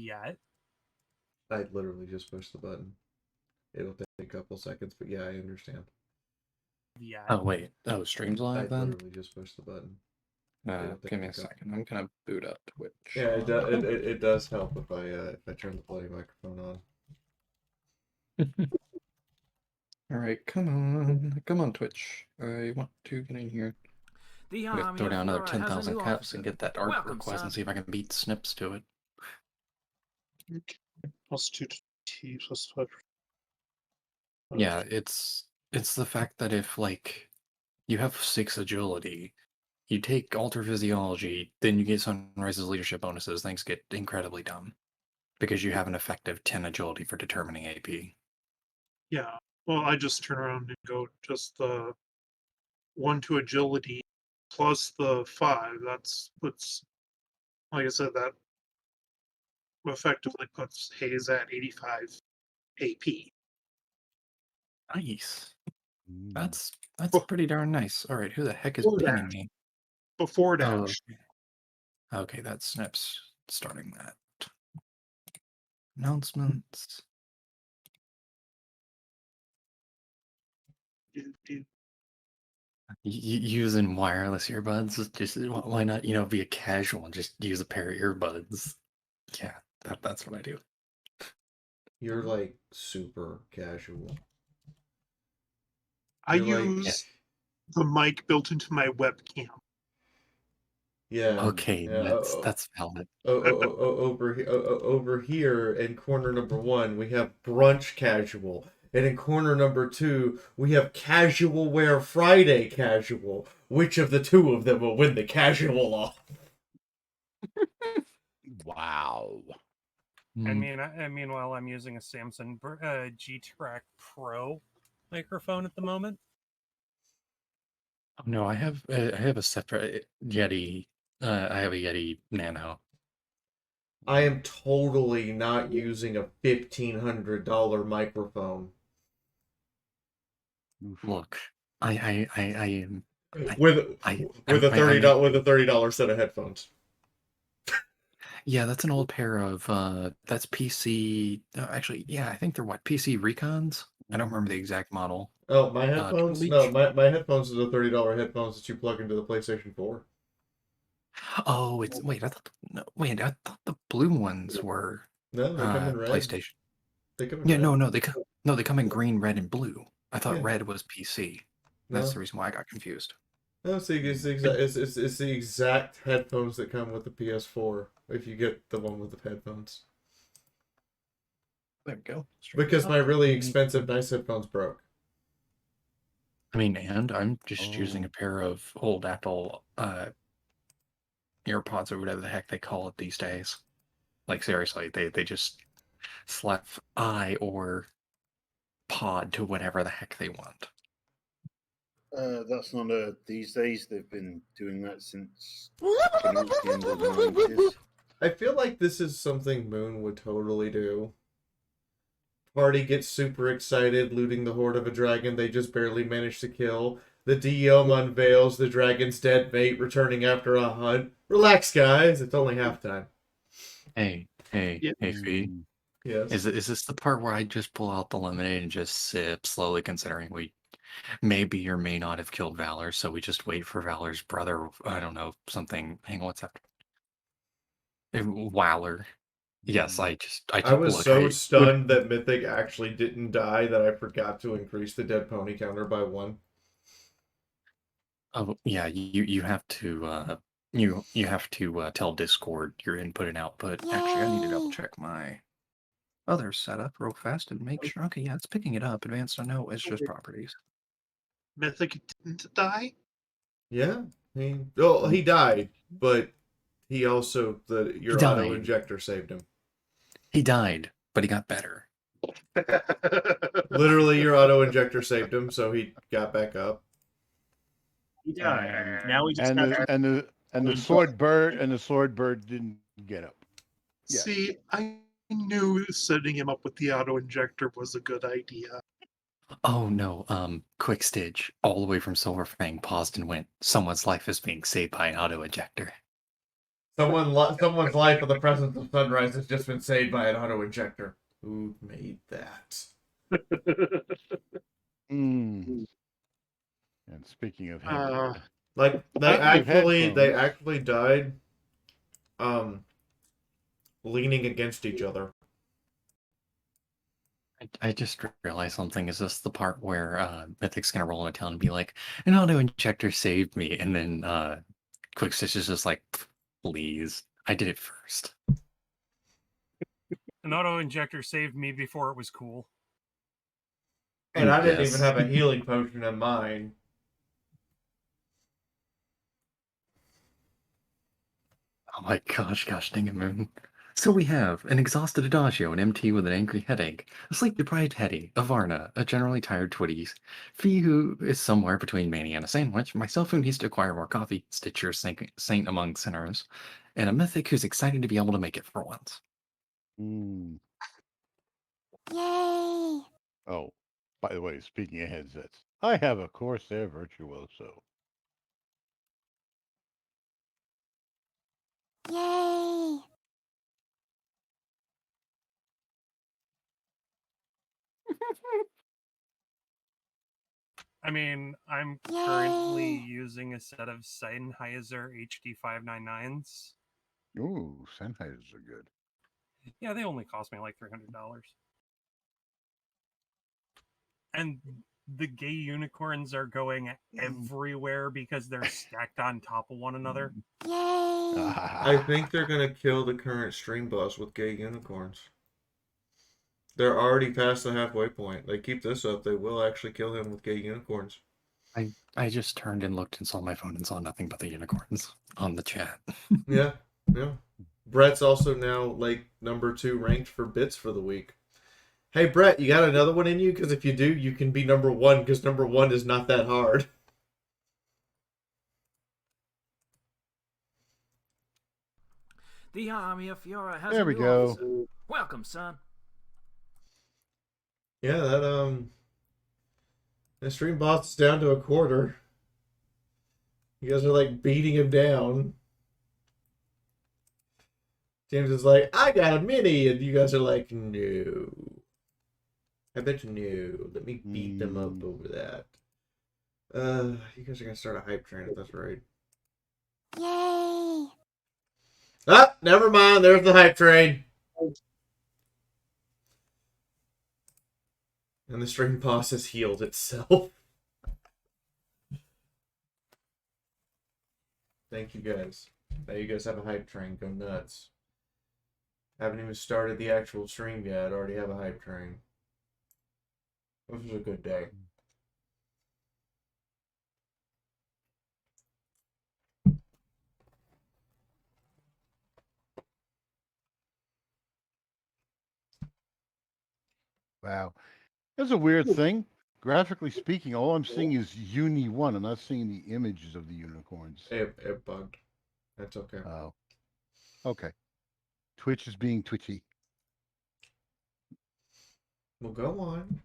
yet. I literally just pushed the button. It'll take a couple seconds, but yeah, I understand. Yet. Oh, wait. Oh, stream's I live then? literally just pushed the button. Give me a second. I'm gonna boot up Twitch. Yeah, it does help if I turn the bloody microphone on. Alright, come on, Twitch. I want to get in here. The I'm gonna army throw of down another Flora has a 10,000 new caps officer. and get that art Welcome, request son. and see if I can beat Snips to it. +2 to T +5. Yeah, it's the fact that if, like, you have 6 agility, you take Alter Physiology, then you get Sunrise's leadership bonuses, things get incredibly dumb. Because you have an effective 10 agility for determining AP. Yeah. Well, I just turn around and go just the 1 to agility plus the 5. That's puts, like I said, that effectively puts Hayes at 85 AP. Nice. Mm. That's Oh. pretty darn nice. All right, who the heck is Before pinging dash. me? Before Oh, dash. okay, that's Snips starting that. Announcements. Using wireless earbuds, just why not, be a casual and just use a pair of earbuds? Yeah, that's what I do. You're like super casual. I You're use the mic built into my webcam. Yeah. Okay, Yeah, that's valid. Over here in corner number 1, we have brunch casual. And in corner number 2, we have casual wear Friday casual. Which of the two of them will win the casual off? Wow. And meanwhile, I'm using a Samsung G-Track Pro microphone at the moment. Oh, no, I have a separate Yeti. I have a Yeti Nano. I am totally not using a $1,500 microphone. Look, I am With a $30 set of headphones. Yeah, that's an old pair of that's PC. Actually, yeah, I think they're PC Recons. I don't remember the exact model. Oh, my headphones? Leech? No, my headphones are the $30 headphones that you plug into the PlayStation 4. Oh, I thought the blue ones were No, they come in red. PlayStation. They come in Yeah, red. they come in green, red, and blue. I thought Yeah. red was PC. That's the reason why I got confused. No, it's the exact headphones that come with the PS4. If you get the one with the headphones. There we go. Because my really expensive nice headphones broke. I mean, and I'm just using a pair of old Apple AirPods or whatever the heck they call it these days. Like, seriously, they just slap I or pod to whatever the heck they want. That's not these days. They've been doing that since the end of the 90s. I feel like this is something Moon would totally do. Party gets super excited, looting the horde of a dragon they just barely managed to kill. The DM unveils the dragon's dead mate returning after a hunt. Relax, guys. It's only halftime. Hey, Fee. Yes. Is this the part where I just pull out the lemonade and just sip slowly, considering we maybe or may not have killed Valor, so we just wait for Valor's brother, I don't know, something. Hang on, what's after? Waller. Yes, I was so stunned that Mythic actually didn't die that I forgot to increase the dead pony counter by 1. Oh yeah, you have to you have to tell Discord your input and output. Actually, I need to double check my other setup real fast and make sure. Okay, yeah, it's picking it up. Advanced, I know it's just properties. Mythic didn't die? Yeah. He died, but he also your auto injector saved him. He died, but he got better. Literally, your auto injector saved him, so he got back up. He died. Now we just and the sword bird didn't get up. Yeah. See, I knew setting him up with the auto injector was a good idea. Oh no, Quick Stitch, all the way from Silverfang, paused and went, someone's life is being saved by an auto injector. Someone's life in the presence of sunrise has just been saved by an auto injector. Who made that? Mm. And speaking of heavy, Like Speaking of they headphones. actually died leaning against each other. I just realized something. Is this the part where Mythic's gonna roll into town and be like, an auto injector saved me, and then Quick Stitch is just like, please, I did it first. An auto injector saved me before it was cool. And I didn't even Yes. have a healing potion in mine. Oh my gosh, dang it, Moon. So we have an exhausted Adagio, an MT with an angry headache, a sleep-deprived Hetty, a Varna, a generally tired Twitties, Fee who is somewhere between Manny and a sandwich, myself who needs to acquire more coffee, Stitcher, saint among sinners, and a Mythic who's excited to be able to make it for once. Mm. Yay! Oh, by the way, speaking of headsets, I have a Corsair Virtuoso. Yay! I mean, I'm currently using a set of Sennheiser HD 599s. Ooh, Sennheisers are good. Yeah, they only cost me like $300. And the gay unicorns are going everywhere because they're stacked on top of one another. Yay! I think they're gonna kill the current stream boss with gay unicorns. They're already past the halfway point. They keep this up, they will actually kill him with gay unicorns. I just turned and looked and saw my phone and saw nothing but the unicorns on the chat. Yeah, yeah. Brett's also now like number 2 ranked for bits for the week. Hey Brett, you got another one in you? Because if you do, you can be number 1. Because number 1 is not that hard. The army of Fiora has There a we new go. officer. Welcome, son. Yeah, that stream boss is down to a quarter. You guys are like beating him down. James is like, I got a mini, and you guys are like, no. I bet you no. Let me beat them up over that. You guys are gonna start a hype train if that's right. Yay! Ah, never mind. There's the hype train. And the stream boss has healed itself. Thank you guys. Now you guys have a hype train. Go nuts. Haven't even started the actual stream yet. Already have a hype train. This was a good day. Wow. That's a weird thing. Graphically speaking, all I'm seeing is Uni 1. I'm not seeing the images of the unicorns. It bugged. That's okay. Oh. Okay. Twitch is being twitchy. Well, go on.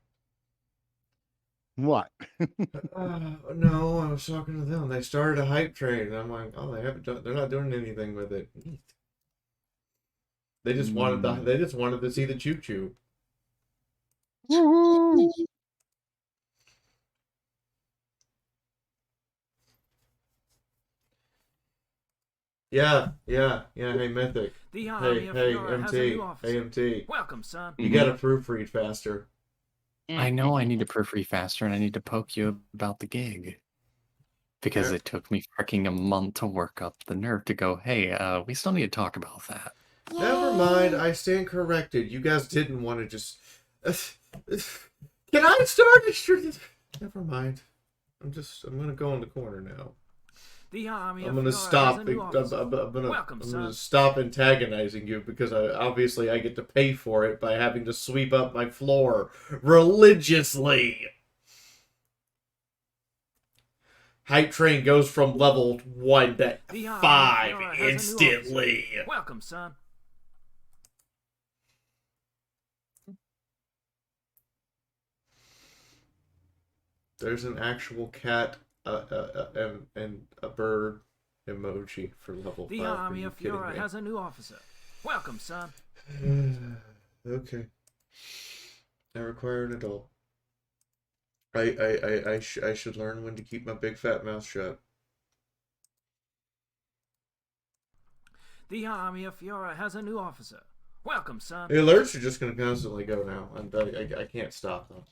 What? No, I was talking to them. They started a hype train, and I'm like, oh, they haven't done. They're not doing anything with it. They just wanted the. They just wanted to see the choo choo. Woohoo! Yeah. Hey, Mythic. The army Hey, of hey, Fiora has a MT. new officer. Hey, MT. Welcome, son. You gotta proofread faster. I know I need to proofread faster and I need to poke you about the gig. Because Yeah. it took me freaking a month to work up the nerve to go, hey, we still need to talk about that. Never mind. I stand corrected. You guys didn't want to just. Can I start a stream? Never mind. I'm gonna go in the corner now. The army I'm of gonna Fiora stop. has a new officer. Welcome, I'm son. gonna stop antagonizing you because obviously I get to pay for it by having to sweep up my floor religiously. Hype train goes from level 1 to The army of 5 Fiora has a new instantly. officer. Welcome, son. There's an actual cat and a bird emoji for level 5. The Are army you of kidding Fiora me? has a new officer. Welcome, son. Okay. I require an adult. I should learn when to keep my big fat mouth shut. The army of Fiora has a new officer. Welcome, son. The alerts are just going to constantly go now, and I can't stop them.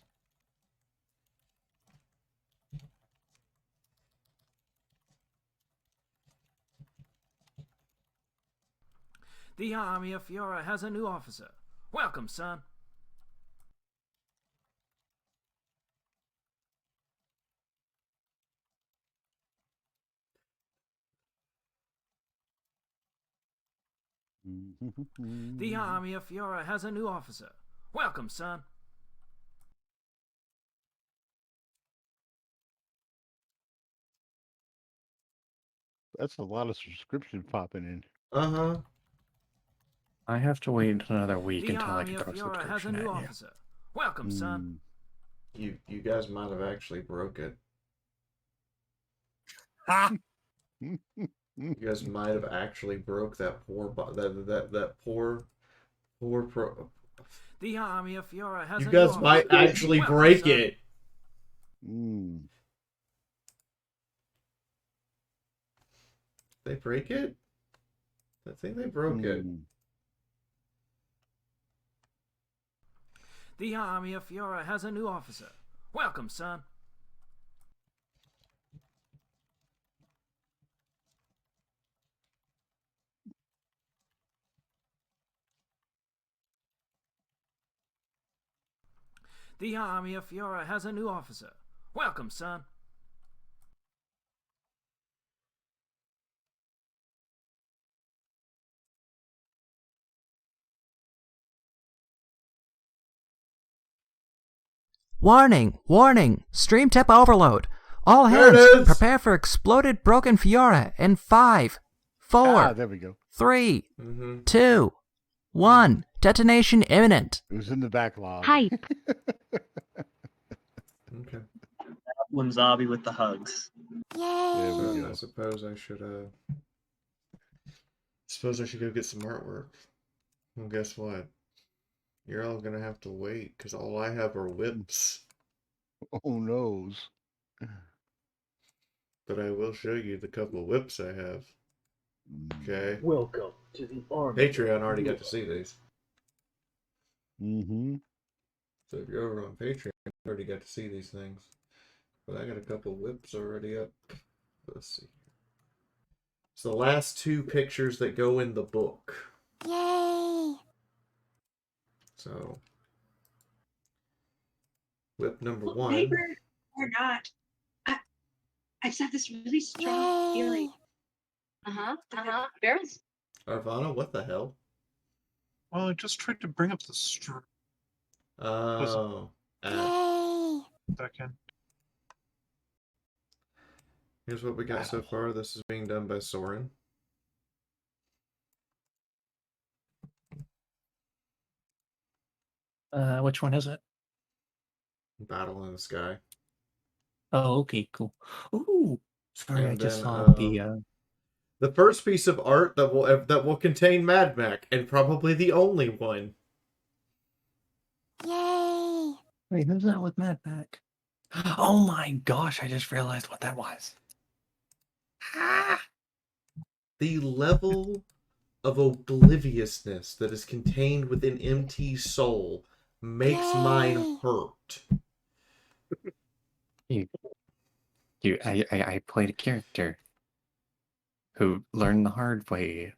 The army of Fiora has a new officer. Welcome, son. The army of Fiora has a new officer. Welcome, son. That's a lot of subscription popping in. Uh-huh. I have to wait another week The until I army can of throw Fiora has a subscription new at you. officer. Welcome, son. You guys might have actually broke it. You guys might have actually broke that poor that poor pro. The army of Fiora has You a new guys officer. might actually Welcome, break son. it. They break it? I think they broke it. The army of Fiora has a new officer. Welcome, son. The army of Fiora has a new officer. Welcome, son. Warning! Warning! Stream tip overload! All There it hands, is. prepare for exploded broken Fiora in 5, 4, There we go. 3, Mm-hmm. 2, 1. Detonation imminent. It was in the backlog. Hype. Okay. Wimzabi with the hugs. There we Yay. go. I suppose I should go get some artwork. Well, guess what? You're all gonna have to wait because all I have are whips. Oh noes. But I will show you the couple of whips I have. Okay. Welcome to the army. Patreon already got to see these. So if you're over on Patreon, you already got to see these things. But I got a couple whips already up. Let's see. It's the last 2 pictures that go in the book. Yay. So, whip number 1. Paper or not, I just have this really strong feeling. Barrels? Arvana, what the hell? Well, I just tried to bring up the stream Oh. Yay. second. Here's what we got so far. This is being done by Soren. Which one is it? Battle in the Sky. Oh, okay, cool. Ooh, sorry, I And just then, saw the first piece of art that will contain Mad Mac, and probably the only one. Yay. Wait, who's that with Mad Mac? Oh my gosh, I just realized what that was. The level of obliviousness that is contained within MT's soul makes mine hurt. I played a character who learned the hard way.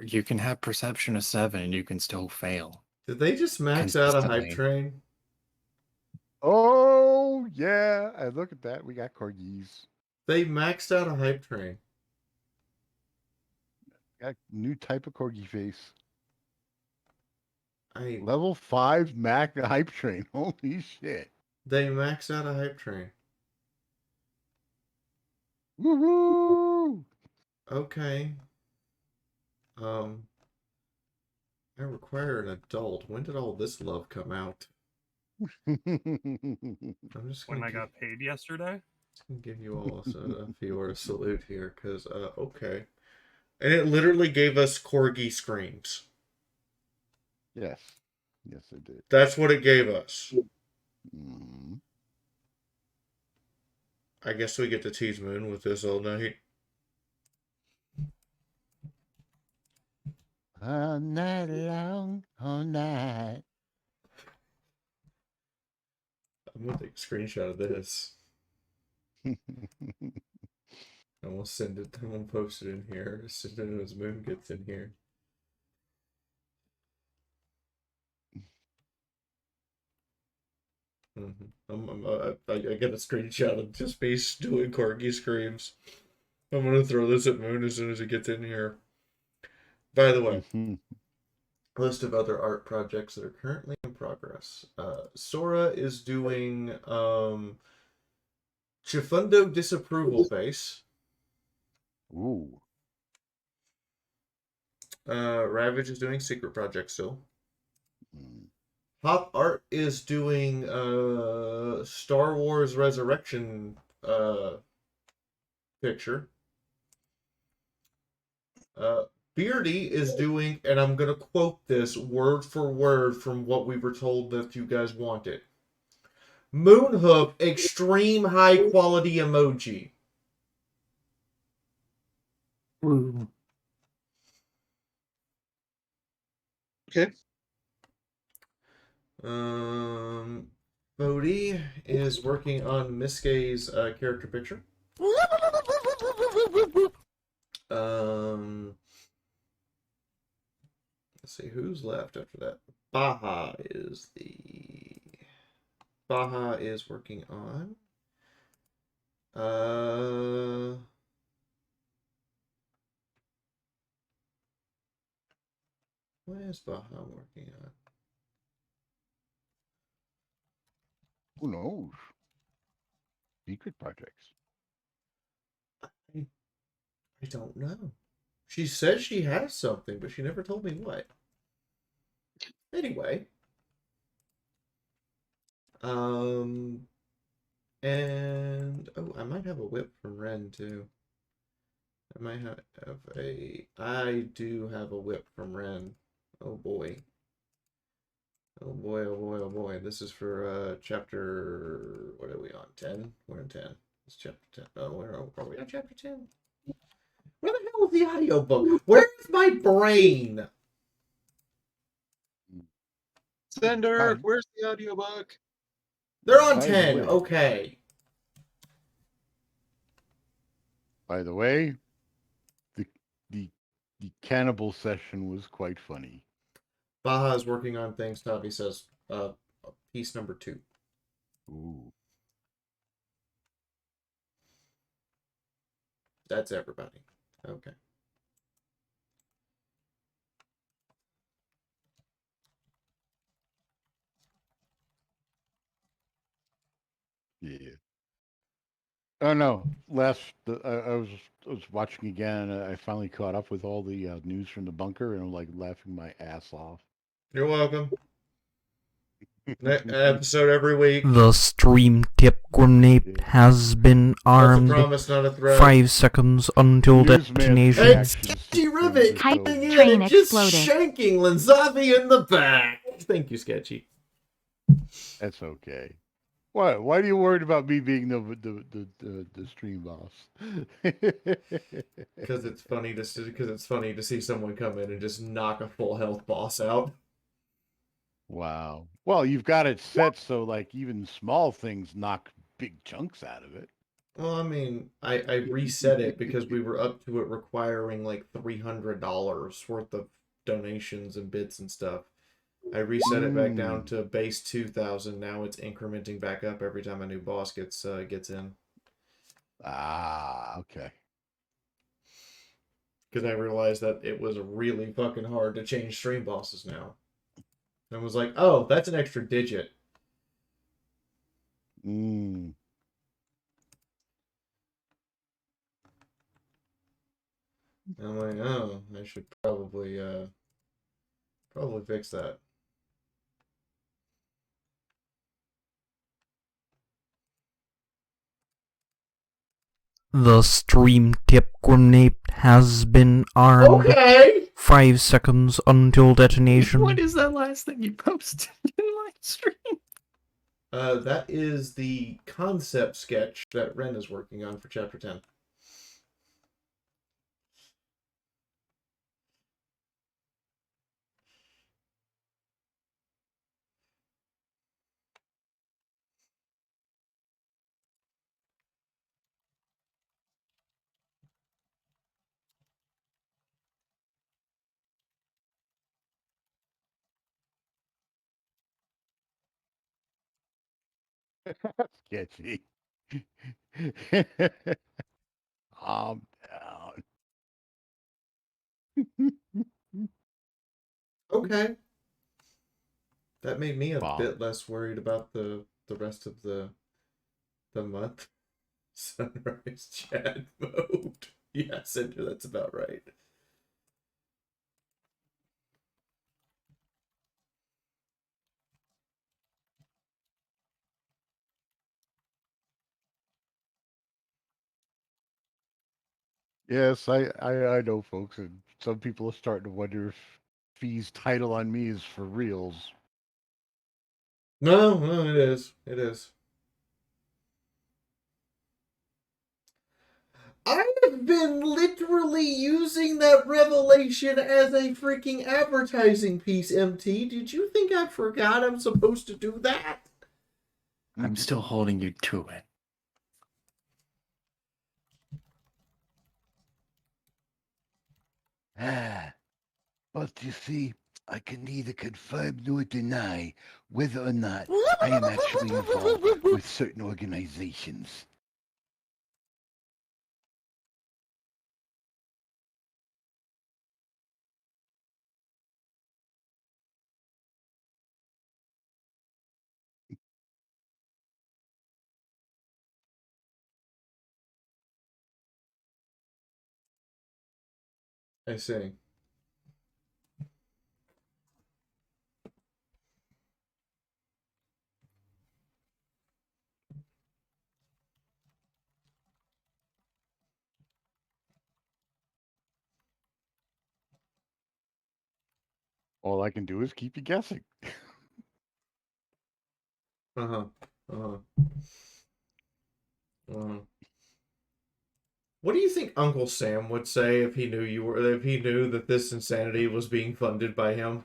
You can have perception of 7 and you can still fail. Did they just max out a hype train? Oh yeah, and look at that. We got corgis. They maxed out a hype train. Got new type of corgi face. I Level 5 Mac hype train. Holy shit. They maxed out a hype train. Woohoo! Okay. I require an adult. When did all this love come out? I'm just When gonna I got paid yesterday. I'll give you all a Fiora salute here, because, okay. And it literally gave us corgi screams. Yes. Yes, it did. That's what it gave us. Mm-hmm. I guess we get to tease Moon with this all night. All night long, all night. I'm gonna take a screenshot of this. I will send it. I'm gonna post it in here as soon as Moon gets in here. I get a screenshot of just me doing corgi screams. I'm gonna throw this at Moon as soon as he gets in here. By the way, list of other art projects that are currently in progress. Sora is doing Chifundo disapproval face. Ooh. Ravage is doing secret project still. Pop Art is doing Star Wars Resurrection picture. Beardy is doing, and I'm going to quote this word for word from what we were told that you guys wanted. Moonhoof extreme high quality emoji. Woo. Okay. Bodhi is working on Miskei's character picture. Let's see who's left after that. Baha is working on what is Baha working on? Who knows? Secret projects. I don't know. She says she has something, but she never told me what. Anyway. And oh, I might have a whip from Ren too. I might have I do have a whip from Ren. Oh boy. Oh boy, oh boy, oh boy. This is for chapter, what are we on? 10? We're on 10. It's chapter 10. Oh, where are we on chapter 10? Where the hell is the audiobook? Where's my brain? Sender, where's the audiobook? They're on By the 10. way. Okay. By the way, the cannibal session was quite funny. Baha is working on things, Tavi says. Piece number 2. Ooh. That's everybody. Okay. Yeah. Oh no! I was watching again. And I finally caught up with all the news from the bunker, and I'm like laughing my ass off. You're welcome. Episode every week. The stream tip grenade has been armed. That's a promise, not a threat. 5 seconds until detonation. Hey, Sketchy Rivet coming in and just shanking Lanzavi in the back. Thank you, Sketchy. That's okay. Why are you worried about me being the stream boss? Because it's funny to see someone come in and just knock a full health boss out. Wow. Well, you've got it set so like even small things knock big chunks out of it. Well, I mean, I reset it because we were up to it requiring like $300 worth of donations and bits and stuff. I reset it back down to base 2,000. Now it's incrementing back up every time a new boss gets in. Ah, okay. Because I realized that it was really fucking hard to change stream bosses now. And was like, oh, that's an extra digit. Mm. I'm like, oh, I should probably fix that. The stream tip grenade has been armed. Okay. 5 seconds until detonation. What is that last thing you posted in my stream? That is the concept sketch that Ren is working on for Chapter 10. Sketchy. Calm down. Okay. That made me a Wow. bit less worried about the rest of the month. Sunrise chat mode. Yeah, Cinder, that's about right. Yes, I know, folks, and some people are starting to wonder if Fee's title on me is for reals. No, it is. It is. I have been literally using that revelation as a freaking advertising piece, MT. Did you think I forgot I'm supposed to do that? I'm still holding you to it. But you see, I can neither confirm nor deny whether or not I am actually involved with certain organizations. I see. All I can do is keep you guessing. Uh-huh. What do you think Uncle Sam would say if he knew that this insanity was being funded by him?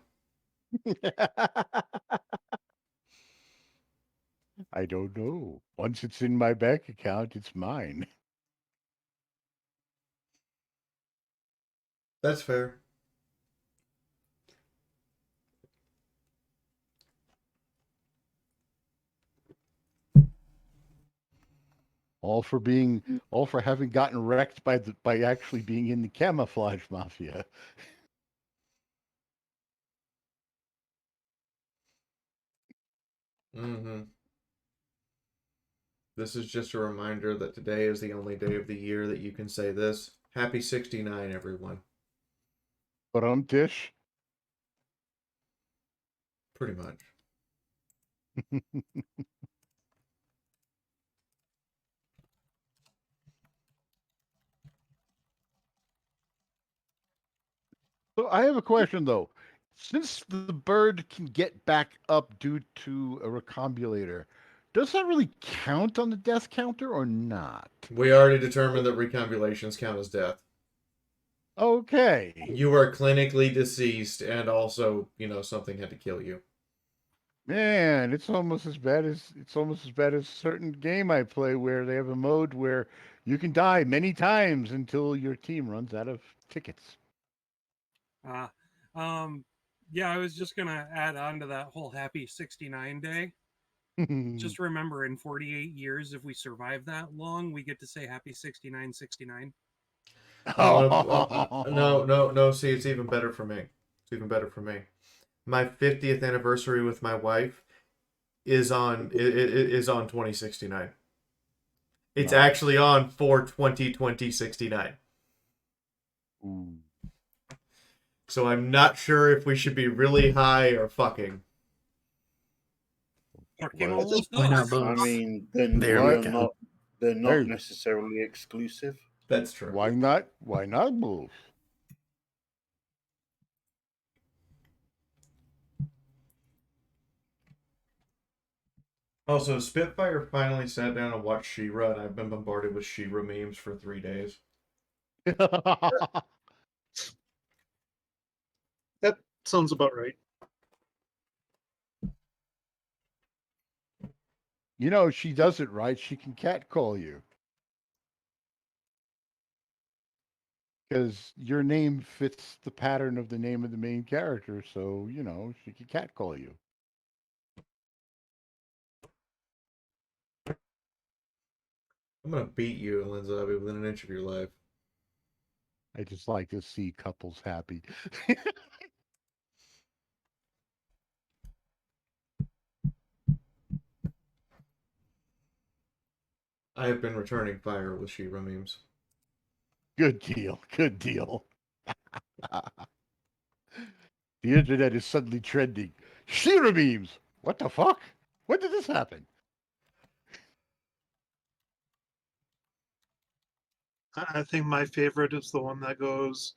I don't know. Once it's in my bank account, it's mine. That's fair. All for having gotten wrecked by actually being in the camouflage mafia. Mm-hmm. This is just a reminder that today is the only day of the year that you can say this. Happy 69, everyone. But dish. Pretty much. So I have a question though. Since the bird can get back up due to a recombulator, does that really count on the death counter or not? We already determined that recombulations count as death. Okay. You are clinically deceased, and also, something had to kill you. Man, it's almost as bad as a certain game I play where they have a mode where you can die many times until your team runs out of tickets. Yeah, I was just gonna add on to that whole happy 69 day. Just remember, in 48 years, if we survive that long, we get to say happy 69. No. See, it's even better for me. My 50th anniversary with my wife is on 2069. It's actually on 4/20/2069. Ooh. So I'm not sure if we should be really high or fucking. Fucking Well, almost Why not us. both? I mean, then There we we are go. not They're not Hey. necessarily exclusive. That's true. Why not? Why not both? Also, Spitfire finally sat down and watched She-Ra, and I've been bombarded with She-Ra memes for 3 days. That sounds about right. You know, she does it right. She can catcall you. Because your name fits the pattern of the name of the main character, so, you know, she can catcall you. I'm gonna beat you, Linzabi, within an inch of your life. I just like to see couples happy. I have been returning fire with She-Ra memes. Good deal. Good deal. The internet is suddenly trending. She-Ra memes! What the fuck? When did this happen? I think my favorite is the one that goes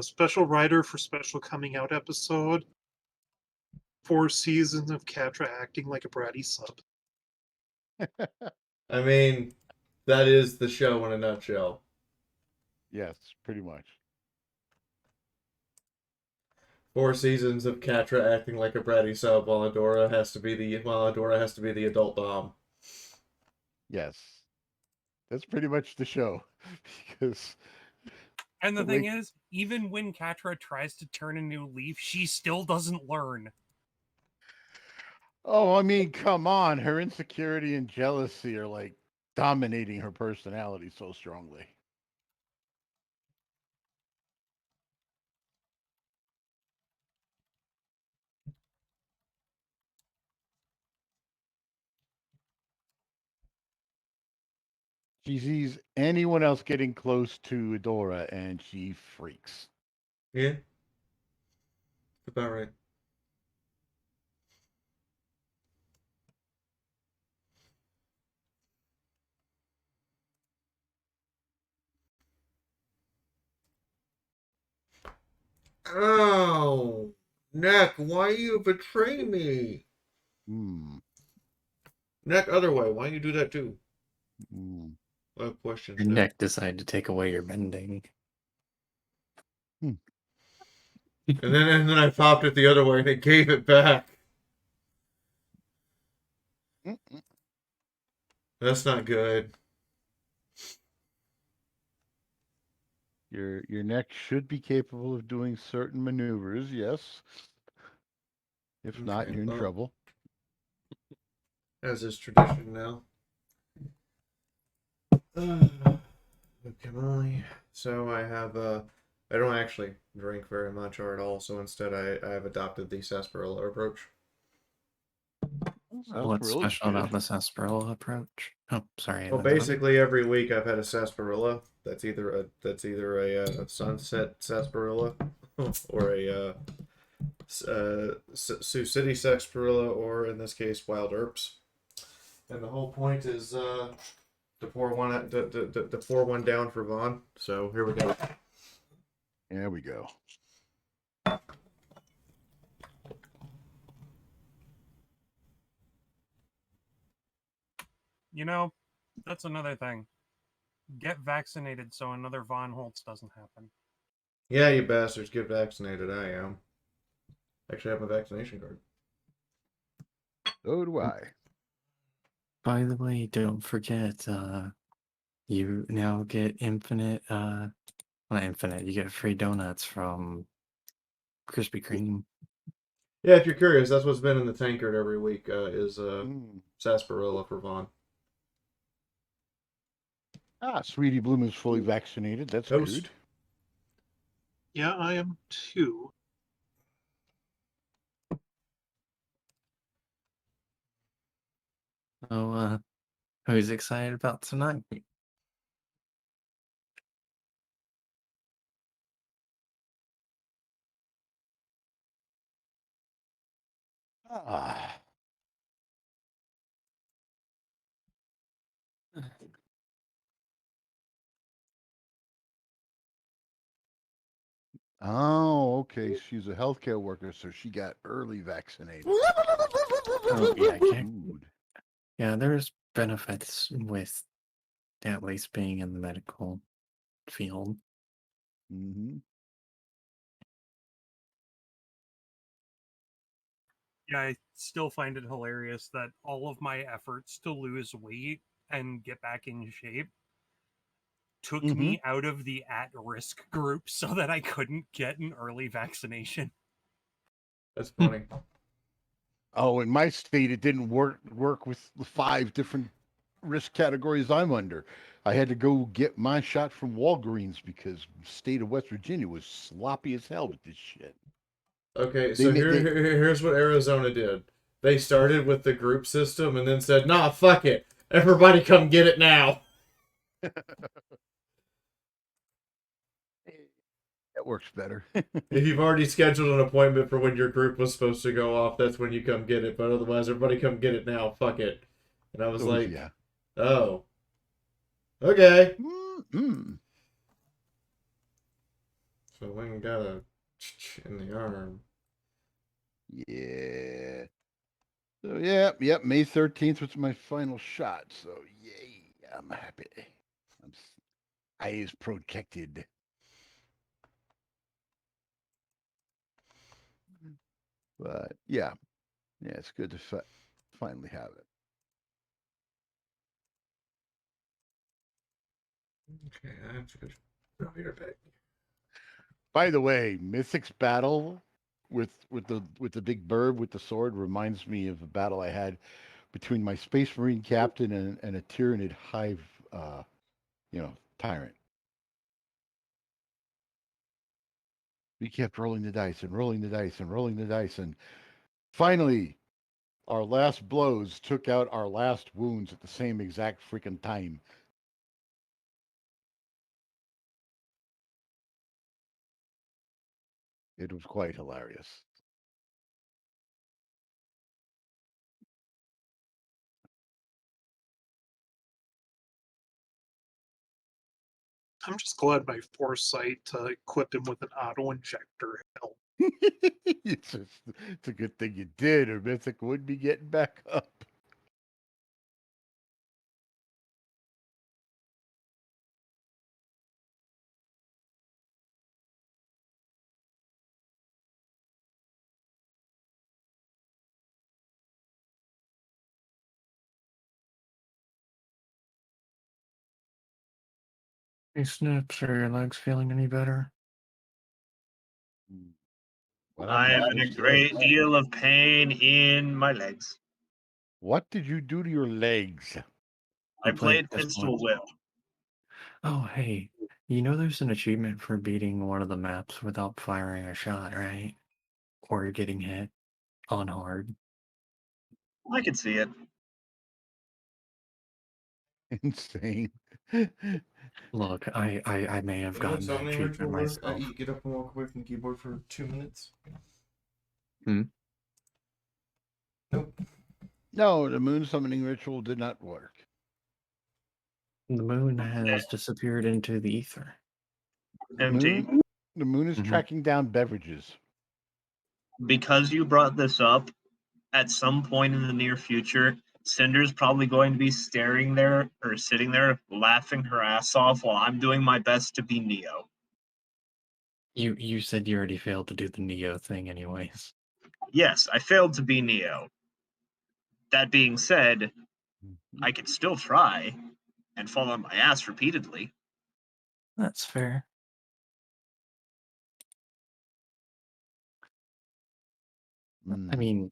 special writer for special coming out episode. 4 seasons of Catra acting like a bratty sub. I mean, that is the show in a nutshell. Yes, pretty much. 4 seasons of Catra acting like a bratty sub while Adora has to be the adult dom. Yes. That's pretty much the show. Because And the thing is, even when Catra tries to turn a new leaf, she still doesn't learn. oh, I mean, come on. Her insecurity and jealousy are like dominating her personality so strongly. She sees anyone else getting close to Adora and she freaks. Yeah. About right. Oh, Neck, why you betray me? Neck, other way, why you do that too? I have questions. Your neck decided to take away your bending. And then I popped it the other way and it gave it back. That's not good. Your neck should be capable of doing certain maneuvers, yes. If not, you're in trouble. As is tradition now. Okay, so I have I don't actually drink very much or at all, so instead I have adopted the sarsaparilla approach. What's special about the sarsaparilla approach? Oh, sorry. Well, basically every week I've had a sarsaparilla. That's either a sunset sarsaparilla or a Sioux City sarsaparilla, or in this case wild herbs. And the whole point is to pour one down for Vaughn. So here we go. There we go. You know, that's another thing. Get vaccinated so another Von Holtz doesn't happen. Yeah, you bastards, get vaccinated. I am. Actually, I have a vaccination card. So do I. By the way, don't forget, you now get infinite, not infinite, you get free donuts from Krispy Kreme. Yeah, if you're curious, that's what's been in the tankard every week is sarsaparilla for Vaughn. Sweetie Bloom is fully vaccinated. That's Toast. good. Yeah, I am too. So, who's excited about tonight? Oh, okay. She's a healthcare worker, so she got early vaccinated. Oh yeah, Dude. yeah. There's benefits with at least being in the medical field. Mm-hmm. Yeah, I still find it hilarious that all of my efforts to lose weight and get back in shape took Mm-hmm. me out of the at-risk group so that I couldn't get an early vaccination. That's funny. Oh, in my state, it didn't work with the 5 different risk categories I'm under. I had to go get my shot from Walgreens because the state of West Virginia was sloppy as hell with this shit. Okay, They so ma- they here's what Arizona did. They started with the group system and then said, "Nah, fuck it. Everybody come get it now." that works better. If you've already scheduled an appointment for when your group was supposed to go off, that's when you come get it. But otherwise, everybody come get it now. Fuck it. And I was Oh, like, yeah. oh, okay. Mm-hmm. So Wayne got a in the arm. Yeah. So yep. May 13th was my final shot. So yay, I'm happy. Eyes protected. But yeah, it's good to finally have it. Okay, I have to go. Oh, you're back. By the way, Mythic's battle with the big bird with the sword reminds me of a battle I had between my Space Marine captain and a Tyranid hive, tyrant. We kept rolling the dice and rolling the dice and rolling the dice, and finally, our last blows took out our last wounds at the same exact freaking time. It was quite hilarious. I'm just glad my foresight to equip him with an auto injector helped. it's a good thing you did, or Mythic would be getting back up. Hey Snips, are your legs feeling any better? What I happened am to in a Snip's great legs? deal of pain in my legs. What did you do to your legs? I You played played this Pistol once. Whip. Oh, hey, you know there's an achievement for beating one of the maps without firing a shot, right? Or getting hit on hard. I can see it. Insane. Look, I may have Would gotten that summoning ritual achievement work? myself. You get up and walk away from the keyboard for 2 minutes. Nope. No, the moon summoning ritual did not work. The moon has disappeared into the ether. Empty. The moon is tracking down beverages. Because you brought this up, at some point in the near future, Cinder's probably going to be staring there or sitting there laughing her ass off while I'm doing my best to be Neo. You said you already failed to do the Neo thing anyways. Yes, I failed to be Neo. That being said, I could still try and fall on my ass repeatedly. That's fair. I mean,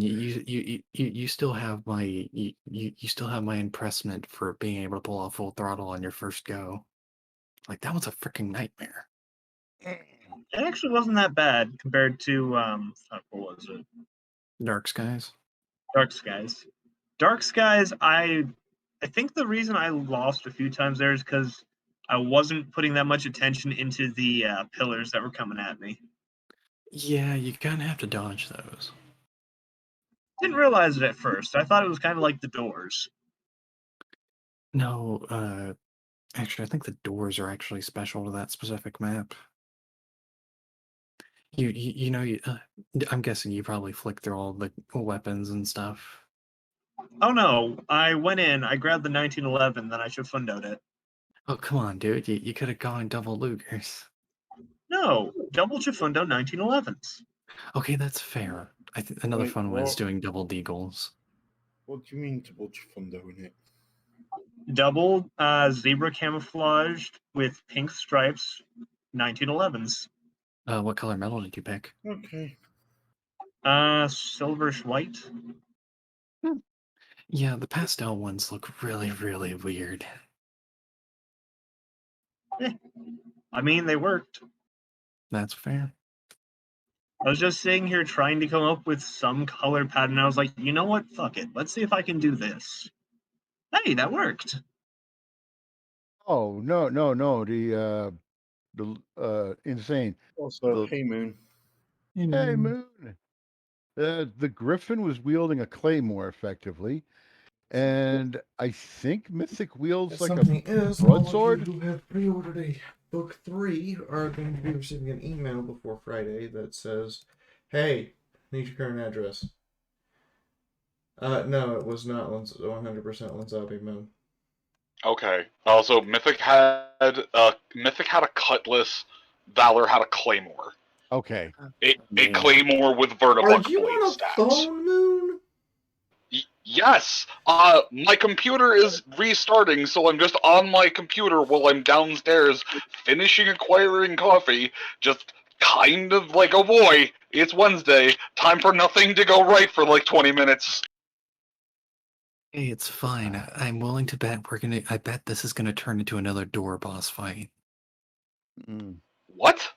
you still have my you still have my impressment for being able to pull off full throttle on your first go. Like that was a freaking nightmare. It actually wasn't that bad compared to what was it? Dark Skies. Dark Skies. Dark Skies, I think the reason I lost a few times there is because I wasn't putting that much attention into the pillars that were coming at me. Yeah, you kind of have to dodge those. Didn't realize it at first. I thought it was kind of like the doors. No, actually, I think the doors are actually special to that specific map. I'm guessing you probably flicked through all the weapons and stuff. Oh no, I went in, I grabbed the 1911, then I Shifundoed it. Oh, come on, dude. You could have gone double Lugers. No, double Chifundo 1911s. Okay, that's fair. I think another Wait, fun one is what? doing double deagles. What do you mean double Chifundo in it? Double zebra camouflaged with pink stripes, 1911s. What color metal did you pick? Okay. Silverish white. Yeah, the pastel ones look really, really weird. I mean, they worked. That's fair. I was just sitting here trying to come up with some color pattern. I was like, you know what? Fuck it. Let's see if I can do this. Hey, that worked. Oh no. The insane. Also, hey Moon. Hey Moon. The Griffin was wielding a claymore effectively, and I think Mythic wields like Something a is, all of you broadsword. who have pre-ordered a book 3 are going to be receiving an email before Friday that says, "Hey, need your current address." No, it was not 100% Linzabi Moon. Okay. Also, Mythic had a cutlass. Valor had a claymore. Okay. A claymore with Are vertibuck you blade on a stats. phone, Moon? Yes. My computer is restarting, so I'm just on my computer while I'm downstairs finishing acquiring coffee. Just kind of like, oh boy, it's Wednesday. Time for nothing to go right for like 20 minutes. Hey, it's fine. I'm willing to bet I bet this is gonna turn into another door boss fight. What?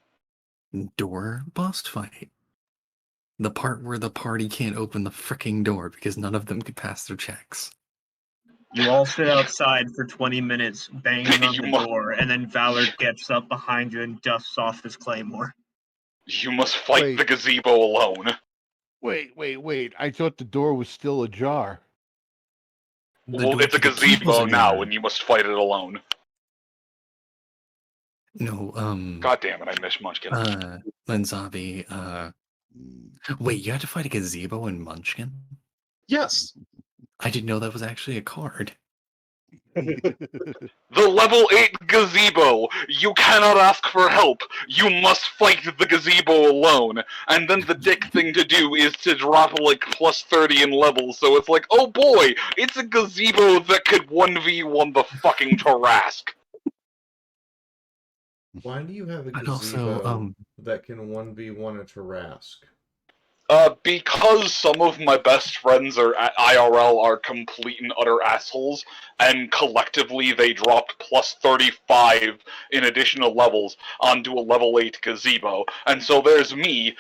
Door boss fight. The part where the party can't open the freaking door because none of them could pass their checks. You all sit outside for 20 minutes banging on the door, and then Valor gets up behind you and dusts off his claymore. You must fight the gazebo alone. Wait. I thought the door was still ajar. Well, it's a gazebo now, and you must fight it alone. No, God damn it, I miss Munchkin. Lenzabi, wait, you had to fight a gazebo in Munchkin? Yes. I didn't know that was actually a card. The level 8 gazebo! You cannot ask for help! You must fight the gazebo alone! And then the dick thing to do is to drop like plus 30 in levels, so it's like, oh boy! It's a gazebo that could 1v1 the fucking Tarask! Why do you have a And gazebo also, that can 1v1 a Tarask? Because some of my best friends at IRL are complete and utter assholes, and collectively they dropped plus 35 in additional levels onto a level 8 gazebo. And so there's me,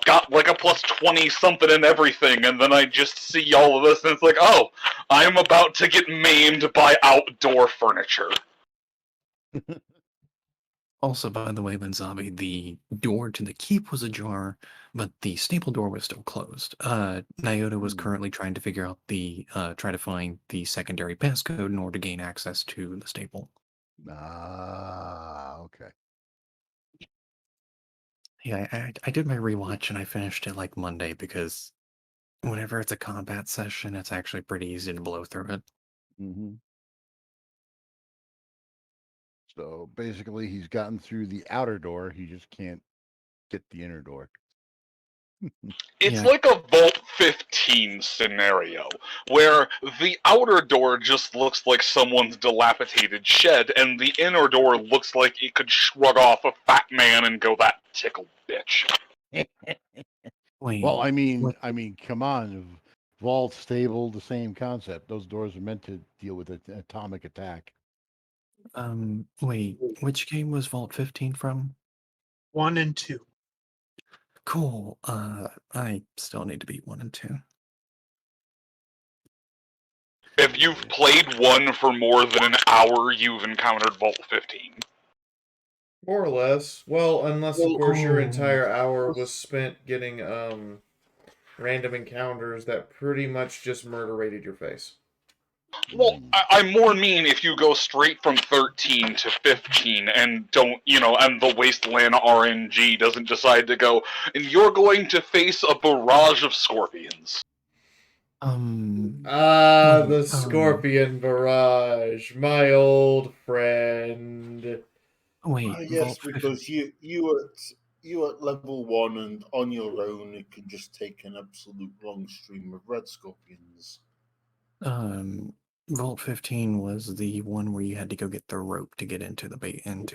got like a plus 20 something and everything, and then I just see all of this and it's like, oh, I'm about to get maimed by outdoor furniture. Also, by the way, Lenzabi, the door to the keep was ajar, but the stable door was still closed. Nyota was currently trying to figure out try to find the secondary passcode in order to gain access to the stable. Okay. Yeah, I did my rewatch and I finished it like Monday because whenever it's a combat session, it's actually pretty easy to blow through it. So basically, he's gotten through the outer door. He just can't get the inner door. It's like a Vault 15 scenario, where the outer door just looks like someone's dilapidated shed, and the inner door looks like it could shrug off a fat man and go, that tickle bitch. Wait. Well, I mean, come on. Vault, stable, the same concept. Those doors are meant to deal with an atomic attack. Wait, which game was Vault 15 from? 1 and 2. Cool. I still need to beat 1 and 2. If you've played 1 for more than an hour, you've encountered Vault 15. More or less. Well, unless of course your entire hour was spent getting random encounters that pretty much just murder rated your face. Well, I more mean if you go straight from 13 to 15 and don't, and the Wasteland RNG doesn't decide to go, and you're going to face a barrage of scorpions. The Scorpion Barrage, my old friend. Wait, yes, because you at level 1 and on your own, it can just take an absolute long stream of red scorpions. Vault 15 was the one where you had to go get the rope to get into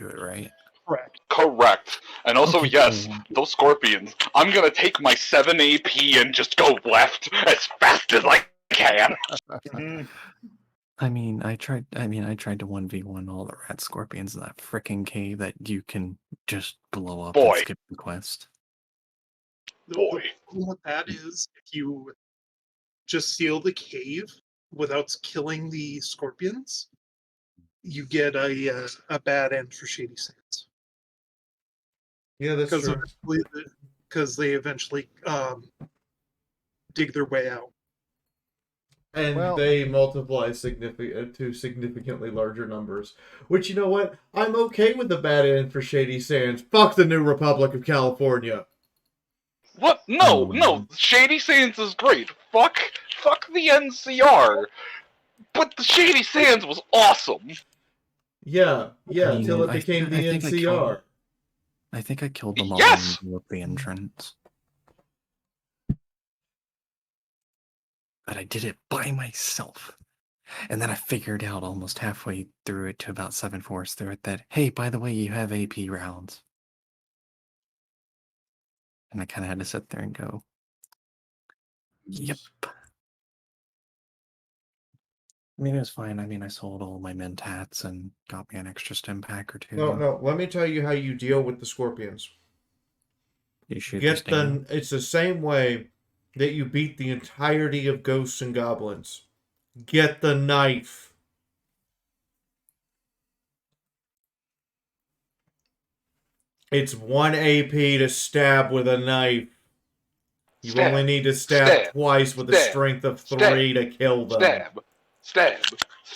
it, right? Correct. And also, Okay, yes, cool. those scorpions. I'm gonna take my 7 AP and just go left as fast as I can. I tried to 1v1 all the rat scorpions in that frickin' cave that you can just blow up and skip the quest. The problem with that is if you just seal the cave without killing the scorpions, you get a bad end for Shady Sands. Yeah, that's true. Because they eventually dig their way out. And they multiply to significantly larger numbers. Which, you know what? I'm okay with the bad end for Shady Sands. Fuck the New Republic of California. What? No. Shady Sands is great. Fuck the NCR. But the Shady Sands was awesome. Yeah, until it became the NCR. I think I killed them all and blew up the entrance. But I did it by myself. And then I figured out almost halfway through it to about 7 fourths through it that, hey, by the way, you have AP rounds. And I kind of had to sit there and go, yep. I mean, it was fine. I mean, I sold all my mint hats and got me an extra stim pack or 2. No. Let me tell you how you deal with the scorpions. You shoot It's the same way that you beat the entirety of Ghosts and Goblins. Get the knife. It's 1 AP to stab with a knife. You only need to stab twice with a strength of 3 to kill them. Stab.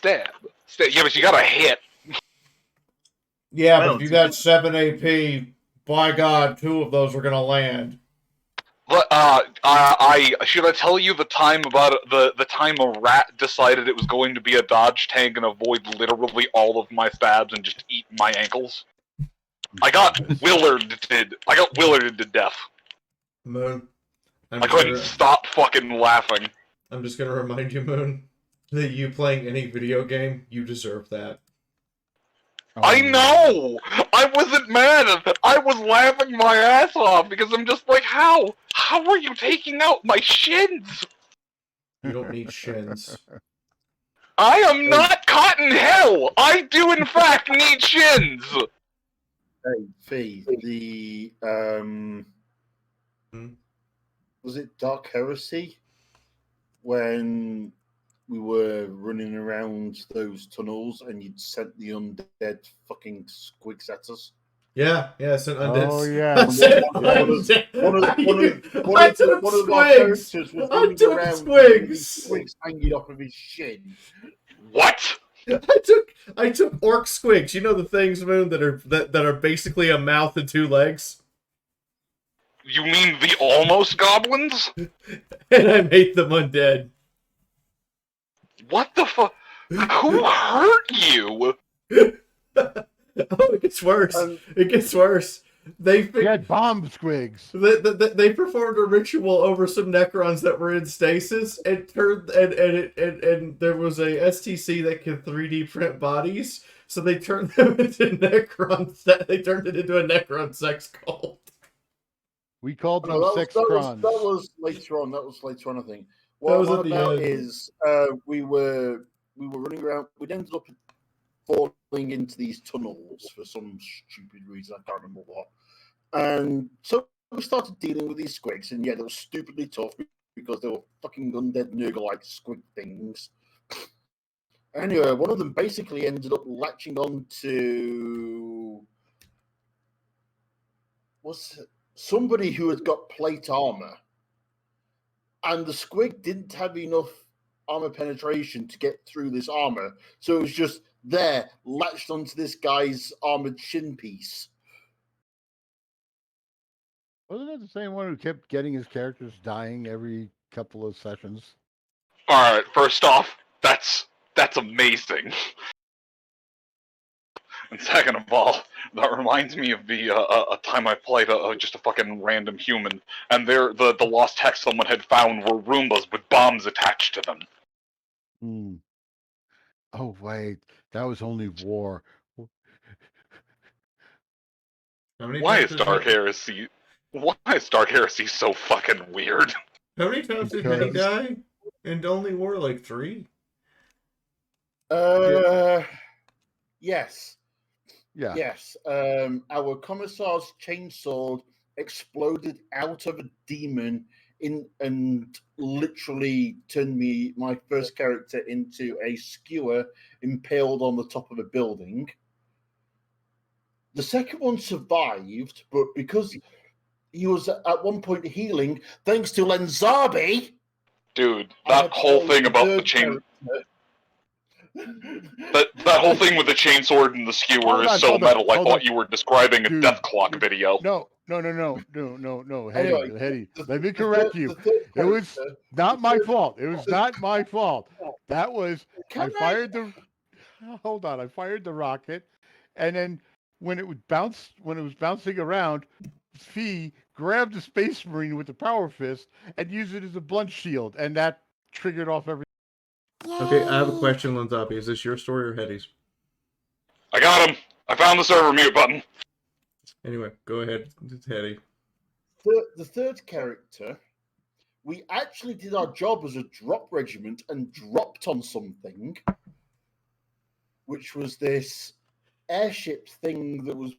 Yeah, but you gotta hit. Yeah, but if you got 7 AP, by God, 2 of those are gonna land. But should I tell you the time about the time a rat decided it was going to be a dodge tank and avoid literally all of my stabs and just eat my ankles? I got Willarded to death. Moon. I couldn't stop fucking laughing. I'm just gonna remind you, Moon, that you playing any video game, you deserve that. I know! I wasn't mad. I was laughing my ass off because I'm just like, how? How are you taking out my shins? You don't need shins. I am not Cotton Hell! I do in fact need shins! Hey, Fee, the was it Dark Heresy? When we were running around those tunnels and you'd sent the undead fucking squigs at us. Yeah, sent undead. Oh yeah. One of the characters was running around with squigs hanging off of his shin. What? I took orc squigs. You know the things, Moon, that are basically a mouth and 2 legs. You mean the almost goblins? And I made them undead. What the fuck? Who hurt you? Oh, it gets worse. It gets worse. They had bomb squigs. They performed a ritual over some Necrons that were in stasis, and there was a STC that could 3D print bodies, so they turned them into Necrons. They turned it into a Necron sex cult. We called them sex crons. That was later on. I think. What I'm on about is we were running around. We'd ended up falling into these tunnels for some stupid reason. I can't remember what. And so we started dealing with these squigs, and yeah, they were stupidly tough because they were fucking undead Nurgle-like squig things. Anyway, one of them basically ended up latching on to somebody who had got plate armor, and the squig didn't have enough armor penetration to get through this armor. So it was just there, latched onto this guy's armored shin piece. Wasn't that the same one who kept getting his characters dying every couple of sessions? All right, first off, that's amazing. And second of all, that reminds me of the a time I played just a fucking random human, and the lost text someone had found were Roombas with bombs attached to them. Hmm. Oh wait, that was only war. Why is Dark Heresy? Why is Dark Heresy so fucking weird? How many times did Hetty die? And only wore like 3? Yes. Yeah. Yes. Our commissar's chainsword exploded out of a demon and literally turned my first character into a skewer impaled on the top of a building. The second one survived, but because he was at one point healing, thanks to Lenzabi. Dude, that whole thing about the chain. That whole thing with the chainsword and the skewer is so metal. I thought you were describing a Death Clock video. No. Hetty, Anyway, Hetty, let me correct you. It was not my fault. It was not my fault. That was I fired the rocket, and then when it was bouncing around, Fee grabbed the Space Marine with the power fist and used it as a blunt shield, and that triggered off everything. Okay, I have a question, Lanzabi. Is this your story or Hetty's? I got him. I found the server mute button. Anyway, go ahead. It's Hetty. The third character, we actually did our job as a drop regiment and dropped on something, which was this airship thing that was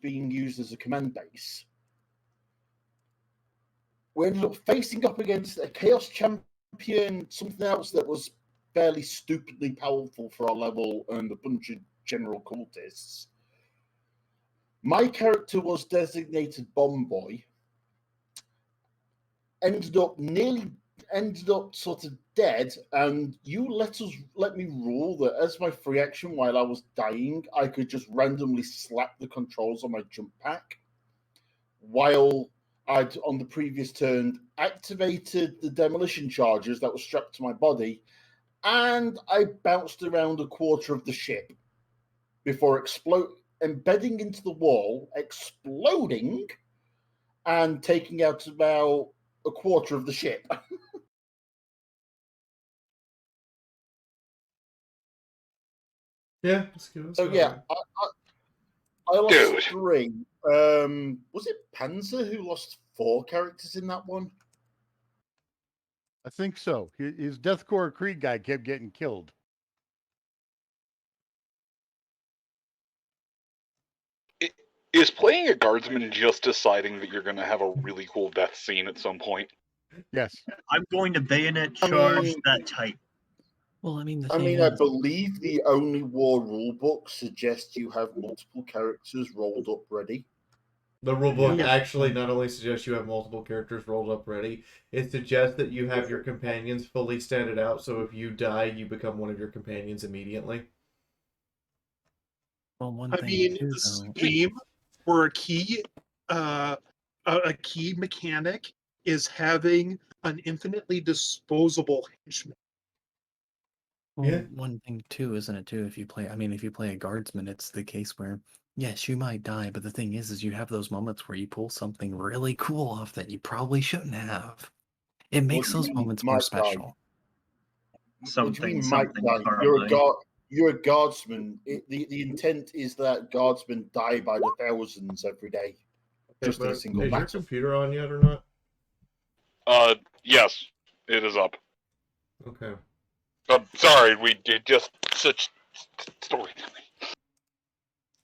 being used as a command base. We ended up facing up against a Chaos Champion, something else that was fairly stupidly powerful for our level, and a bunch of general cultists. My character was designated Bomb Boy. Ended up sort of dead, and you let me rule that as my free action while I was dying, I could just randomly slap the controls on my jump pack, while I'd on the previous turn activated the demolition charges that were strapped to my body, and I bounced around a quarter of the ship before embedding into the wall, exploding, and taking out about a quarter of the ship. Yeah. So yeah, I lost 3. Was it Panzer who lost 4 characters in that one? I think so. His Deathcore Creed guy kept getting killed. Is playing a guardsman just deciding that you're going to have a really cool death scene at some point? Yes. I'm going to bayonet charge that type. Well, I mean, I believe the only war rulebook suggests you have multiple characters rolled up ready. The rulebook actually not only suggests you have multiple characters rolled up ready, it suggests that you have your companions fully statted out, so if you die, you become one of your companions immediately. Well, one I mean, this game where a key mechanic is having an infinitely disposable henchman. Well, one thing too, isn't it? Too, if you play a guardsman, it's the case where yes, you might die, but the thing is you have those moments where you pull something really cool off that you probably shouldn't have. It makes those moments more special. Something You're a guardsman. The intent is that guardsmen die by the thousands every day, just in a single battle. battle. Is your computer on yet or not? Yes, it is up. Okay. Sorry, we did just such storytelling.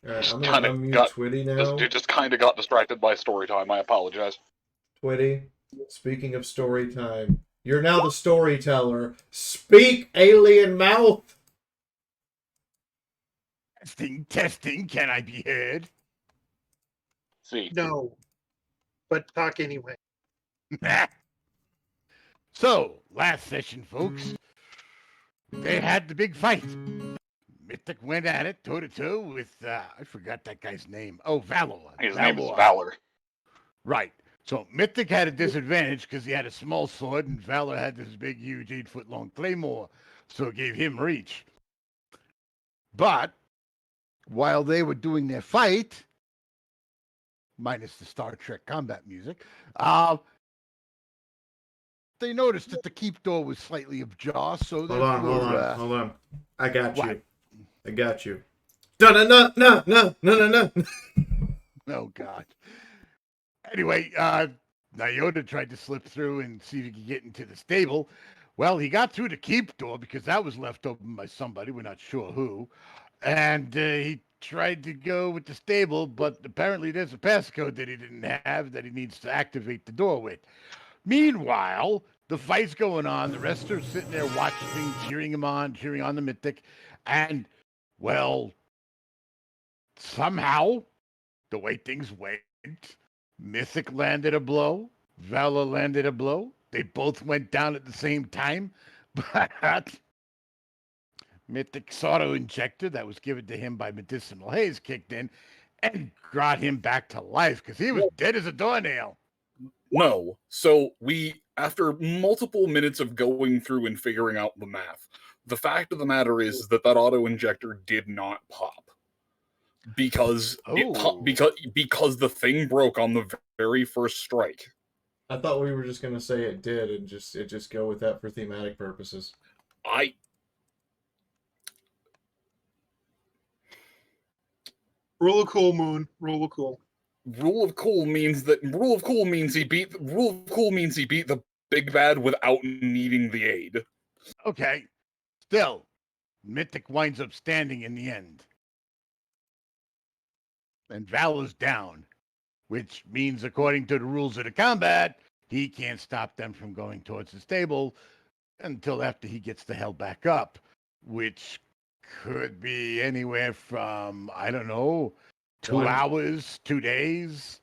Alright, I'm gonna unmute Twitty now. Just kind of got distracted by story time. I apologize. Twitty, speaking of story time, you're now the storyteller. Speak, alien mouth! Testing, can I be heard? See. No, but talk anyway. So, last session, folks, they had the big fight. Mythic went at it toe to toe with I forgot that guy's name. Oh, Valor. His name is Valor. Right. So Mythic had a disadvantage because he had a small sword, and Valor had this big, huge, 8-foot-long claymore, so it gave him reach. But while they were doing their fight, minus the Star Trek combat music, they noticed that the keep door was slightly ajar. So hold on. I got what? you. No. Oh God. Anyway, Nyota tried to slip through and see if he could get into the stable. Well, he got through the keep door because that was left open by somebody. We're not sure who. And he tried to go with the stable, but apparently there's a passcode that he didn't have that he needs to activate the door with. Meanwhile, the fight's going on. The rest are sitting there watching, cheering on the Mythic. And, well, somehow, the way things went, Mythic landed a blow. Valor landed a blow. They both went down at the same time. But Mythic's auto-injector that was given to him by Medicinal Haze kicked in and brought him back to life because he was dead as a doornail. No. So after multiple minutes of going through and figuring out the math, the fact of the matter is that auto-injector did not pop. Because because the thing broke on the very first strike. I thought we were just gonna say it did and just go with that for thematic purposes. Rule of cool, Moon. Rule of cool. Rule of cool means he beat the big bad without needing the aid. Okay. Still, Mythic winds up standing in the end. And Valor's down, which means, according to the rules of the combat, he can't stop them from going towards the stable until after he gets the hell back up, which could be anywhere from, I don't know, 2 hours, 2 days.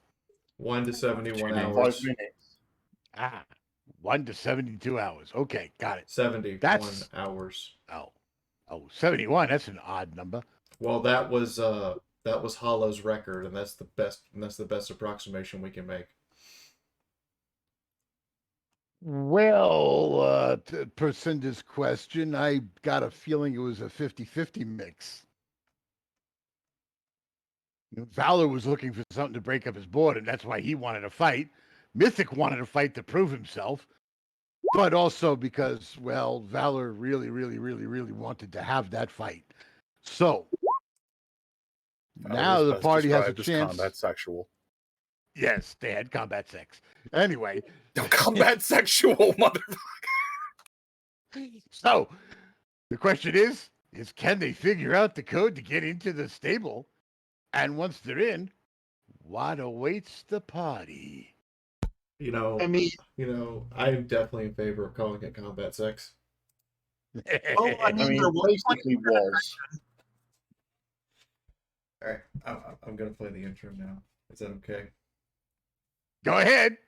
1 to 71 hours. 5 minutes. 1 to 72 hours. Okay, got it. 71 hours. Oh, 71. That's an odd number. Well, that was Hollow's record, and that's the best approximation we can make. Well, per Cinder's question, I got a feeling it was a 50-50 mix. Valor was looking for something to break up his board, and that's why he wanted to fight. Mythic wanted to fight to prove himself, but also because, well, Valor really, really, really, really wanted to have that fight. So now the party has a chance. Combat sexual. Yes, they had combat sex. Anyway. Combat sexual, motherfucker. So, the question is can they figure out the code to get into the stable? And once they're in, what awaits the party? I'm definitely in favor of calling it combat sex. There basically was. All right, I'm going to play the intro now. Is that okay? Go ahead.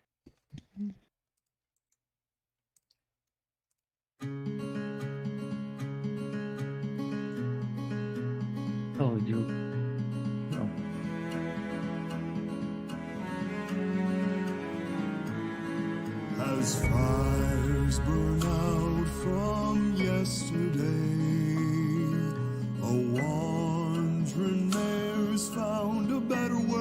Oh, you. No. As fires burn out from yesterday, a wandering mare's found a better way.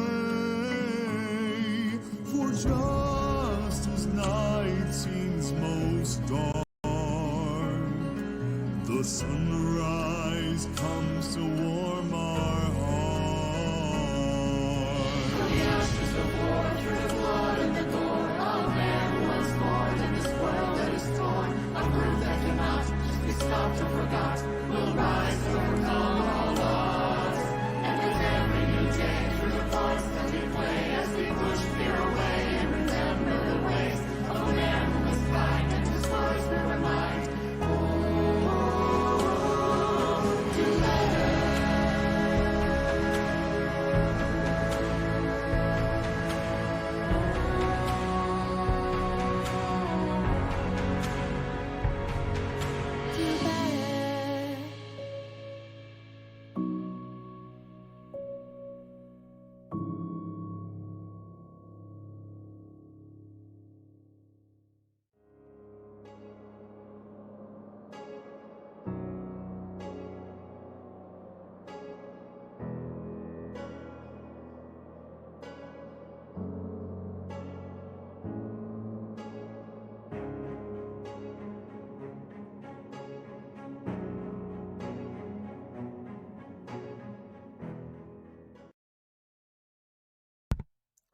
For just as night seems most dark, the sunrise comes to warm our heart. The ashes of war through the blood and the gore of man was born in this world that is torn. A fruit that cannot be stopped or forgot will rise to overcome all odds. And with every new day through the parts that we play as we push fear away and remember the ways of a man who was kind and whose words we remind. To let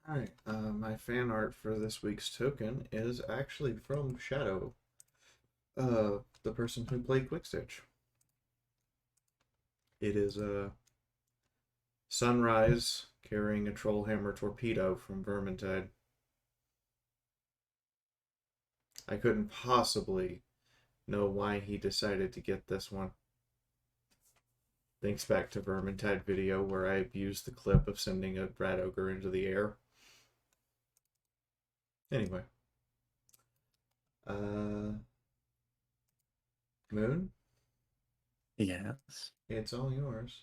Alright, my fan art for this week's token is actually from Shadow, the person who played Quickstitch. It is a Sunrise carrying a Trollhammer torpedo from Vermintide. I couldn't possibly know why he decided to get this one. Thanks back to Vermintide video where I abused the clip of sending a rat ogre into the air. Anyway. Moon? Yes. It's all yours.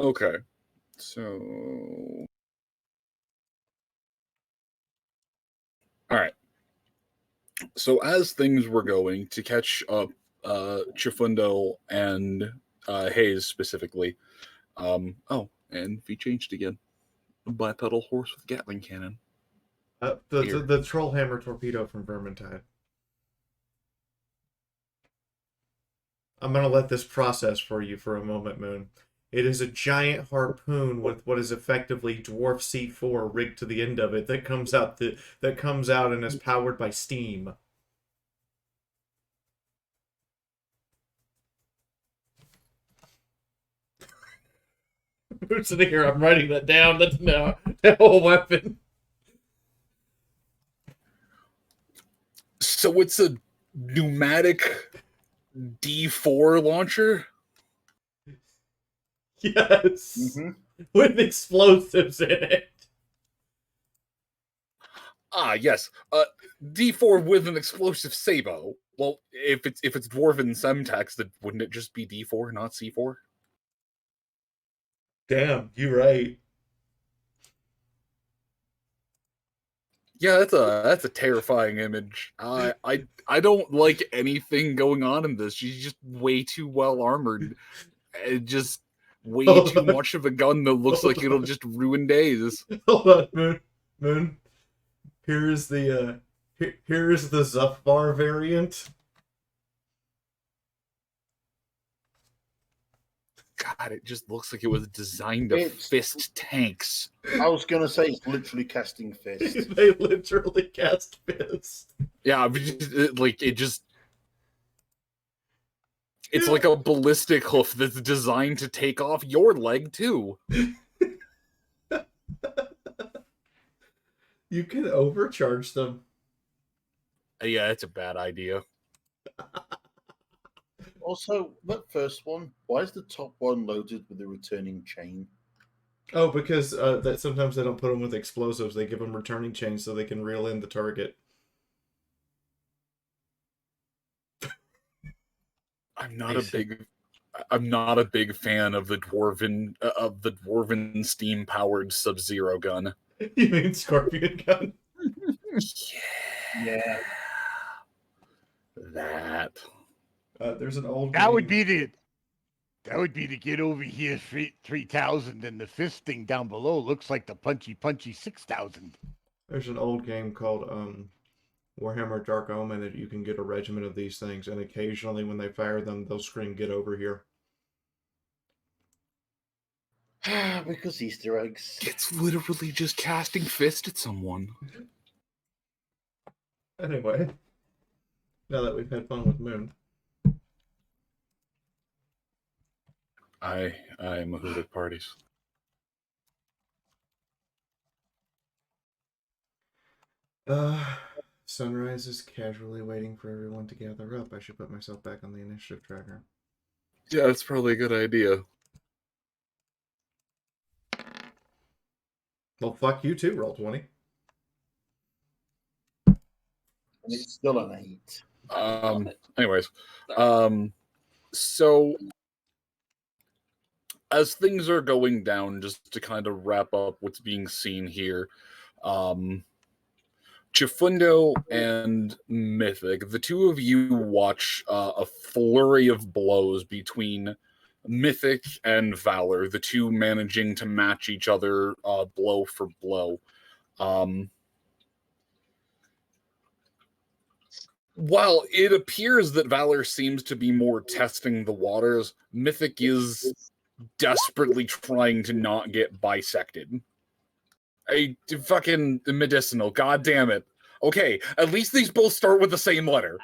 Okay, so all right. So as things were going to catch up, Chifundo and Hayes specifically. Oh, and we changed again. Bipedal horse with Gatling cannon. The Trollhammer torpedo from Vermintide. I'm going to let this process for you for a moment, Moon. It is a giant harpoon with what is effectively Dwarf C4 rigged to the end of it that comes out and is powered by steam. Who's sitting here? I'm writing that down. That's now a weapon. So it's a pneumatic D4 launcher? Yes. With explosives in it. Ah, yes. D4 with an explosive sabot. Well, if it's Dwarven Semtex, then wouldn't it just be D4, not C4? Damn, you're right. Yeah, that's a terrifying image. I don't like anything going on in this. She's just way too well armored. And just way too much of a gun that looks like it'll just ruin days. Hold on, Moon. Here's the Zufbar variant. God, it just looks like it was designed to fist tanks. I was going to say it's literally casting fist. They literally cast fist. Yeah, but it's like a ballistic hoof that's designed to take off your leg, too. You can overcharge them. Yeah, it's a bad idea. Also, that first one, why is the top one loaded with a returning chain? Oh, because that sometimes they don't put them with explosives. They give them returning chains so they can reel in the target. I'm not a big fan of the dwarven steam powered Sub-Zero gun. You mean Scorpion gun? Yeah. That. There's an old. That would be the get over here 3000, and the fist thing down below looks like the punchy 6000. There's an old game called Warhammer Dark Omen that you can get a regiment of these things, and occasionally when they fire them, they'll scream, "Get over here." Because Easter eggs. It's literally just casting fist at someone. Anyway, now that we've had fun with Moon. I am a hood at parties. Sunrise is casually waiting for everyone to gather up. I should put myself back on the initiative tracker. Yeah, that's probably a good idea. Well, fuck you too, Roll20. And it's still an 8. Anyways, so as things are going down, just to kind of wrap up what's being seen here, Chifundo and Mythic, the two of you watch a flurry of blows between Mythic and Valor, the two managing to match each other blow for blow. While it appears that Valor seems to be more testing the waters, Mythic is desperately trying to not get bisected. Fucking medicinal, god damn it. Okay, at least these both start with the same letter.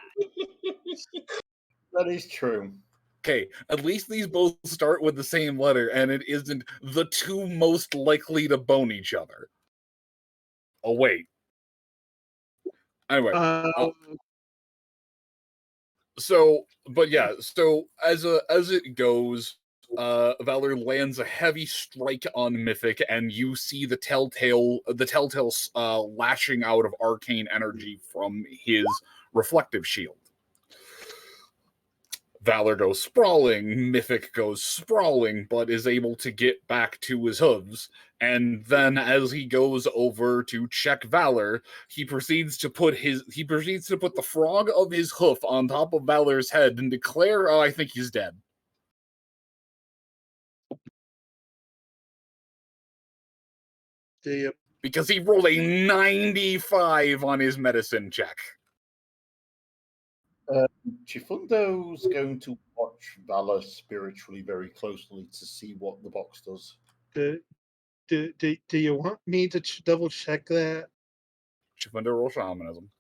That is true. Okay, at least these both start with the same letter, and it isn't the two most likely to bone each other. Oh, wait. Anyway. So as it goes, Valor lands a heavy strike on Mythic, and you see the telltale lashing out of arcane energy from his reflective shield. Valor goes sprawling, Mythic goes sprawling, but is able to get back to his hooves. And then as he goes over to check Valor, he proceeds to put the frog of his hoof on top of Valor's head and declare, "Oh, I think he's dead." Because he rolled a 95 on his medicine check. Chifundo's going to watch Valor spiritually very closely to see what the box does. Do you want me to double check that? Chifundo roll shamanism.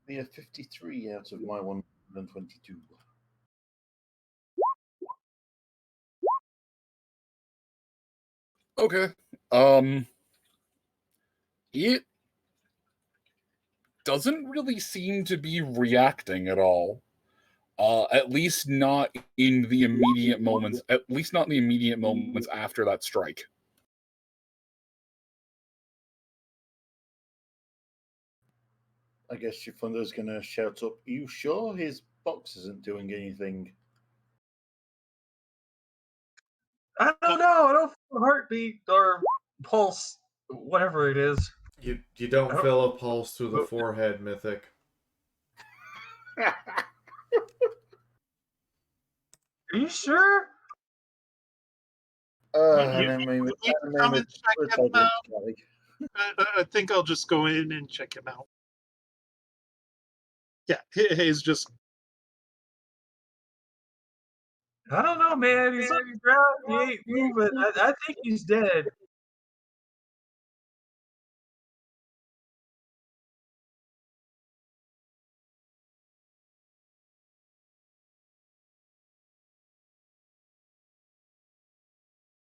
We have 53 out of my 122. Okay. It doesn't really seem to be reacting at all. At least not in the immediate moments. At least not in the immediate moments after that strike. I guess Chifundo's going to shout up, "Are you sure his box isn't doing anything?" I don't know. I don't feel a heartbeat or pulse, whatever it is. You don't feel a pulse through the forehead, Mythic. Are you sure? I think I'll just go in and check him out. Yeah, he's just. I don't know, man. He's on the ground. He ain't moving. I think he's dead.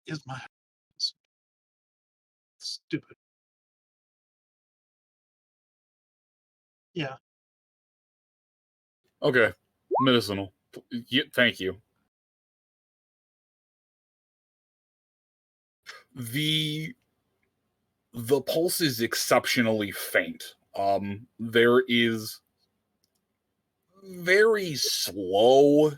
Is my stupid. Yeah. Okay. Medicinal. Thank you. The pulse is exceptionally faint. There is very slow,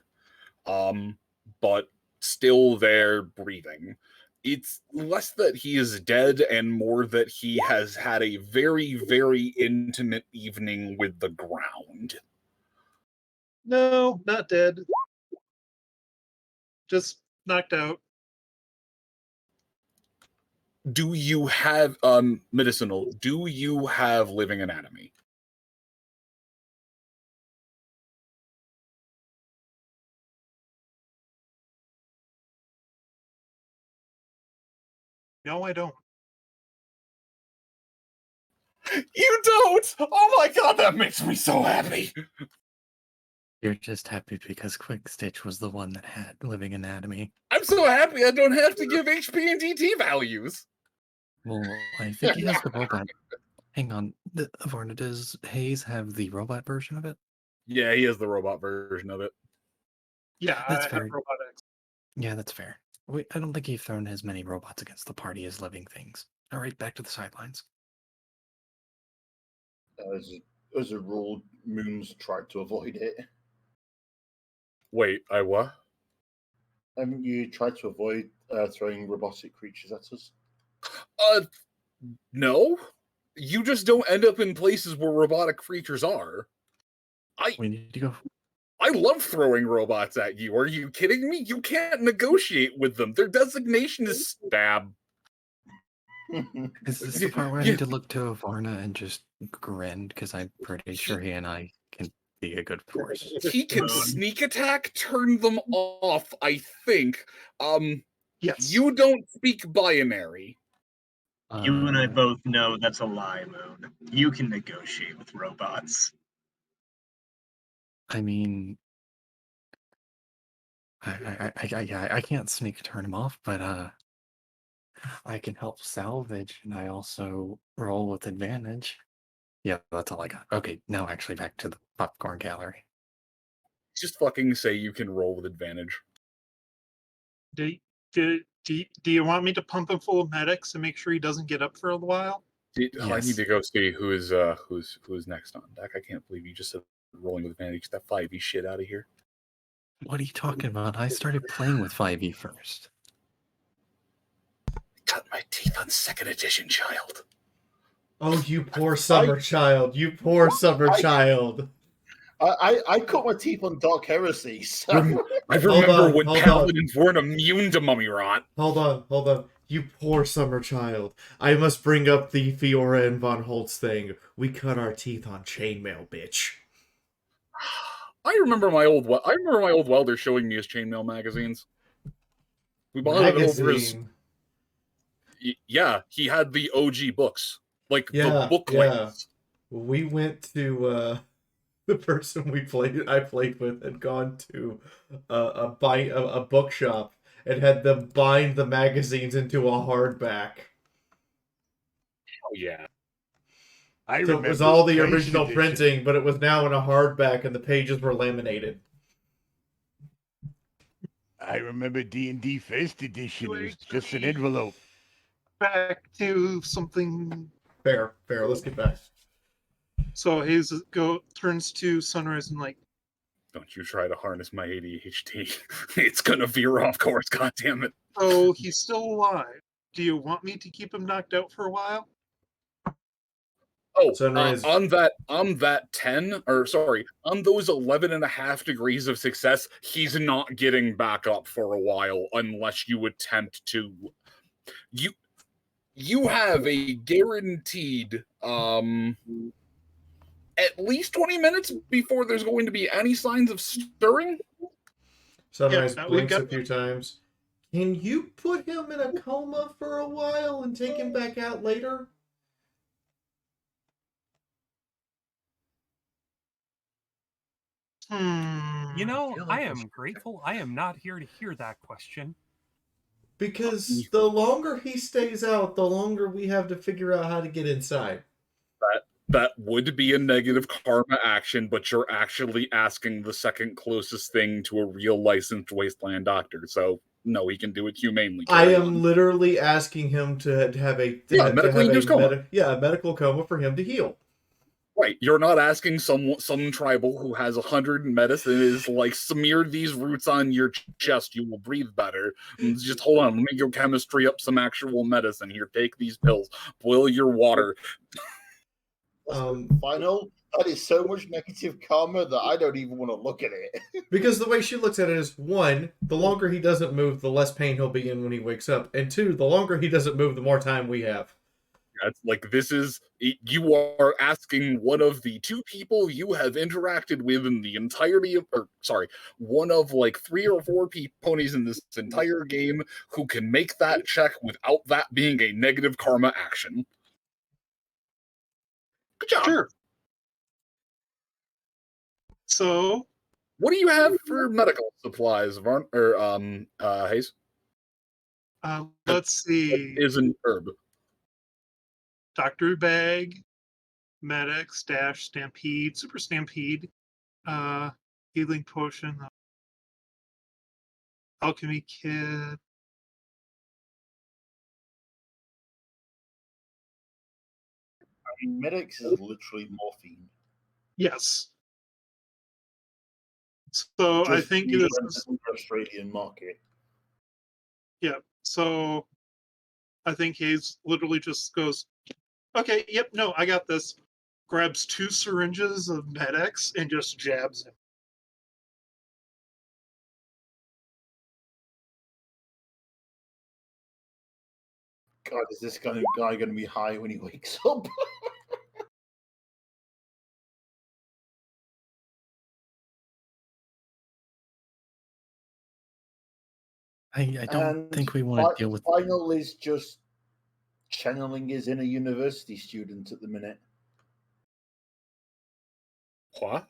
but still there breathing. It's less that he is dead and more that he has had a very, very intimate evening with the ground. No, not dead. Just knocked out. Do you have medicinal? Do you have living anatomy? No, I don't. You don't! Oh my god, that makes me so happy! You're just happy because Quick Stitch was the one that had living anatomy. I'm so happy I don't have to give HP and DT values! Well, I think he has the robot. Hang on, Varna, does Hayes have the robot version of it? Yeah, he has the robot version of it. Yeah, That's I fair. have robotics. Yeah, that's fair. I don't think you've thrown as many robots against the party as living things. All right, back to the sidelines. As a rule, Moon's tried to avoid it. Wait, I what? Haven't you tried to avoid throwing robotic creatures at us? No. You just don't end up in places where robotic creatures are. We need to go. I love throwing robots at you. Are you kidding me? You can't negotiate with them. Their designation is stab. Is this the part where I need to look to Varna and just grin? Because I'm pretty sure he and I can be a good force. He can sneak attack, turn them off, I think. Yes. You don't speak binary. You and I both know that's a lie, Moon. You can negotiate with robots. I mean, I can't sneak turn him off, but I can help salvage, and I also roll with advantage. Yeah, that's all I got. Okay, now actually back to the popcorn gallery. Just fucking say you can roll with advantage. Do you want me to pump him full of medics and make sure he doesn't get up for a while? I need to go see who's next on deck. I can't believe you just said rolling with advantage. Get that 5e shit out of here. What are you talking about? I started playing with 5e first. Cut my teeth on 2nd edition, child. Oh, you poor summer child. You poor summer child. I cut my teeth on Dark Heresy. So. I remember when paladins weren't immune to mummy rot. Hold on. You poor summer child. I must bring up the Fiora and Von Holtz thing. We cut our teeth on chainmail, bitch. I remember my old welder showing me his chainmail magazines. We bought it over his. Yeah, he had the OG books, like the booklets. We went to the person I played with had gone to a bookshop and had them bind the magazines into a hardback. Oh yeah. So it was all the original printing, but it was now in a hardback and the pages were laminated. I remember D&D First Edition. It was just an envelope. Back to something. Fair. Let's get back. So Hayes turns to Sunrise and like, don't you try to harness my ADHD. It's gonna veer off course, goddammit. Oh, he's still alive. Do you want me to keep him knocked out for a while? Oh, on that 10, or sorry, on those 11.5 degrees of success, he's not getting back up for a while unless you attempt to. You have a guaranteed at least 20 minutes before there's going to be any signs of stirring. Sunrise blinks a few times. Can you put him in a coma for a while and take him back out later? You know, I am grateful I am not here to hear that question. Because the longer he stays out, the longer we have to figure out how to get inside. That would be a negative karma action, but you're actually asking the second closest thing to a real licensed wasteland doctor. So no, he can do it humanely. I am literally asking him to have a medical coma for him to heal. Right, you're not asking some tribal who has 100 medicine is like, smear these roots on your chest, you will breathe better. And just hold on, let me go chemistry up some actual medicine. Here, take these pills, boil your water. Final. That is so much negative karma that I don't even want to look at it. Because the way she looks at it is, 1, the longer he doesn't move, the less pain he'll be in when he wakes up. And 2, the longer he doesn't move, the more time we have. That's like, you are asking one of the 2 people you have interacted with in the entirety of, one of like 3 or 4 ponies in this entire game who can make that check without that being a negative karma action. Good job. Sure. So, what do you have for medical supplies, Hayes? Let's see. Is an herb. Doctor Bag, Medic, Stash, Stampede, Super Stampede, Healing Potion, Alchemy Kit. Medics is literally morphine. Yes. So I think this is Australian market. Yeah. So I think Hayes literally just goes, Okay, yep, no, I got this. Grabs 2 syringes of Med-X and just jabs him. God, is this guy going to be high when he wakes up? I don't And think we want to deal with. final is just channeling his inner university student at the minute. What?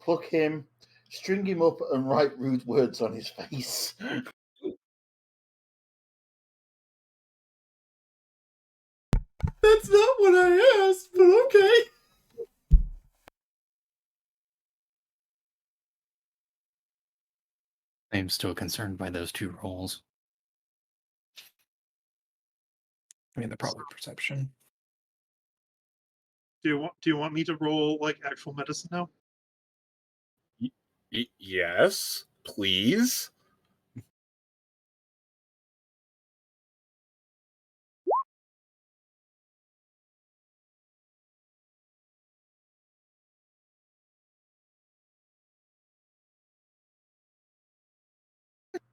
Pluck him, string him up, and write rude words on his face. That's not what I asked, but okay. I'm still concerned by those 2 rolls. I mean, they're probably perception. Do you want me to roll like actual medicine now? Yes, please.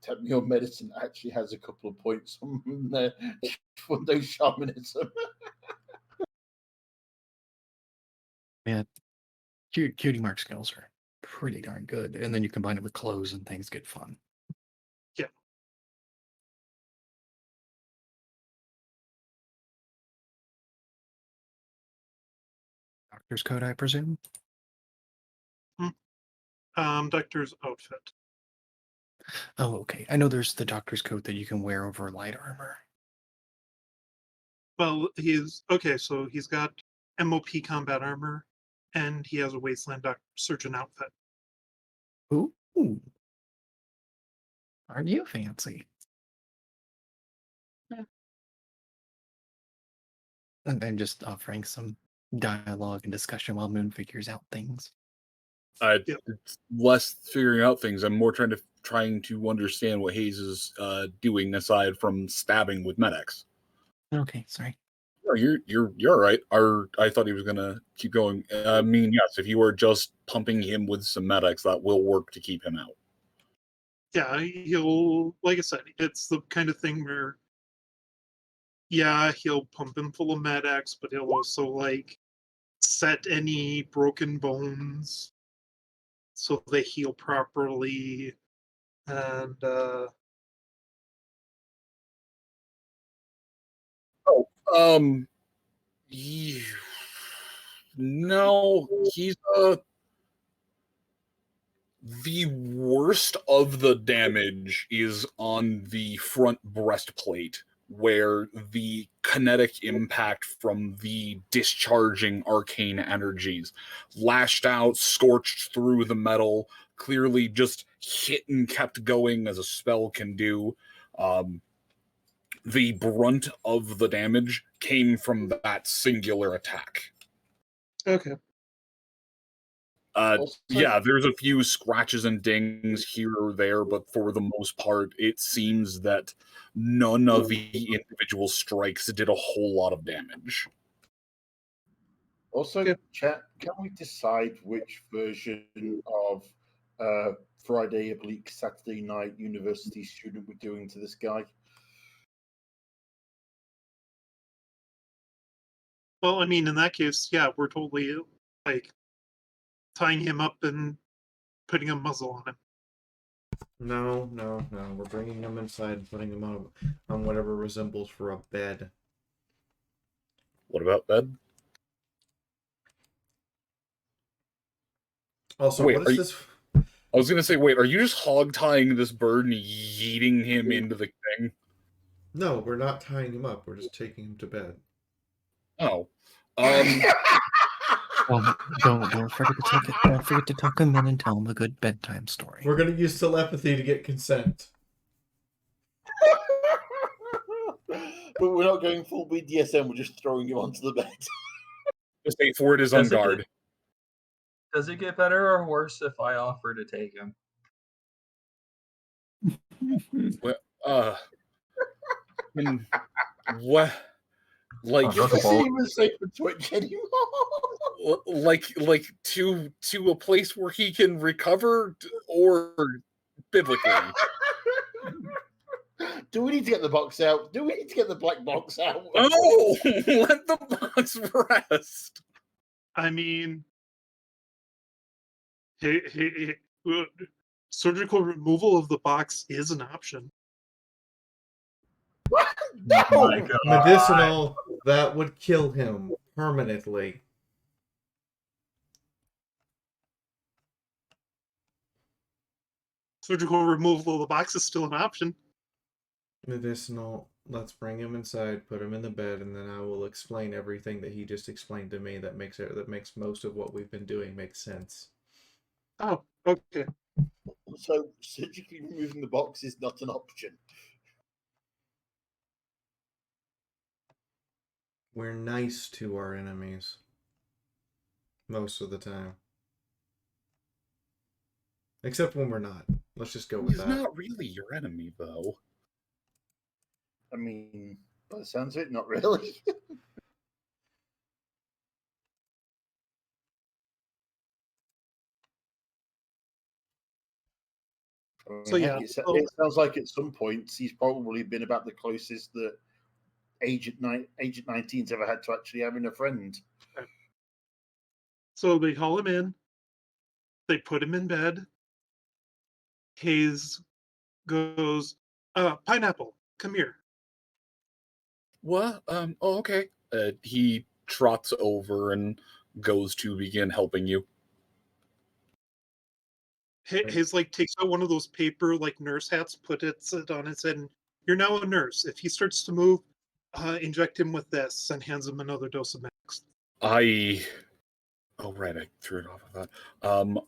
Tell me your medicine actually has a couple of points on there for those shamanism. Yeah, cutie mark skills are pretty darn good, and then you combine it with clothes and things get fun. Yeah. Doctor's coat, I presume. Doctor's outfit. Oh, okay. I know there's the doctor's coat that you can wear over light armor. Well, so he's got MOP combat armor, and he has a Wasteland surgeon outfit. Ooh. Aren't you fancy? Yeah. And I'm just offering some dialogue and discussion while Moon figures out things. It's less figuring out things. I'm more trying to understand what Hayes is doing aside from stabbing with Med-X. Okay, sorry. No, you're all right. I thought he was gonna keep going. I mean, yes, if you were just pumping him with some Med-X, that will work to keep him out. Yeah, he'll, like I said, it's the kind of thing where, yeah, he'll pump him full of Med-X, but he'll also like set any broken bones so they heal properly, and No, he's the worst of the damage is on the front breastplate, where the kinetic impact from the discharging arcane energies lashed out, scorched through the metal, clearly just hit and kept going as a spell can do. The brunt of the damage came from that singular attack. Okay. Yeah, there's a few scratches and dings here or there, but for the most part, it seems that none of the individual strikes did a whole lot of damage. Also, chat, can we decide which version of Friday oblique Saturday night university student we're doing to this guy? Well, I mean, in that case, yeah, we're totally like tying him up and putting a muzzle on him. No. We're bringing him inside and putting him on whatever resembles for a bed. What about bed? Also, wait, what is this? I was gonna say, wait, are you just hog tying this bird and yeeting him into the thing? No, we're not tying him up. We're just taking him to bed. Oh. Don't forget to take it. Don't forget to tuck him in and tell him a good bedtime story. We're gonna use telepathy to get consent. But we're not going full BDSM. We're just throwing him onto the bed. Just wait for it is on guard. Does it get better or worse if I offer to take him? What? Like, This isn't even safe for Twitch anymore. like to a place where he can recover, or biblically. Do we need to get the box out? Do we need to get the black box out? No, let the box rest. I mean, surgical removal of the box is an option. No! Medicinal, that would kill him permanently. Surgical removal of the box is still an option. Medicinal, let's bring him inside, put him in the bed, and then I will explain everything that he just explained to me that makes most of what we've been doing make sense. Oh, okay. So surgically removing the box is not an option. We're nice to our enemies. Most of the time. Except when we're not. Let's just go with He's that. not really your enemy, though. I mean, by the sounds of it, not really. So yeah, it sounds like at some points he's probably been about the closest that Agent 19's ever had to actually having a friend. So they haul him in. They put him in bed. Hayes goes, Pineapple, come here. What? Oh, okay. He trots over and goes to begin helping you. Hayes like takes out one of those paper like nurse hats, puts it on his head, and you're now a nurse. If he starts to move, inject him with this, and hands him another dose of Max. Oh, right, I threw it off of that.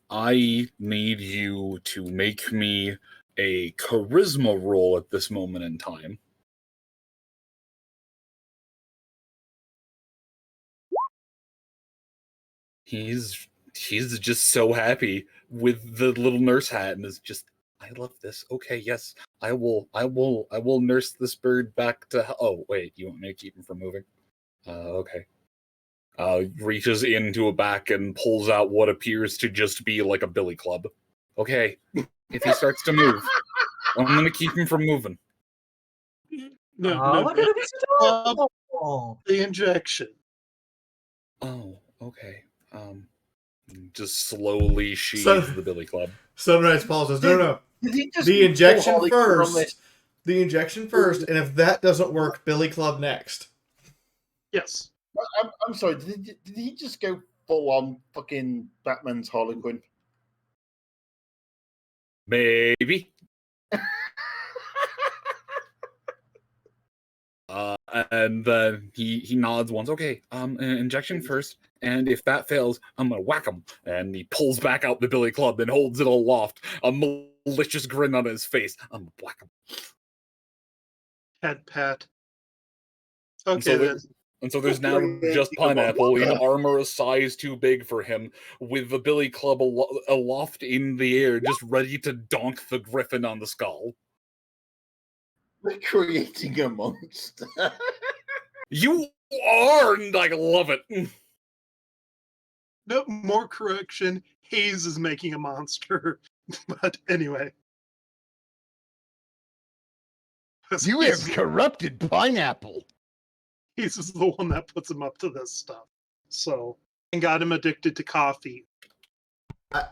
I need you to make me a charisma roll at this moment in time. He's just so happy with the little nurse hat and is just, I love this. Okay, yes, I will nurse this bird back to. Oh, wait, you want me to keep him from moving? Okay. Reaches into a back and pulls out what appears to just be like a billy club. Okay, if he starts to move, I'm gonna keep him from moving. No, look at him, he's adorable. The injection. Oh, okay. Just slowly sheathes the billy club. Sunrise Paul says, no. The injection first. The injection first, and if that doesn't work, billy club next. Yes. I'm sorry, did he just go full on fucking Batman's Harlequin? Maybe. And then he nods once. Okay, injection first, and if that fails, I'm gonna whack him. And he pulls back out the billy club and holds it aloft, a malicious grin on his face. I'm gonna whack him. Head pat. Okay, and so there's now just Pineapple in armor a size too big for him, with the billy club aloft in the air, just ready to donk the griffin on the skull. We're creating a monster. You are, and I love it. No more correction. Hayes is making a monster. But anyway. You have corrupted Pineapple. Hayes is the one that puts him up to this stuff. So, and got him addicted to coffee.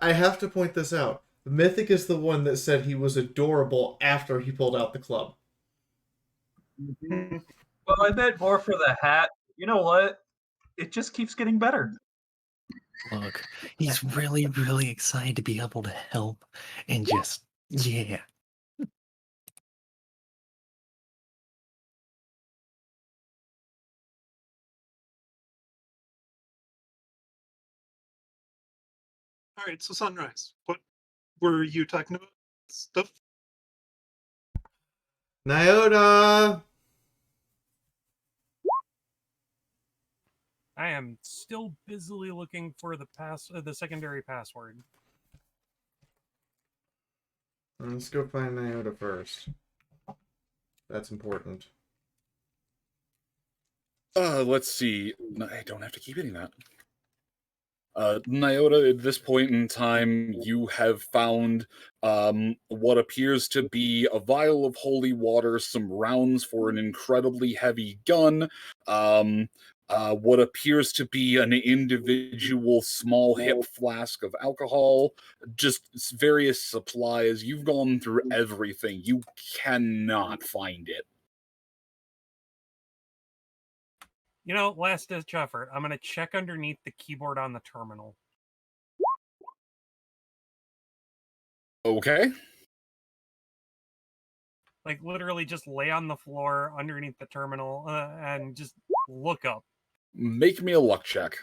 I have to point this out. Mythic is the one that said he was adorable after he pulled out the club. Mm-hmm. Well, I bet more for the hat. You know what? It just keeps getting better. Look, he's really, really excited to be able to help and just, yeah. All right, so Sunrise, what were you talking about? Stuff? Nyota! I am still busily looking for the secondary password. Let's go find Nyota first. That's important. Let's see. No, I don't have to keep hitting that. Nyota, at this point in time, you have found what appears to be a vial of holy water, some rounds for an incredibly heavy gun, what appears to be an individual small hip flask of alcohol, just various supplies. You've gone through everything. You cannot find it. You know, last ditch effort. I'm gonna check underneath the keyboard on the terminal. Okay. Like literally, just lay on the floor underneath the terminal and just look up. Make me a luck check.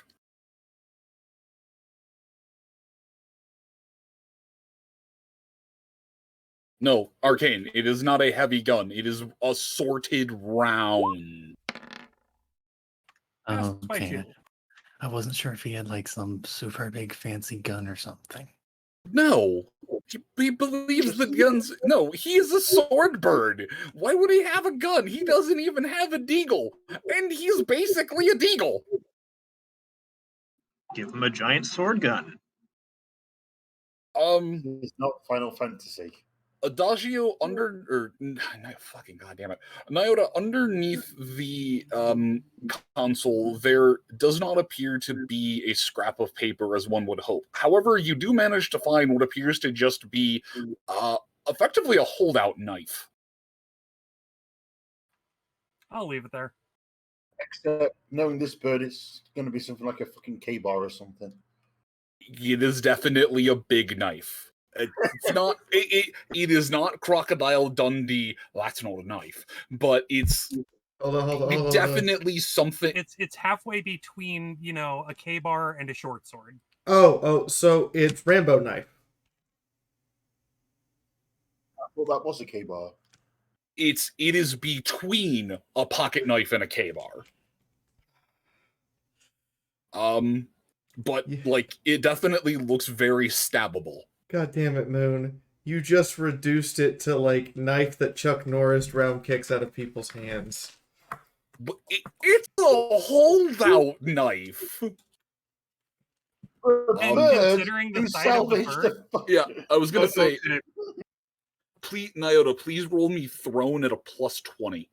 No, Arcane. It is not a heavy gun. It is a sorted round. Okay. I wasn't sure if he had like some super big fancy gun or something. No. He believes that guns... No, he is a sword bird. Why would he have a gun? He doesn't even have a deagle. And he's basically a deagle. Give him a giant sword gun. It's not Final Fantasy. Adagio fucking goddamn it. Nyota, underneath the console, there does not appear to be a scrap of paper as one would hope. However, you do manage to find what appears to just be effectively a holdout knife. I'll leave it there. Except knowing this bird, it's going to be something like a fucking K-bar or something. It is definitely a big knife. It's not. It is not Crocodile Dundee. That's not a knife, but it's hold on, definitely something. It's halfway between, you know, a K-bar and a short sword. Oh, so it's Rambo knife. Well, that was a K-bar. It is between a pocket knife and a K-bar. But like it definitely looks very stabbable. God damn it, Moon. You just reduced it to like knife that Chuck Norris round kicks out of people's hands. But it's a holdout knife. Considering the size of the bird. Yeah, I was gonna say, please, Nyota, please roll me thrown at a +20.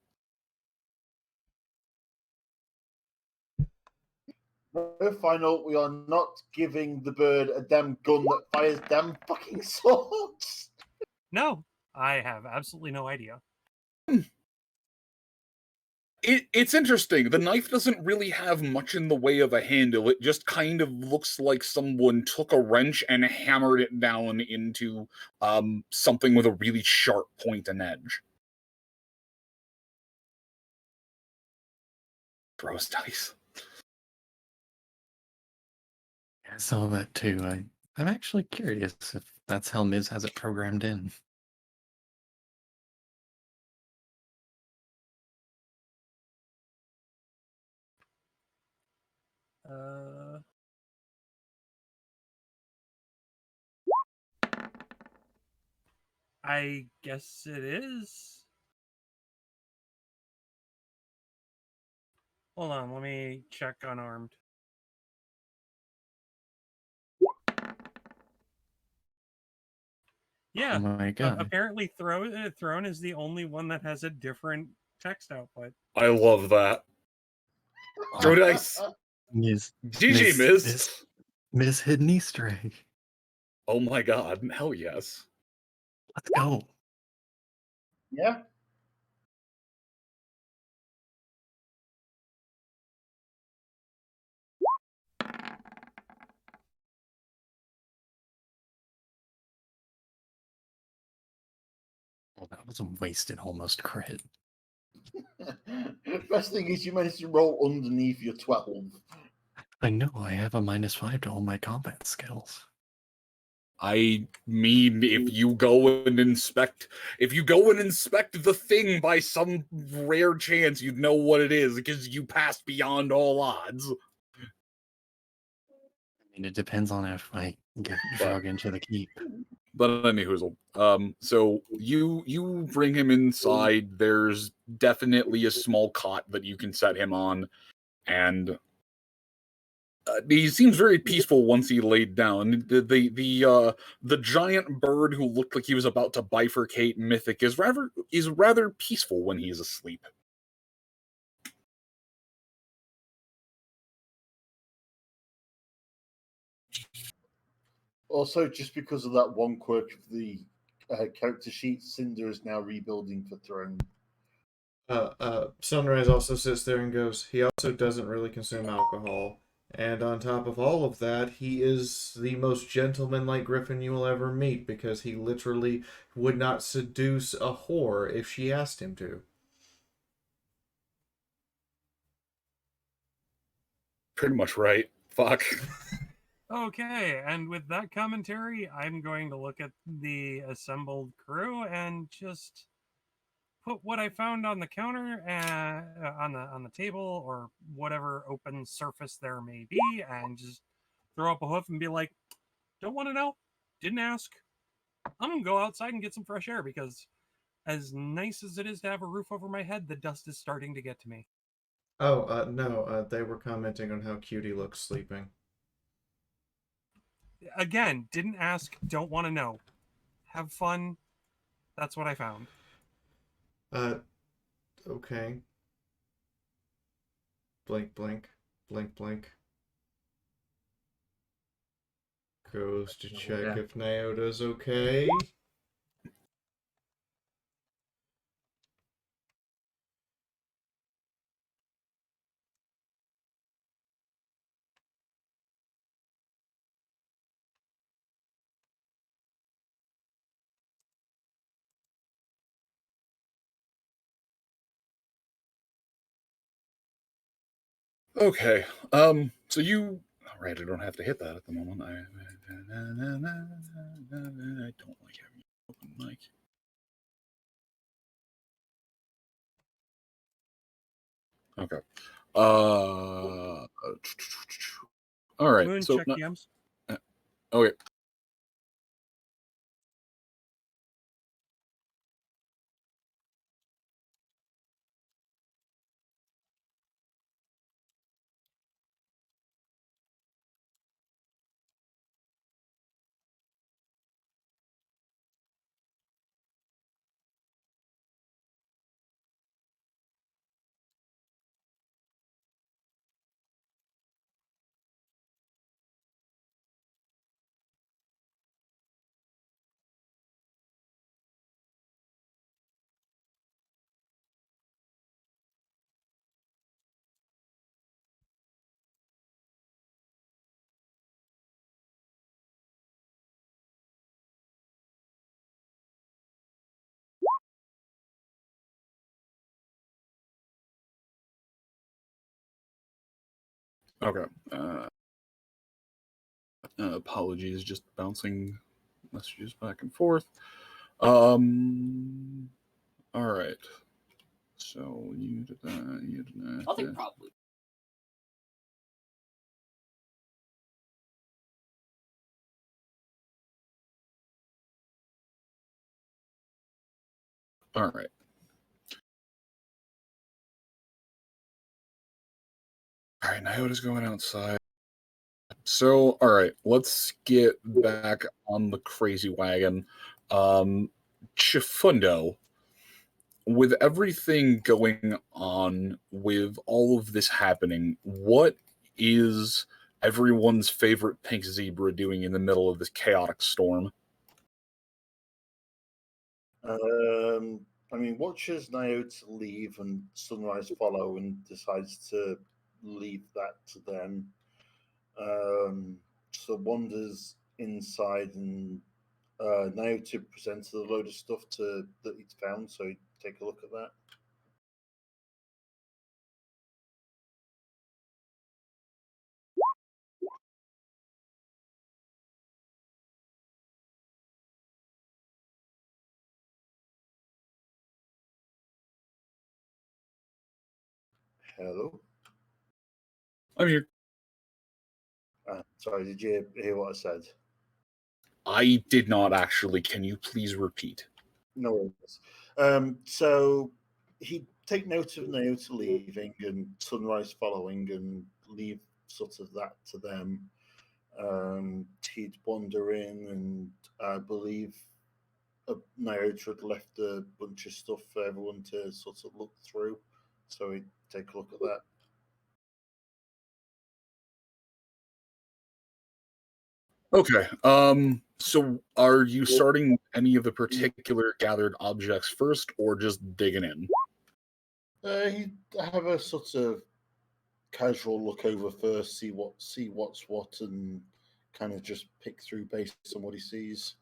No, final, we are not giving the bird a damn gun that fires damn fucking swords. No, I have absolutely no idea. It's interesting. The knife doesn't really have much in the way of a handle. It just kind of looks like someone took a wrench and hammered it down into something with a really sharp point and edge. Throws dice. I saw that too. I'm actually curious if that's how Miz has it programmed in. I guess it is. Hold on, let me check unarmed. Yeah, Oh my God. apparently Throne is the only one that has a different text output. I love that. Throw dice. GG, Miz. Miz hidden Easter egg. Oh my God, hell yes. Let's go. Yeah. Well, that was a wasted almost crit. Best thing is you managed to roll underneath your 12. I know, I have a -5 to all my combat skills. I mean, if you go and inspect the thing by some rare chance, you'd know what it is because you passed beyond all odds. I mean, it depends on if I get drug into the keep. But anyhoozle, so you bring him inside. There's definitely a small cot that you can set him on. And he seems very peaceful once he laid down. The giant bird who looked like he was about to bifurcate Mythic is rather peaceful when he's asleep. Also, just because of that one quirk of the character sheet, Cinder is now rebuilding for throne. Sunrise also sits there and goes, he also doesn't really consume alcohol. And on top of all of that, he is the most gentlemanlike griffin you will ever meet because he literally would not seduce a whore if she asked him to. Pretty much right. Fuck. Okay, and with that commentary, I'm going to look at the assembled crew and just put what I found on the counter on the table or whatever open surface there may be, and just throw up a hoof and be like, "Don't want to know, didn't ask. I'm gonna go outside and get some fresh air because, as nice as it is to have a roof over my head, the dust is starting to get to me." Oh, no, they were commenting on how cute he looks sleeping. Again, didn't ask, don't want to know. Have fun. That's what I found. Okay. Blink, blink, blink, blink. Goes to check if Nyota's okay. Okay. So you. All right. I don't have to hit that at the moment. I don't like having open mic. Okay. All right. Moon, so check DMs. Okay. Okay. Apologies, just bouncing messages back and forth. All right. So you did that. You did that. Nothing probably. All right. All right. Nyota's going outside. So, all right. Let's get back on the crazy wagon. Chifundo, with everything going on, with all of this happening, what is everyone's favorite pink zebra doing in the middle of this chaotic storm? I mean, watches Nyota leave and Sunrise follow and decides to leave that to them. So wanders inside and Nyota presents a load of stuff that he's found. So take a look at that. Hello. I'm here. Sorry, did you hear what I said? I did not actually. Can you please repeat? No worries. So he take note of Naota leaving and Sunrise following, and leave sort of that to them. He'd wander in, and I believe Naota had left a bunch of stuff for everyone to sort of look through, so he'd take a look at that. Okay. So are you starting any of the particular gathered objects first, or just digging in? He'd have a sort of casual look over first, see what's what, and kind of just pick through based on what he sees.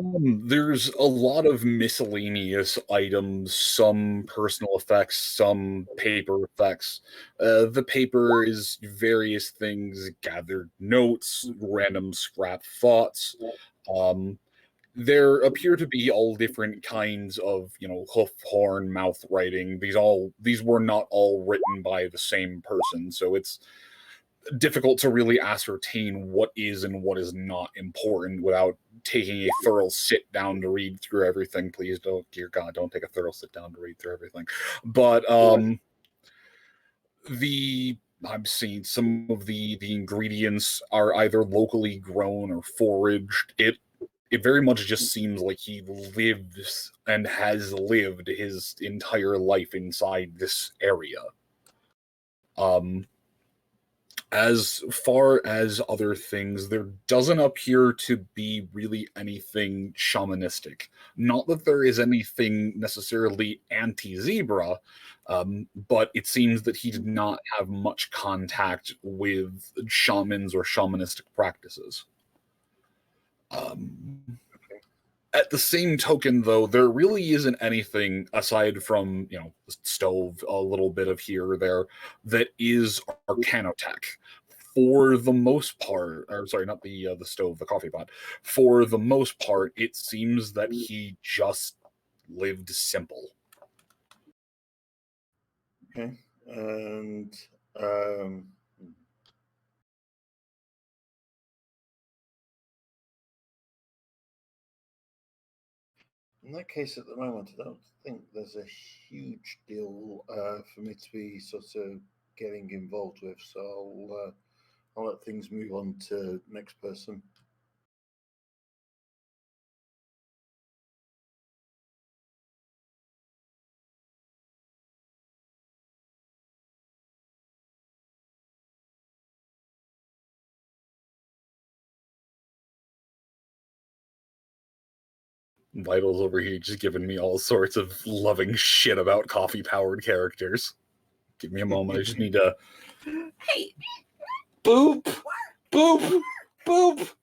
There's a lot of miscellaneous items, some personal effects, some paper effects. The paper is various things, gathered notes, random scrap thoughts. There appear to be all different kinds of, hoof, horn, mouth writing. These were not all written by the same person, so it's difficult to really ascertain what is and what is not important without taking a thorough sit down to read through everything. Please don't, dear God, don't take a thorough sit down to read through everything. But I'm seeing some of the ingredients are either locally grown or foraged. It very much just seems like he lives and has lived his entire life inside this area. As far as other things, there doesn't appear to be really anything shamanistic. Not that there is anything necessarily anti-zebra, but it seems that he did not have much contact with shamans or shamanistic practices. At the same token, though, there really isn't anything aside from, the stove, a little bit of here or there, that is arcanotech. For the most part, or sorry, not the stove, the coffee pot. For the most part, it seems that he just lived simple. Okay, and in that case, at the moment, I don't think there's a huge deal for me to be sort of getting involved with. So I'll let things move on to next person. Vital's over here just giving me all sorts of loving shit about coffee-powered characters. Give me a moment. I just need to... Hey! Boop! Boop! Boop!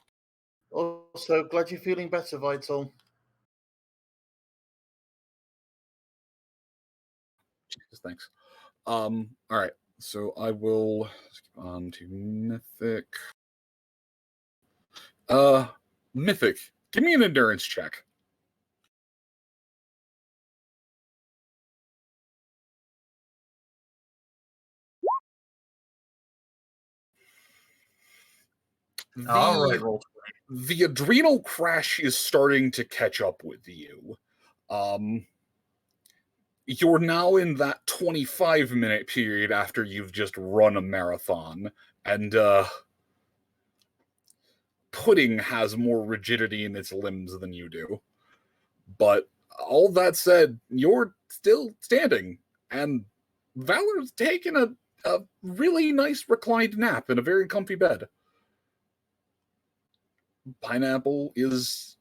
Also, glad you're feeling better, Vital. Jesus, thanks. All right. So I will skip on to Mythic. Mythic, give me an endurance check. All right, roll. The adrenal crash is starting to catch up with you. You're now in that 25-minute period after you've just run a marathon, and Pudding has more rigidity in its limbs than you do. But all that said, you're still standing, and Valor's taking a really nice reclined nap in a very comfy bed. Pineapple is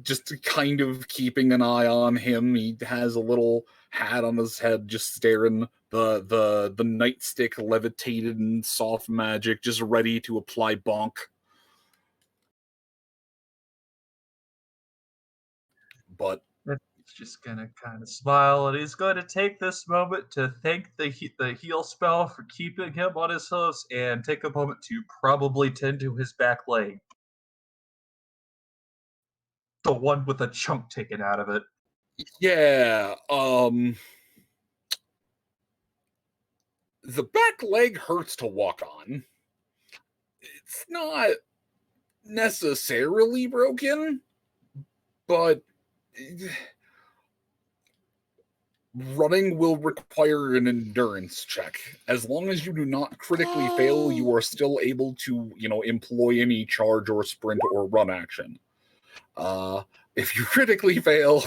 just kind of keeping an eye on him. He has a little hat on his head, just staring. The nightstick levitated in soft magic, just ready to apply bonk. But it's just gonna kind of smile, and he's going to take this moment to thank the heal spell for keeping him on his hoofs, and take a moment to probably tend to his back leg, the one with a chunk taken out of it. Yeah, the back leg hurts to walk on. It's not necessarily broken, but Running will require an endurance check. As long as you do not critically fail, you are still able to, employ any charge or sprint or run action. If you critically fail,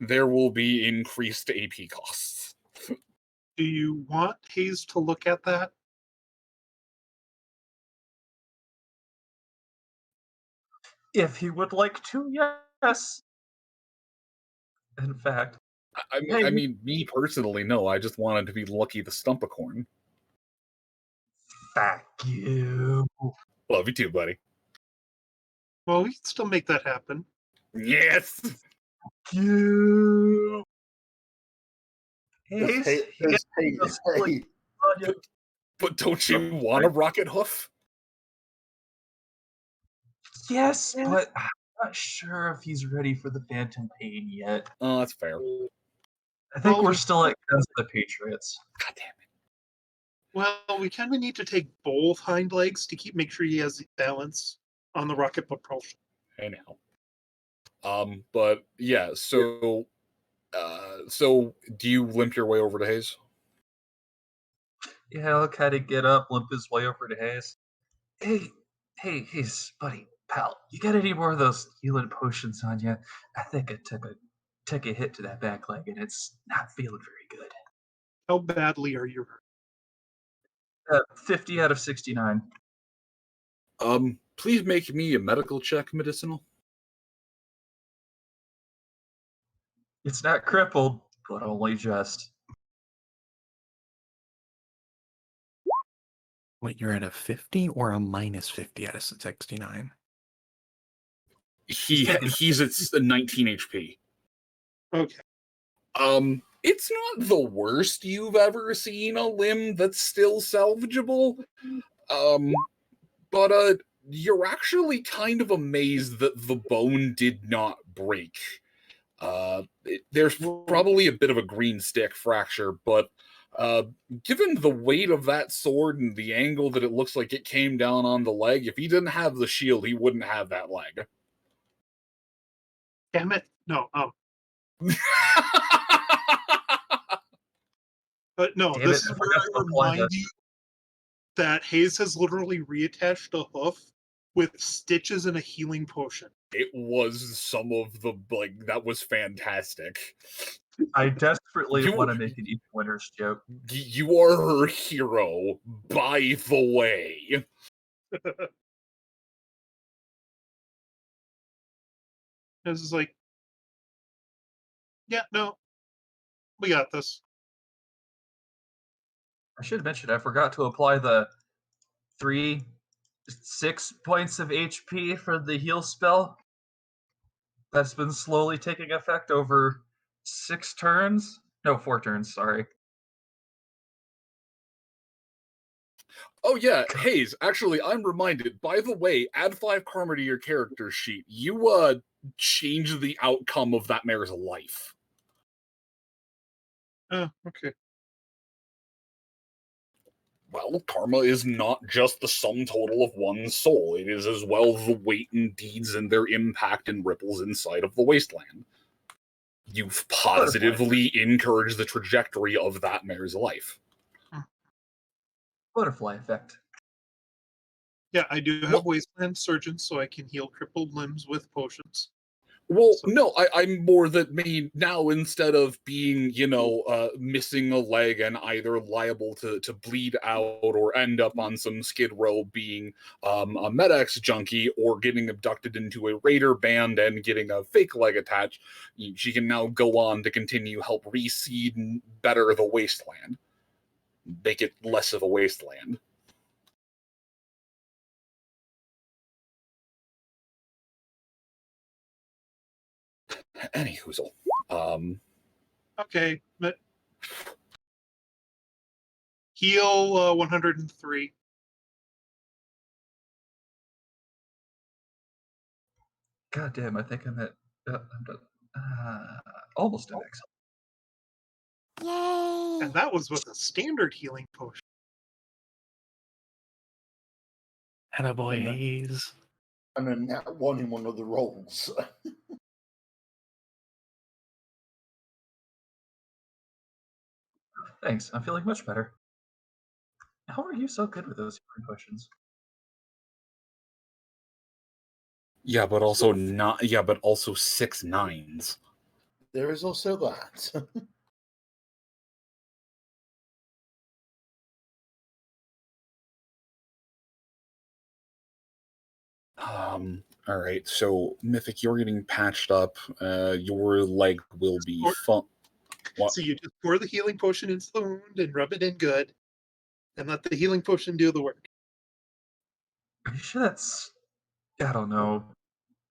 there will be increased AP costs. Do you want Hayes to look at that? If he would like to, yes. In fact, I mean, me personally, no. I just wanted to be Lucky the Stumpacorn. Fuck you. Love you too, buddy. Well, we can still make that happen. Yes. You. Hey, But don't you want a rocket hoof? Yes, but I'm not sure if he's ready for the Phantom Pain yet. Oh, that's fair. I think we're still at Guns of the Patriots. God damn it. Well, we kind of need to take both hind legs to make sure he has balance on the rocket propulsion. I know. But yeah, so do you limp your way over to Hayes? Yeah, I'll kind of get up, limp his way over to Hayes. Hey, buddy, pal, you got any more of those healing potions on you? I think I took a hit to that back leg, and it's not feeling very good. How badly are you hurt? 50 out of 69. Please make me a medical check, medicinal. It's not crippled, but only just. Wait, you're at a 50 or a minus 50 out of 69? He's at 19 HP. Okay. It's not the worst you've ever seen a limb that's still salvageable. But you're actually kind of amazed that the bone did not break. There's probably a bit of a green stick fracture, but given the weight of that sword and the angle that it looks like it came down on the leg, if he didn't have the shield, he wouldn't have that leg. Damn it. No. But no, Damn this it, is I where forgot I to apply remind this. you that Hayes has literally reattached a hoof with stitches and a healing potion. It was some of the, that was fantastic. I desperately want to make an East Winters joke. You are her hero, by the way. This is like, yeah, no, we got this. I should mention I forgot to apply the 6 points of HP for the heal spell. That's been slowly taking effect over 6 turns. No, 4 turns, sorry. Oh yeah, Hayes, actually, I'm reminded, by the way, add 5 karma to your character sheet. You, change the outcome of that mare's life. Oh, okay. Well, karma is not just the sum total of one's soul. It is as well the weight and deeds and their impact and ripples inside of the wasteland. You've positively encouraged the trajectory of that mare's life. Butterfly effect. Yeah, I do have Wasteland Surgeon, so I can heal crippled limbs with potions. Well, no, I'm more that mean now instead of being, missing a leg and either liable to bleed out or end up on some skid row being a Med-X junkie or getting abducted into a raider band and getting a fake leg attached, she can now go on to continue help reseed and better the wasteland. Make it less of a wasteland. Anyhoozle. Okay, but heal 103. God damn, I think I'm at almost at max. Yay! And that was with a standard healing potion. Attaboy, Hayes. And then that one in one of the rolls. Thanks. I'm feeling much better. How are you so good with those healing potions? Yeah, but also not. Yeah, but also 6 9s. There is also that. All right. So Mythic, you're getting patched up. Your leg will be fun. What? So you just pour the healing potion into the wound and rub it in good, and let the healing potion do the work. Are you sure that's, I don't know,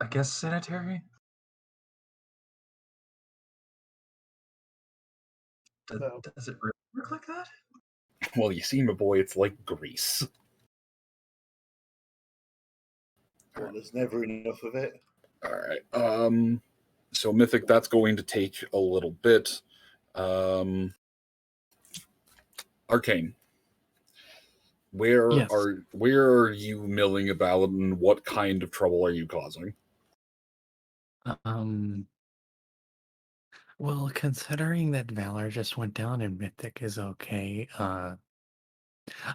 I guess sanitary? Does it really work like that? Well, you see, my boy, it's like grease. Well, there's never enough of it. All right. So Mythic, that's going to take a little bit. Arcane. Where Yes. are you milling about, and what kind of trouble are you causing? Well, considering that Valor just went down and Mythic is okay, I'm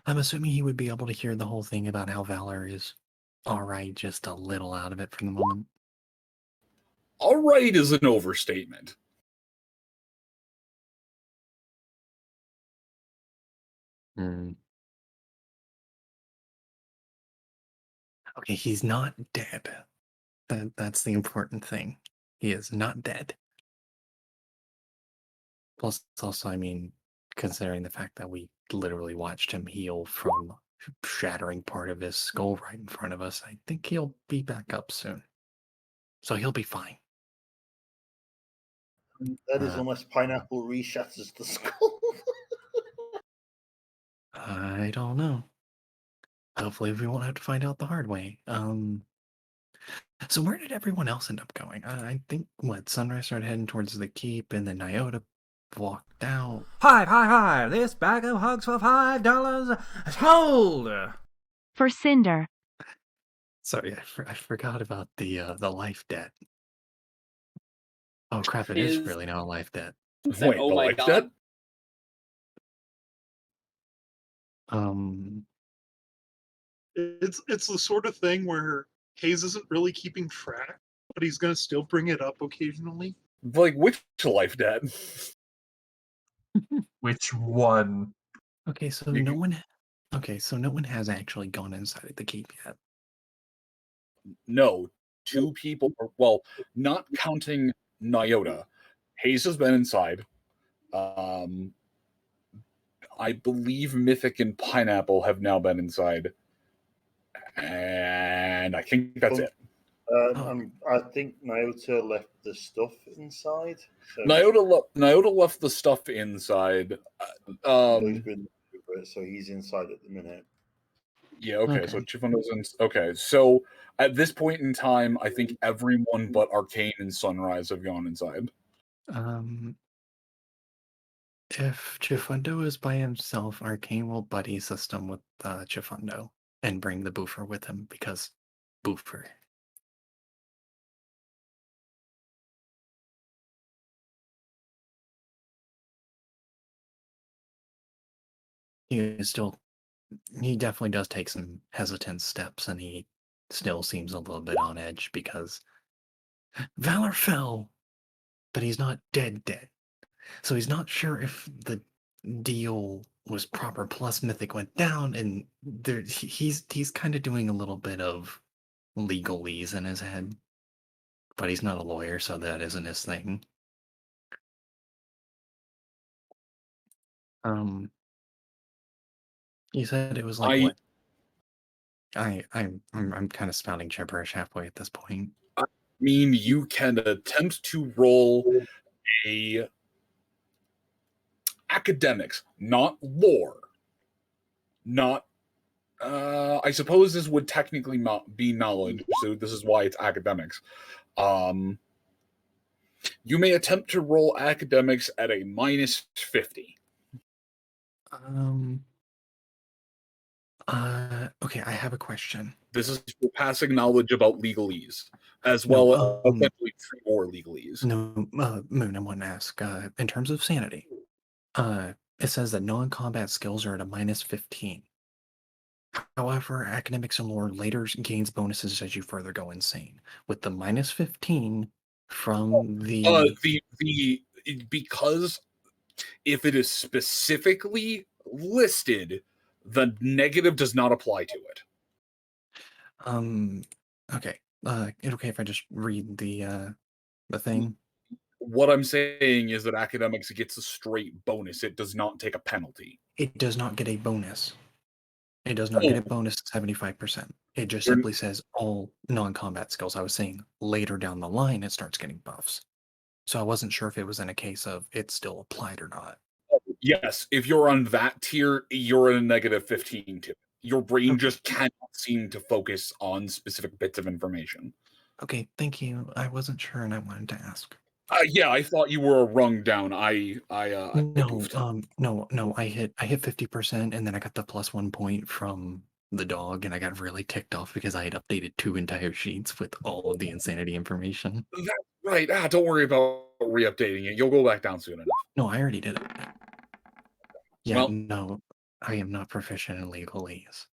assuming he would be able to hear the whole thing about how Valor is alright, just a little out of it for the moment. Alright is an overstatement. Okay, he's not dead. That's the important thing. He is not dead. Plus, also, I mean, considering the fact that we literally watched him heal from shattering part of his skull right in front of us, I think he'll be back up soon. So he'll be fine. That is unless Pineapple reshatters the skull. I don't know. Hopefully we won't have to find out the hard way. So where did everyone else end up going? I think, Sunrise started heading towards the keep, and then Iota walked out. Hi! This bag of hugs for $5. Hold! For Cinder. Sorry, I forgot about the life debt. Oh crap! It is really now a life debt. Wait, oh the my life God. debt? It's the sort of thing where Hayes isn't really keeping track, but he's going to still bring it up occasionally. Like, which life debt? Which one? Okay, so no one. Okay, so no one has actually gone inside the keep yet. No, 2 people. Well, not counting Nyota. Hayes has been inside. I believe Mythic and Pineapple have now been inside. And I think that's it. I think Nyota left the stuff inside. So Nyota left the stuff inside. he's been over it, so he's inside at the minute. Yeah, okay. So Chifundo's in. Okay, so at this point in time, I think everyone but Arcane and Sunrise have gone inside. If Chifundo is by himself, Arcane will buddy system with Chifundo and bring the Boofer with him because Boofer. He definitely does take some hesitant steps, and he still seems a little bit on edge because Valor fell, but he's not dead. So he's not sure if the deal was proper. Plus, Mythic went down, and he's kind of doing a little bit of legalese in his head, but he's not a lawyer, so that isn't his thing. You said it was like what? I'm kind of spouting gibberish halfway at this point. I mean, you can attempt to roll a academics, not lore. Not I suppose this would technically not be knowledge, so this is why it's academics. You may attempt to roll academics at a minus 50. Okay, I have a question. This is for passing knowledge about legalese, as well as essentially or legalese. No, Moon, I want to ask, in terms of sanity, it says that non-combat skills are at a minus 15. However, academics and lore later gains bonuses as you further go insane. With the minus 15 from the because if it is specifically listed, the negative does not apply to it. Okay. It okay if I just read the thing? What I'm saying is that academics gets a straight bonus. It does not take a penalty. It does not get a bonus. It does not get a bonus 75%. It just You're- simply says all non-combat skills. I was saying later down the line it starts getting buffs. So I wasn't sure if it was in a case of it still applied or not. Yes, if you're on that tier, you're in a negative 15 to it. Your brain just cannot seem to focus on specific bits of information. Okay, thank you. I wasn't sure and I wanted to ask. Yeah, I thought you were a rung down. I No, goofed. no, I hit 50% and then I got the +1 point from the dog and I got really ticked off because I had updated 2 entire sheets with all of the insanity information. That's right. Don't worry about re-updating it. You'll go back down soon enough. No, I already did it. Yeah, Well- no, I am not proficient in legalese.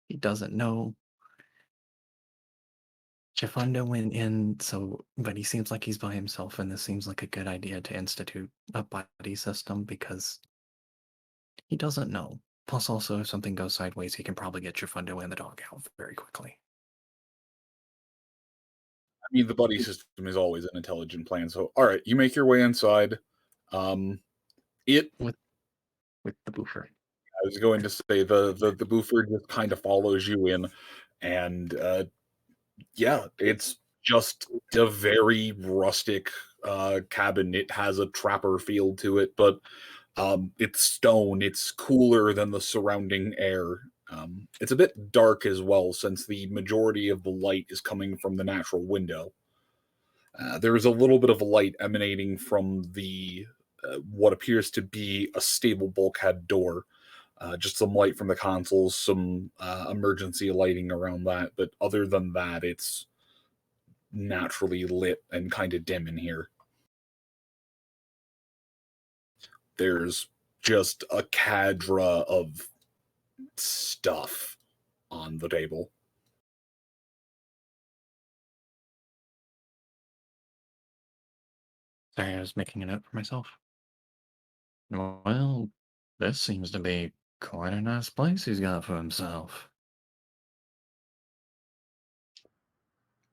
He doesn't know. Chifundo went in, but he seems like he's by himself, and this seems like a good idea to institute a buddy system because he doesn't know. Plus, also, if something goes sideways, he can probably get Chifundo and the dog out very quickly. I mean, the buddy system is always an intelligent plan. So, all right, you make your way inside. With the boofer. I was going to say the boofer just kind of follows you in, and yeah, it's just a very rustic cabin. It has a trapper feel to it, but it's stone. It's cooler than the surrounding air. It's a bit dark as well, since the majority of the light is coming from the natural window. There is a little bit of light emanating from the what appears to be a stable bulkhead door. Just some light from the consoles, some emergency lighting around that. But other than that, it's naturally lit and kind of dim in here. There's just a cadre of stuff on the table. Sorry, I was making a note for myself. Well, this seems to be quite a nice place he's got for himself.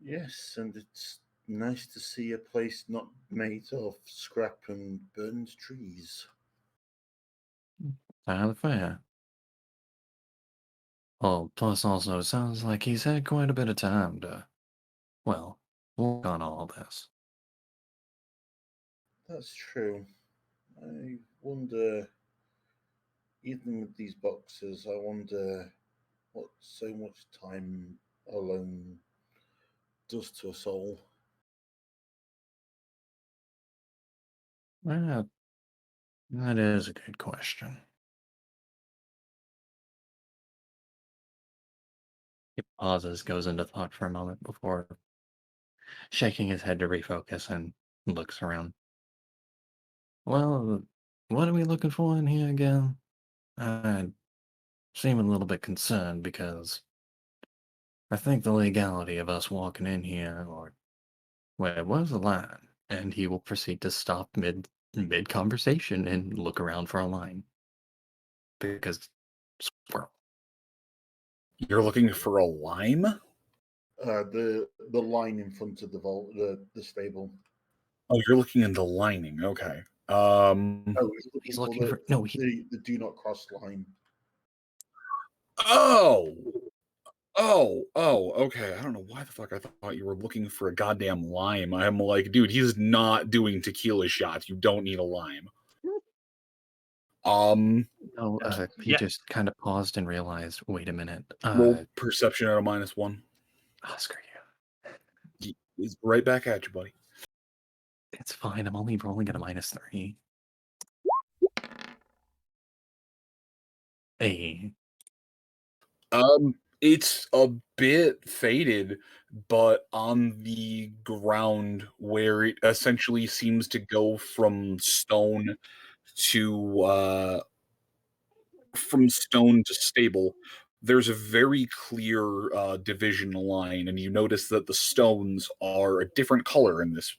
Yes, and it's nice to see a place not made of scrap and burned trees. Entirely fair. Oh, plus also, it sounds like he's had quite a bit of time to, well, work on all this. That's true. I wonder, even with these boxes, I wonder what so much time alone does to a soul. That is a good question. He pauses, goes into thought for a moment before shaking his head to refocus and looks around. Well, what are we looking for in here again? I seem a little bit concerned because I think the legality of us walking in here, or where's the line? And he will proceed to stop mid conversation and look around for a line. Because squirrel. You're looking for a lime? The line in front of the vault, the stable. Oh, you're looking in the lining. Okay. Oh, he's looking for the do not cross line. Okay. I don't know why the fuck I thought you were looking for a goddamn lime. I'm like, dude, he's not doing tequila shots. You don't need a lime. No, he just kind of paused and realized, wait a minute. Roll perception at a -1. Oh, screw you. He's right back at you, buddy. It's fine. I'm only rolling at a -3. Hey. It's a bit faded, but on the ground where it essentially seems to go to from stone to stable, there's a very clear division line, and you notice that the stones are a different color in this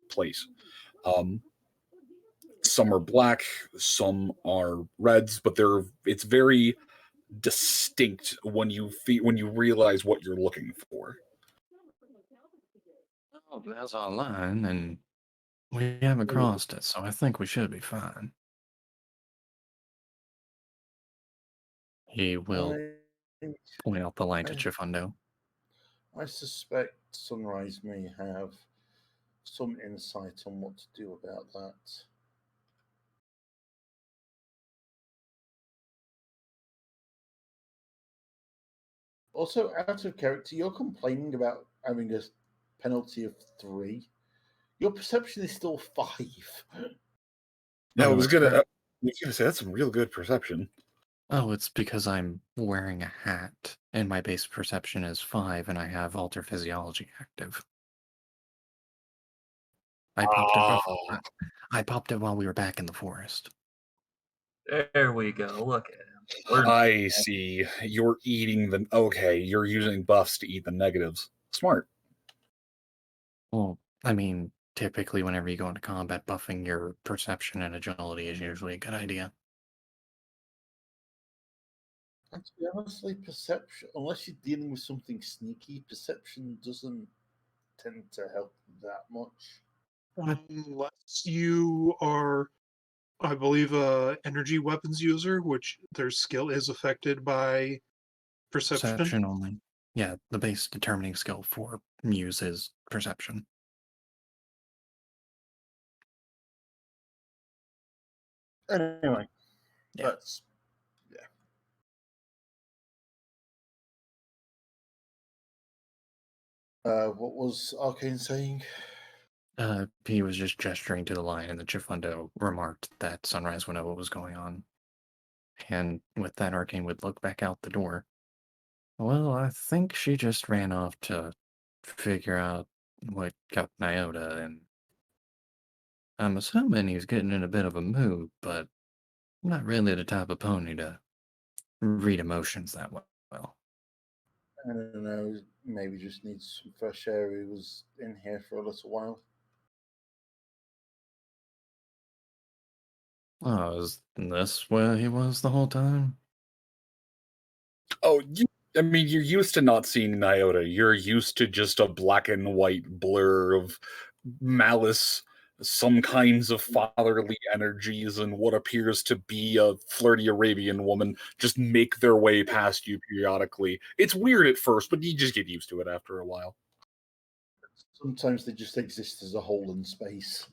place. Um, some are black, some are reds, but it's very distinct when when you realize what you're looking for. Oh, that's online, and we haven't crossed it, so I think we should be fine. He will point out the line to Chifundo. I suspect Sunrise may have some insight on what to do about that. Also, out of character, you're complaining about having a penalty of 3. Your perception is still 5. Yeah, I Oh, was it's gonna say that's some real good perception. Oh, it's because I'm wearing a hat, and my base perception is 5, and I have alter physiology active. I popped it. I popped it while we were back in the forest. There we go. Look at him. I see. You're eating the okay. You're using buffs to eat the negatives. Smart. Well, I mean, typically, whenever you go into combat, buffing your perception and agility is usually a good idea. Actually, honestly, perception, unless you're dealing with something sneaky, perception doesn't tend to help that much. Unless you are, I believe, a energy weapons user, which their skill is affected by perception. Perception only. Yeah, the base determining skill for Muse is perception. Anyway, yeah. That's what was Arcane saying? He was just gesturing to the line, and the Chifundo remarked that Sunrise would know what was going on. And with that, Arcane would look back out the door. Well, I think she just ran off to figure out what got Nyota, and I'm assuming he's getting in a bit of a mood, but I'm not really the type of pony to read emotions that well. I don't know, maybe just needs some fresh air. He was in here for a little while. Oh, is this where he was the whole time? Oh, I mean, you're used to not seeing Nyota. You're used to just a black and white blur of malice, some kinds of fatherly energies, and what appears to be a flirty Arabian woman just make their way past you periodically. It's weird at first, but you just get used to it after a while. Sometimes they just exist as a hole in space.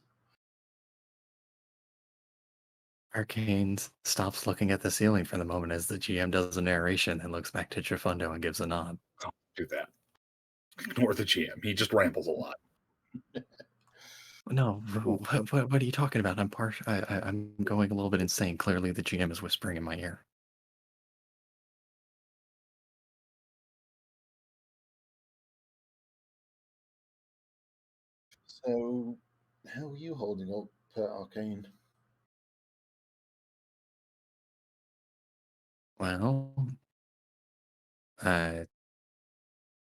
Arcane stops looking at the ceiling for the moment as the GM does a narration and looks back to Chifundo and gives a nod. Don't do that. Ignore the GM. He just rambles a lot. No, what are you talking about? I'm going a little bit insane. Clearly, the GM is whispering in my ear. So, how are you holding up, Arcane? Well, I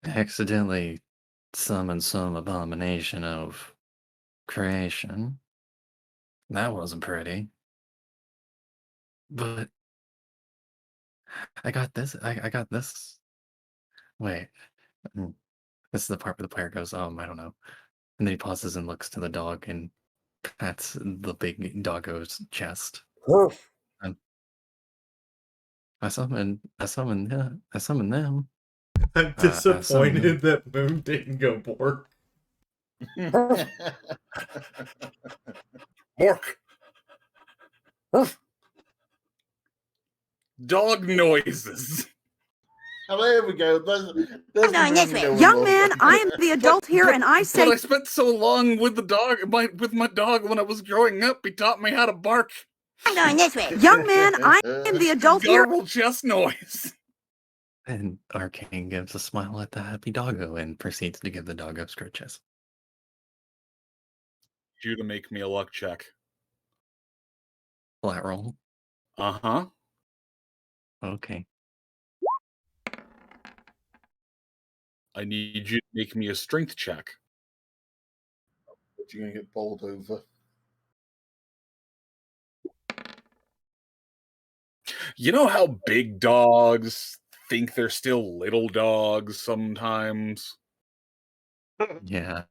accidentally summoned some abomination of creation. That wasn't pretty. But I got this. I got this. Wait. This is the part where the player goes, I don't know. And then he pauses and looks to the dog and pats the big doggo's chest. And I summoned them. I'm disappointed that Moon didn't go Bork. Bork. Dog noises. Oh, there we go. I'm going this way. Young man, I am the adult here, and I say. But I spent so long with the dog, with my dog when I was growing up. He taught me how to bark. I'm going this way. Young man, I am the adult here. Garble chest noise. And Arcane gives a smile at the happy doggo and proceeds to give the doggo scritches. You to make me a luck check. Flat roll. Uh-huh. Okay. I need you to make me a strength check. But you're going to get bowled over. You know how big dogs think they're still little dogs sometimes? Yeah.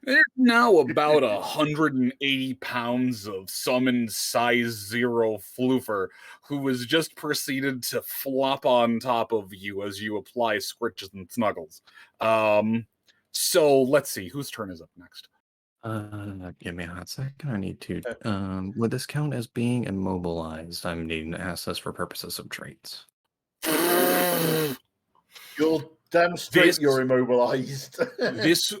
There's now about 180 pounds of summoned size 0 floofer who has just proceeded to flop on top of you as you apply scritches and snuggles. So let's see, whose turn is up next? Give me a hot second. I need to. Would this count as being immobilized? I'm needing to ask this for purposes of traits. You're damn straight you're immobilized. This,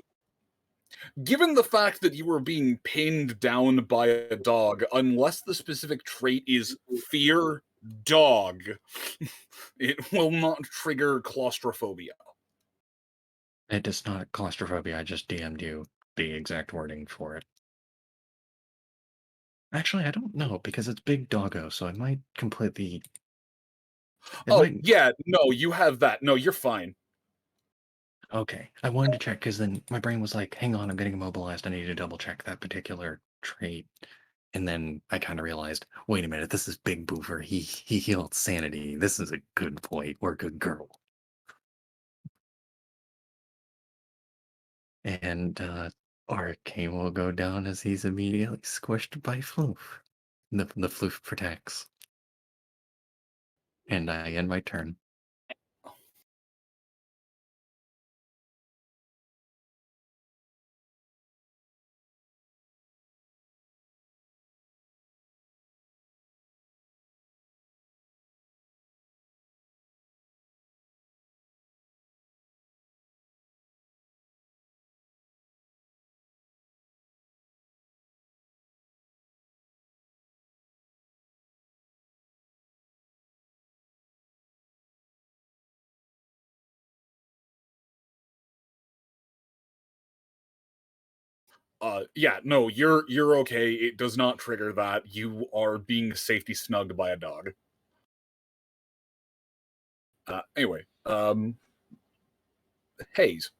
given the fact that you were being pinned down by a dog, unless the specific trait is fear dog, it will not trigger claustrophobia. It is not claustrophobia. I just DM'd you the exact wording for it. Actually, I don't know because it's big doggo, so I might completely. Yeah, no, you have that. No, you're fine. Okay, I wanted to check because then my brain was like, "Hang on, I'm getting immobilized. I need to double check that particular trait." And then I kind of realized, wait a minute, this is Big Boofer. He healed sanity. This is a good boy or good girl. And Arcane will go down as he's immediately squished by Floof. The Floof protects. And I end my turn. Yeah, no, you're okay. It does not trigger that. You are being safety snugged by a dog. Anyway, Hayes.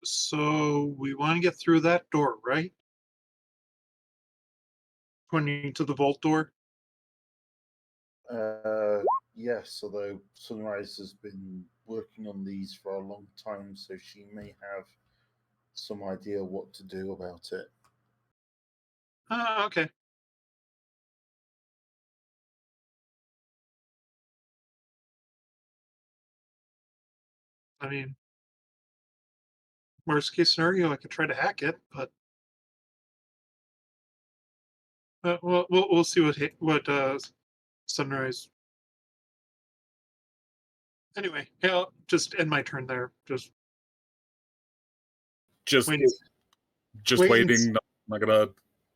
So we want to get through that door, right? Pointing to the vault door. Yes, although Sunrise has been working on these for a long time, so she may have some idea what to do about it. Okay. I mean, worst case scenario, I could try to hack it, but we'll see what Sunrise. Anyway, yeah, I'll just end my turn there. Just waiting. Waiting. Not gonna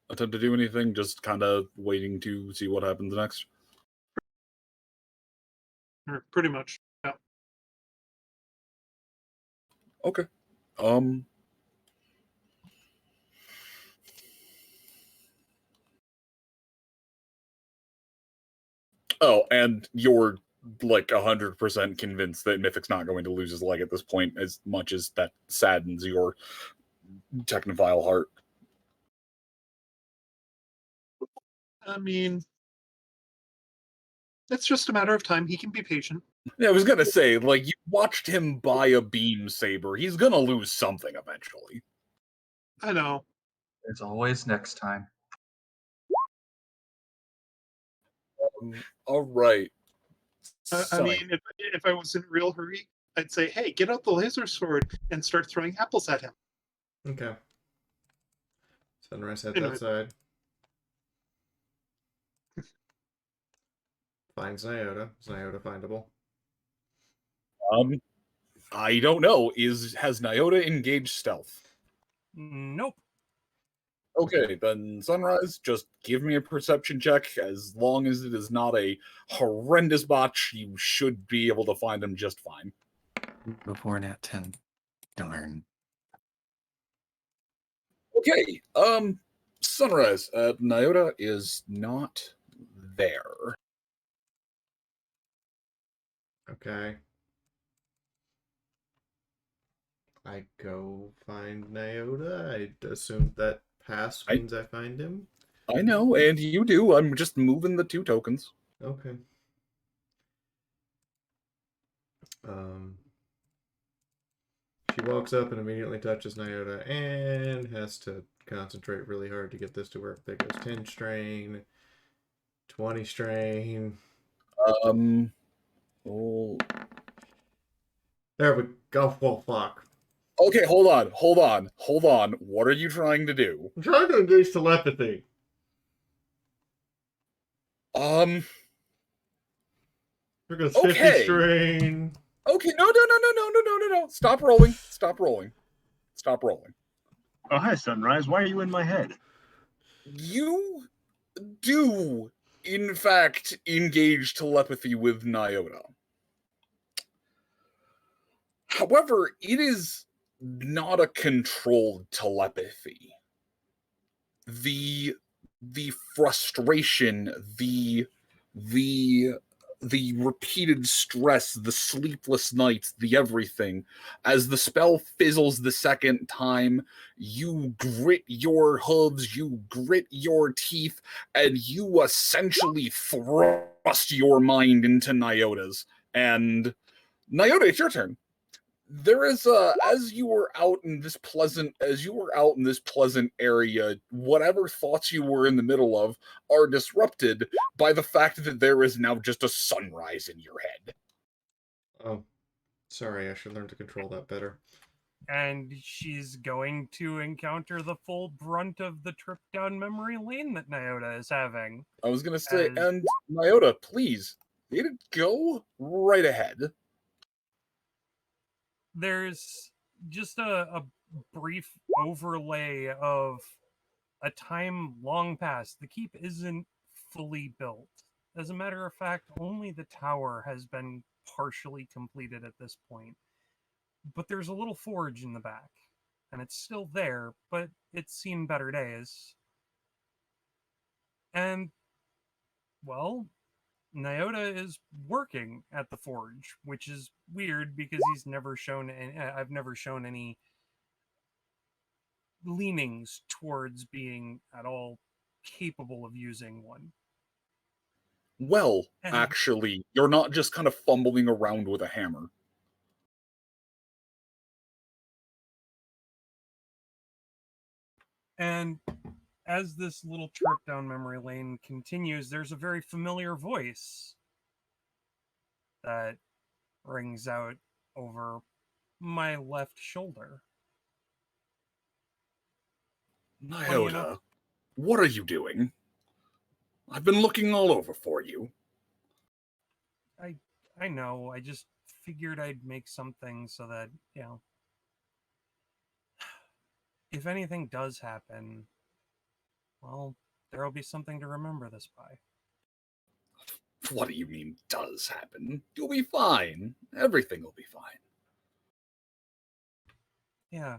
attempt to do anything. Just kind of waiting to see what happens next. Pretty much. Yeah. Okay. Oh, and you're like 100% convinced that Mythic's not going to lose his leg at this point, as much as that saddens your technophile heart. I mean, it's just a matter of time. He can be patient. Yeah, I was gonna say, like, you watched him buy a beam saber. He's gonna lose something eventually. I know. There's always next time. All right. I mean, if I was in a real hurry, I'd say, "Hey, get out the laser sword and start throwing apples at him." Okay. Sunrise heads Anyway. outside. Finds Nyota. Is Nyota findable? I don't know. Has Nyota engaged stealth? Nope. Okay, then Sunrise, just give me a perception check. As long as it is not a horrendous botch, you should be able to find him just fine. Before nat 10. Darn. Okay, Sunrise, Nyota is not there. Okay. I go find Nyota. I assume that pass means I find him. I know, and you do. I'm just moving the 2 tokens. Okay. She walks up and immediately touches Nyota and has to concentrate really hard to get this to work. There goes 10 strain, 20 strain. Oh. There we go. Well, fuck. Okay, hold on. What are you trying to do? I'm trying to engage telepathy. There goes 50 strain. Okay, no. Stop rolling. Oh, hi, Sunrise. Why are you in my head? You do, in fact, engage telepathy with Nyota. However, it is not a controlled telepathy. The frustration, the repeated stress, the sleepless nights, the everything. As the spell fizzles the second time, you grit your hooves, you grit your teeth, and you essentially thrust your mind into Nyota's. And Nyota, it's your turn. There is as you were out in this pleasant area, whatever thoughts you were in the middle of are disrupted by the fact that there is now just a sunrise in your head. Oh, sorry, I should learn to control that better. And she's going to encounter the full brunt of the trip down memory lane that Nyota is having. I was gonna say, and Nyota, please, go right ahead. There's just a brief overlay of a time long past. The keep isn't fully built. As a matter of fact, only the tower has been partially completed at this point. But there's a little forge in the back, and it's still there, but it's seen better days. And, well, Nyota is working at the forge, which is weird because he's never shown any, I've never shown any leanings towards being at all capable of using one. Well, actually, you're not just kind of fumbling around with a hammer. And as this little trip down memory lane continues, there's a very familiar voice that rings out over my left shoulder. Nyota, what are you doing? I've been looking all over for you. I know, I just figured I'd make something so that, if anything does happen, well, there'll be something to remember this by. What do you mean does happen? You'll be fine. Everything will be fine. Yeah.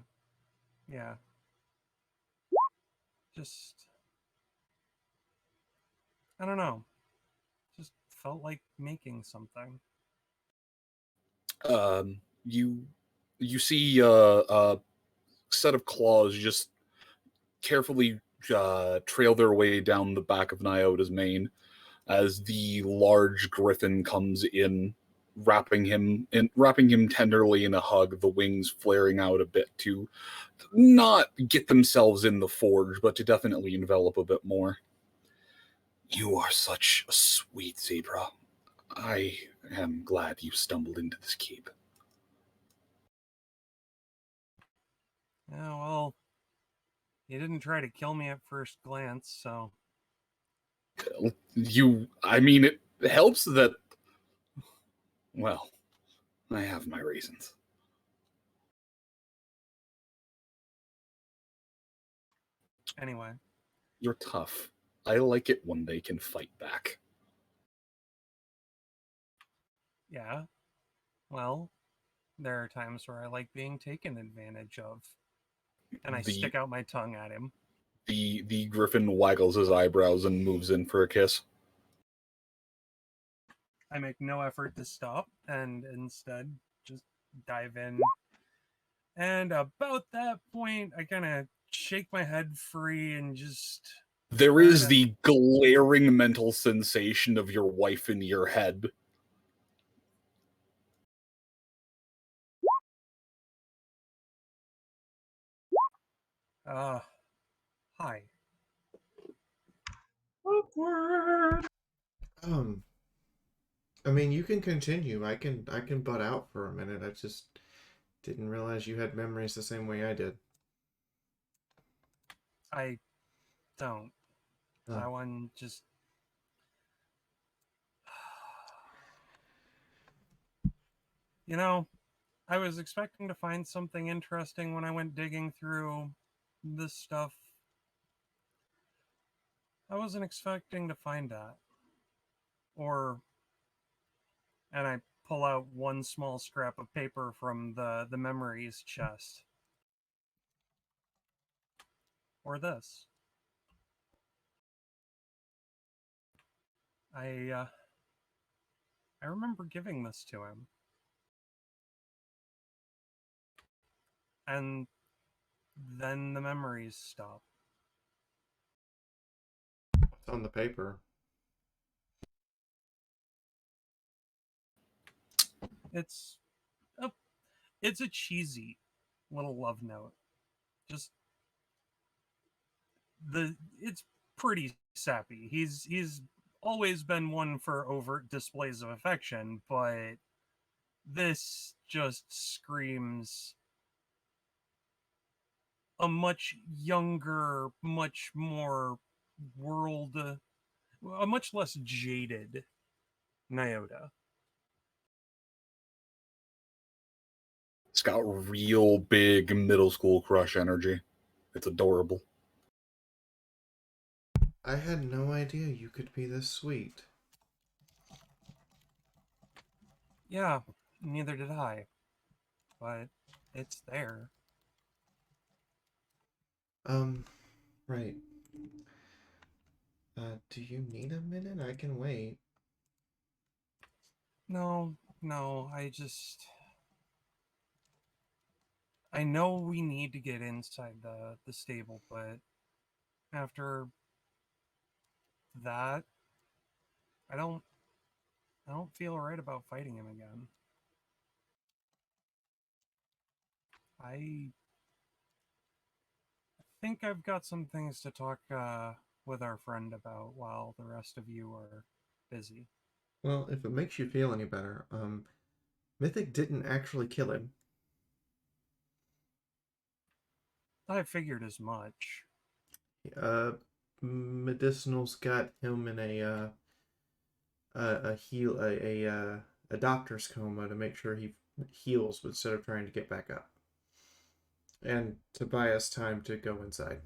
Just, I don't know. Just felt like making something. You see a set of claws just carefully trail their way down the back of Nyota's mane as the large griffin comes in, wrapping him tenderly in a hug, the wings flaring out a bit to not get themselves in the forge, but to definitely envelop a bit more. You are such a sweet zebra. I am glad you stumbled into this keep. Yeah, well, you didn't try to kill me at first glance, so... It helps that... Well, I have my reasons. Anyway. You're tough. I like it when they can fight back. Yeah. Well, there are times where I like being taken advantage of. And I stick out my tongue at him. The griffin waggles his eyebrows and moves in for a kiss. I make no effort to stop and instead just dive in. And about that point, I kind of shake my head free and just... There is the glaring mental sensation of your wife in your head. Hi. I mean, you can continue. I can butt out for a minute. I just didn't realize you had memories the same way I did. I don't. That one just... You know, I was expecting to find something interesting when I went digging through this stuff. I wasn't expecting to find that. And I pull out one small scrap of paper from the memories chest. Or this. I remember giving this to him. And then the memories stop. What's on the paper? It's a cheesy little love note. Just it's pretty sappy. He's always been one for overt displays of affection, but this just screams a much younger, much more a much less jaded Nyota. It's got real big middle school crush energy. It's adorable. I had no idea you could be this sweet. Yeah, neither did I. But it's there. Right. Do you need a minute? I can wait. No, I know we need to get inside the stable, but after that, I don't feel right about fighting him again. I think I've got some things to talk with our friend about while the rest of you are busy. Well, if it makes you feel any better, Mythic didn't actually kill him. I figured as much. Medicinal's got him in a doctor's coma to make sure he heals instead of trying to get back up, and to buy us time to go inside.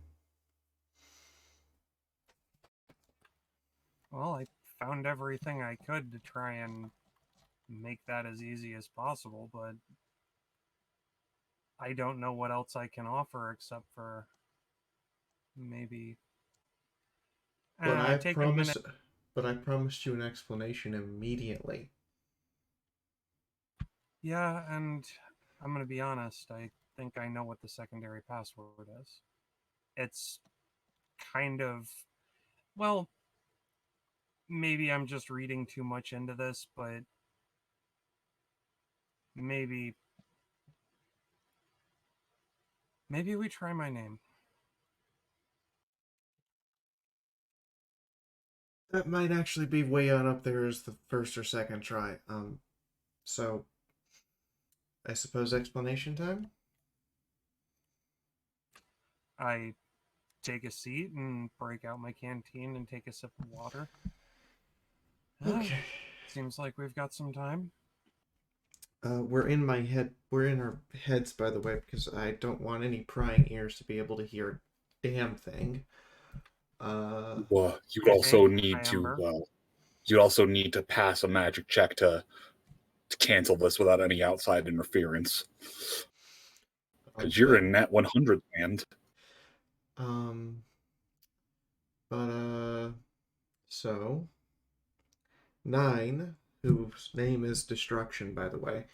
Well, I found everything I could to try and make that as easy as possible, but I don't know what else I can offer except for maybe. But I promised you an explanation immediately. Yeah, and I'm gonna be honest, I think I know what the secondary password is. It's kind of, well, maybe I'm just reading too much into this, but maybe we try my name. That might actually be way on up there as the first or second try. So I suppose explanation time? I take a seat and break out my canteen and take a sip of water. Okay. Seems like we've got some time. We're in our heads, by the way, because I don't want any prying ears to be able to hear damn thing. Well, you'd I also think, need Amber. to you'd also need to pass a magic check to cancel this without any outside interference. Because you're in net 100 land. So 9, whose name is Destruction, by the way,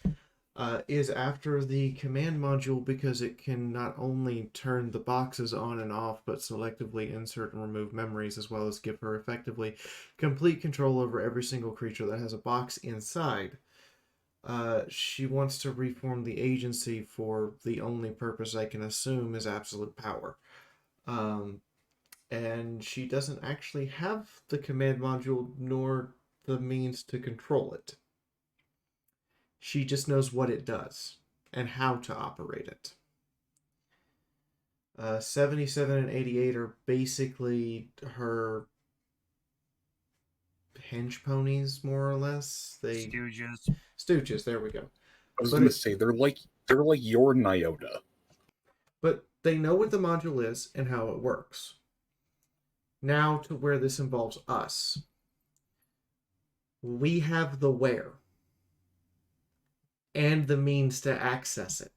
is after the command module because it can not only turn the boxes on and off, but selectively insert and remove memories, as well as give her effectively complete control over every single creature that has a box inside. She wants to reform the agency for the only purpose I can assume is absolute power. And she doesn't actually have the command module nor the means to control it. She just knows what it does and how to operate it. 77 and 88 are basically her hinge ponies, more or less. Stooges. Stooges, there we go. I was going to say they're like your Nyota. But they know what the module is and how it works. Now to where this involves us. We have the where and the means to access it.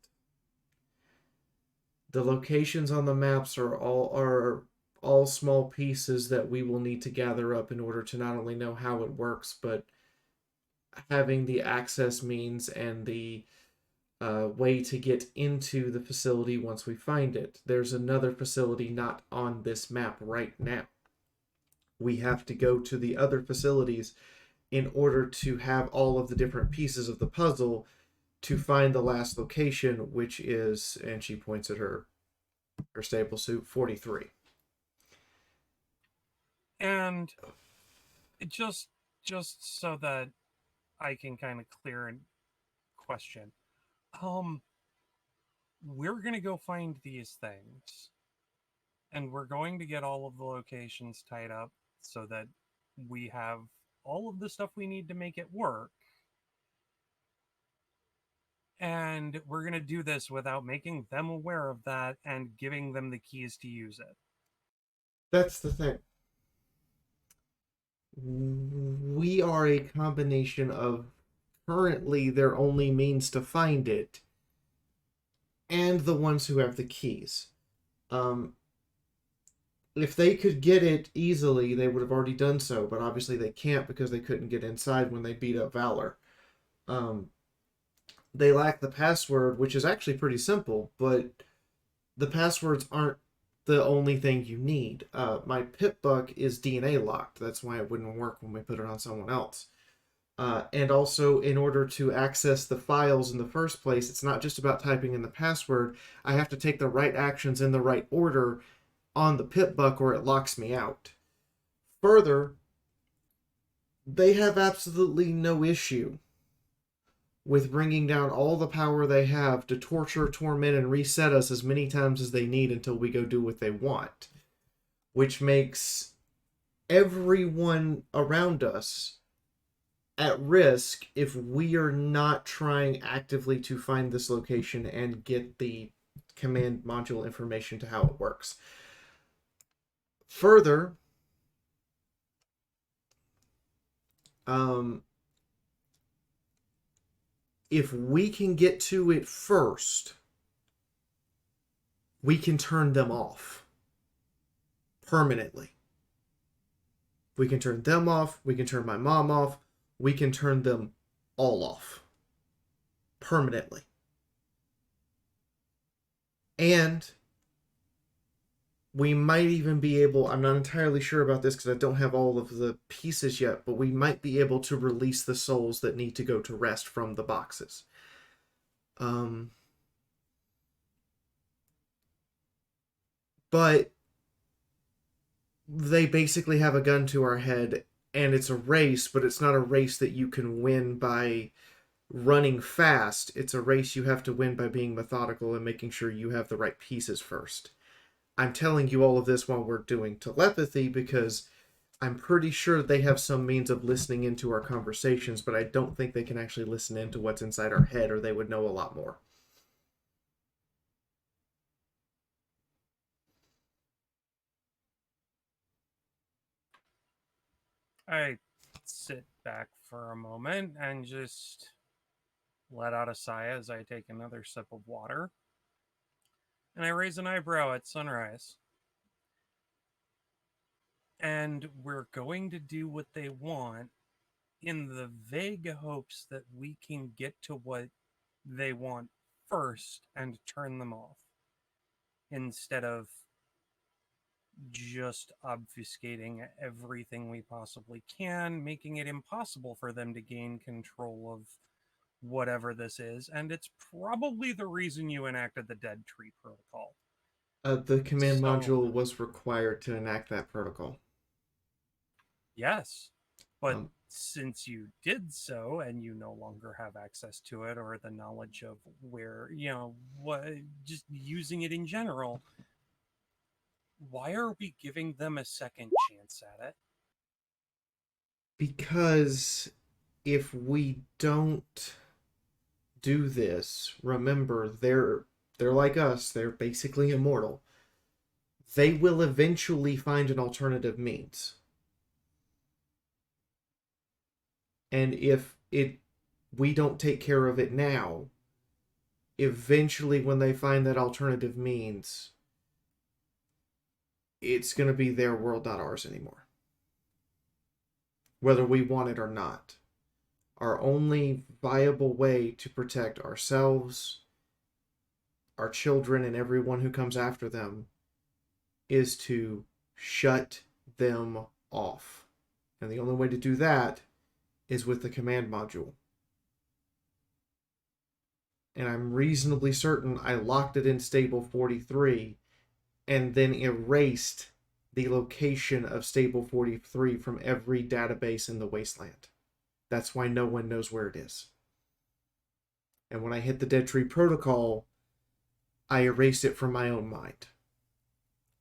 The locations on the maps are all small pieces that we will need to gather up in order to not only know how it works, but having the access means and the way to get into the facility once we find it. There's another facility not on this map right now. We have to go to the other facilities in order to have all of the different pieces of the puzzle to find the last location, which is, and she points at her staple suit, 43. And it just so that I can kind of clear a question. We're going to go find these things, and we're going to get all of the locations tied up so that we have all of the stuff we need to make it work. And we're going to do this without making them aware of that and giving them the keys to use it. That's the thing. We are a combination of currently their only means to find it and the ones who have the keys. If they could get it easily, they would have already done so, but obviously they can't because they couldn't get inside when they beat up Valor. They lack the password, which is actually pretty simple, but the passwords aren't the only thing you need. My Pip-Buck is DNA locked. That's why it wouldn't work when we put it on someone else. And also, in order to access the files in the first place, it's not just about typing in the password. I have to take the right actions in the right order on the Pip-Buck or it locks me out. Further, they have absolutely no issue with bringing down all the power they have to torture, torment, and reset us as many times as they need until we go do what they want. Which makes everyone around us at risk if we are not trying actively to find this location and get the command module information to how it works. Further, if we can get to it first, we can turn them off permanently. We can turn them off. We can turn my mom off. We can turn them all off permanently. And we might even be able, I'm not entirely sure about this because I don't have all of the pieces yet, but we might be able to release the souls that need to go to rest from the boxes. But they basically have a gun to our head, and it's a race, but it's not a race that you can win by running fast. It's a race you have to win by being methodical and making sure you have the right pieces first. I'm telling you all of this while we're doing telepathy because I'm pretty sure they have some means of listening into our conversations, but I don't think they can actually listen into what's inside our head or they would know a lot more. I sit back for a moment and just let out a sigh as I take another sip of water. And I raise an eyebrow at Sunrise. And we're going to do what they want in the vague hopes that we can get to what they want first and turn them off instead of just obfuscating everything we possibly can, making it impossible for them to gain control of whatever this is. And it's probably the reason you enacted the Dead Tree Protocol. The command module was required to enact that protocol. Yes, but since you did so and you no longer have access to it or the knowledge of where, what, just using it in general, why are we giving them a second chance at it? Because if we don't do this, remember, they're like us, they're basically immortal. They will eventually find an alternative means. And if we don't take care of it now, eventually when they find that alternative means, it's going to be their world, not ours anymore. Whether we want it or not. Our only viable way to protect ourselves, our children, and everyone who comes after them is to shut them off. And the only way to do that is with the command module. And I'm reasonably certain I locked it in stable 43 and then erased the location of stable 43 from every database in the wasteland. That's why no one knows where it is. And when I hit the Dead Tree Protocol, I erased it from my own mind.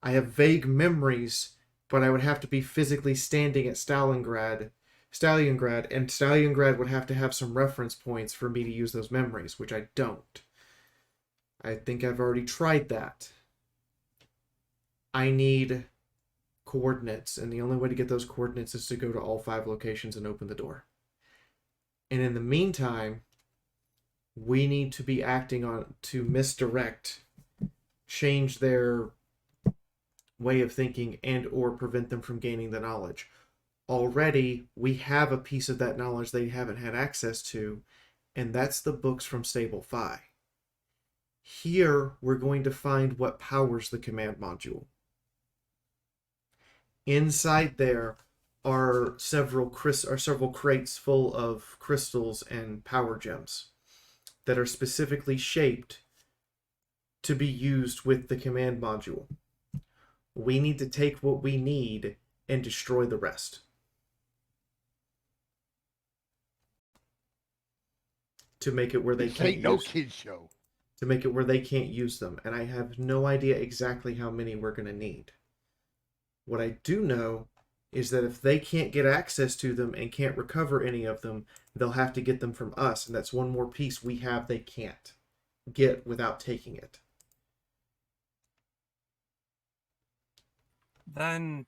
I have vague memories, but I would have to be physically standing at Stalingrad, and Stalingrad would have to have some reference points for me to use those memories, which I don't. I think I've already tried that. I need coordinates, and the only way to get those coordinates is to go to all 5 locations and open the door. And in the meantime, we need to be acting on to misdirect, change their way of thinking, and or prevent them from gaining the knowledge. Already, we have a piece of that knowledge they haven't had access to, and that's the books from Stable 5. Here, we're going to find what powers the command module. Inside there are several crates full of crystals and power gems that are specifically shaped to be used with the command module. We need to take what we need and destroy the rest. To make it where they can't ain't no kid show. To make it where they can't use them. And I have no idea exactly how many we're going to need. What I do know is that if they can't get access to them and can't recover any of them, they'll have to get them from us. And that's one more piece we have they can't get without taking it. Then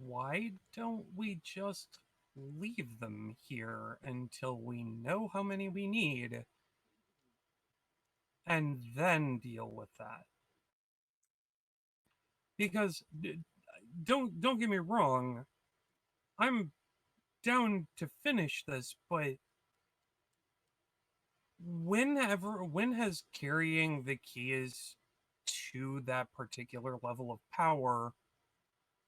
why don't we just leave them here until we know how many we need and then deal with that? Because don't get me wrong, I'm down to finish this, but when has carrying the keys to that particular level of power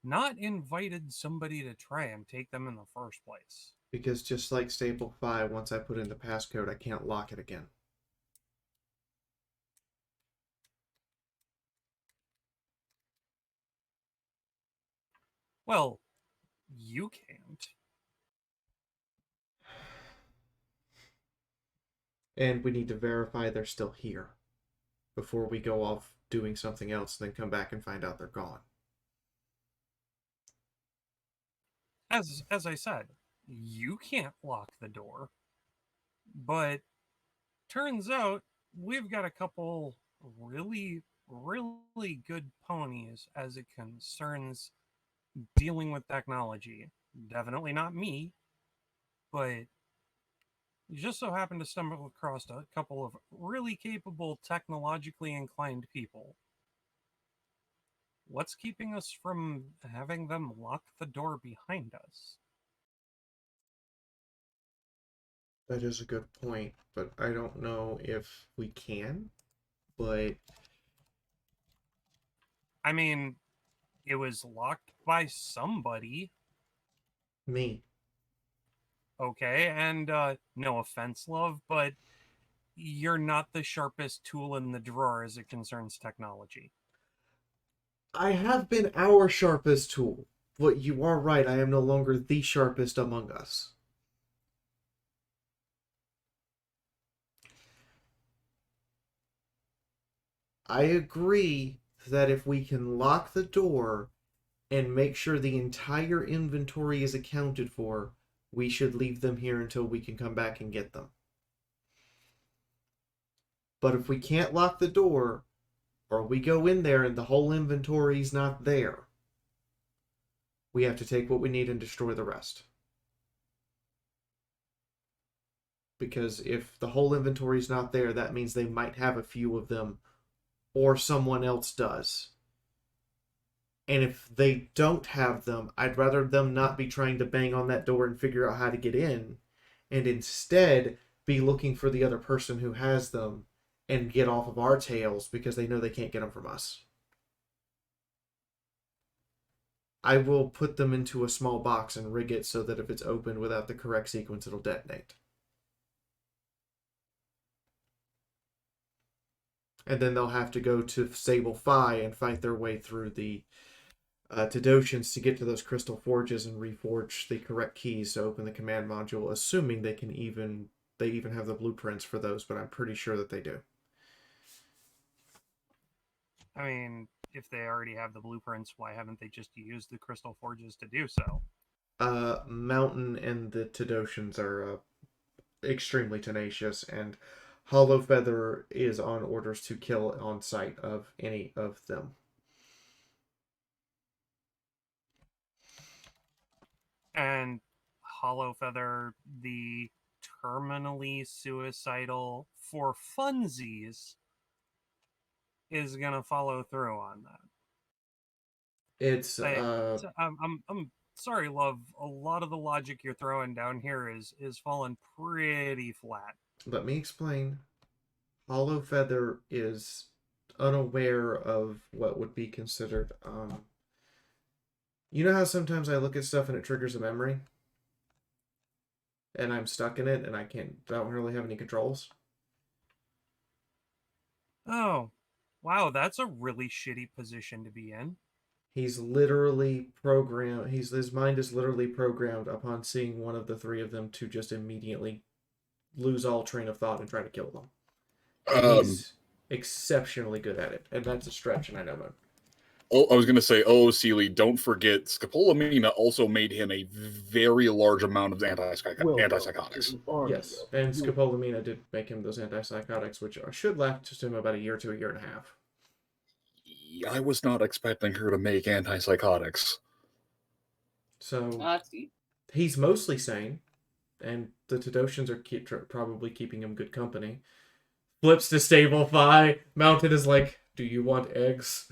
not invited somebody to try and take them in the first place? Because just like Stable 5, once I put in the passcode, I can't lock it again. Well, you can't. And we need to verify they're still here before we go off doing something else and then come back and find out they're gone. As I said, you can't lock the door. But turns out we've got a couple really good ponies as it concerns dealing with technology. Definitely not me, but you just so happen to stumble across a couple of really capable, technologically inclined people. What's keeping us from having them lock the door behind us? That is a good point, but I don't know if we can. But I mean, it was locked by somebody. me. Okay, and no offense, love, but you're not the sharpest tool in the drawer as it concerns technology. I have been our sharpest tool, but you are right, I am no longer the sharpest among us. I agree that if we can lock the door and make sure the entire inventory is accounted for, we should leave them here until we can come back and get them. But if we can't lock the door, or we go in there and the whole inventory's not there, we have to take what we need and destroy the rest. Because if the whole inventory's not there, that means they might have a few of them, or someone else does. And if they don't have them, I'd rather them not be trying to bang on that door and figure out how to get in, and instead be looking for the other person who has them and get off of our tails because they know they can't get them from us. I will put them into a small box and rig it so that if it's opened without the correct sequence, it'll detonate. And then they'll have to go to Sable Phi and fight their way through the Tadoshans to get to those crystal forges and reforge the correct keys to open the command module, assuming they even have the blueprints for those, but I'm pretty sure that they do. I mean, if they already have the blueprints, why haven't they just used the crystal forges to do so? Mountain and the Tadoshans are extremely tenacious, and Hollow Feather is on orders to kill on sight of any of them. And Hollow Feather, the terminally suicidal for funsies, is gonna follow through on that. I'm sorry, love. A lot of the logic you're throwing down here is falling pretty flat. Let me explain. Hollow Feather is unaware of what would be considered. You know how sometimes I look at stuff and it triggers a memory, and I'm stuck in it, and I don't really have any controls. Oh, wow, that's a really shitty position to be in. He's literally programmed. His mind is literally programmed upon seeing one of the three of them to just immediately lose all train of thought and try to kill them. And he's exceptionally good at it, and that's a stretch, and I know him. Oh, I was going to say, Sealy, don't forget, Scopolamina also made him a very large amount of antipsychotics. Yes, and Scopolamina did make him those antipsychotics, which should last him about a year to a year and a half. I was not expecting her to make antipsychotics. So, he's mostly sane, and the Tadoshans are probably keeping him good company. Flips to Stable Phi. Mountain is like, do you want eggs?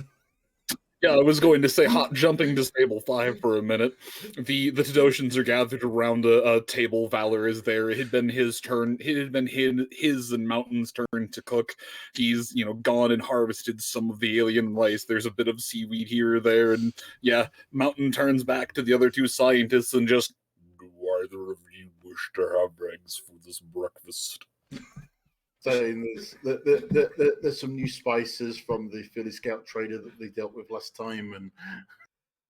Yeah, I was going to say hot jumping to Stable 5 for a minute. The Tadoshans are gathered around a table. Valor is there. It had been his turn. It had been his and Mountain's turn to cook. He's, gone and harvested some of the alien rice. There's a bit of seaweed here or there. And yeah, Mountain turns back to the other two scientists and just, do either of you wish to have eggs for this breakfast? Saying there's some new spices from the Philly Scout trader that they dealt with last time,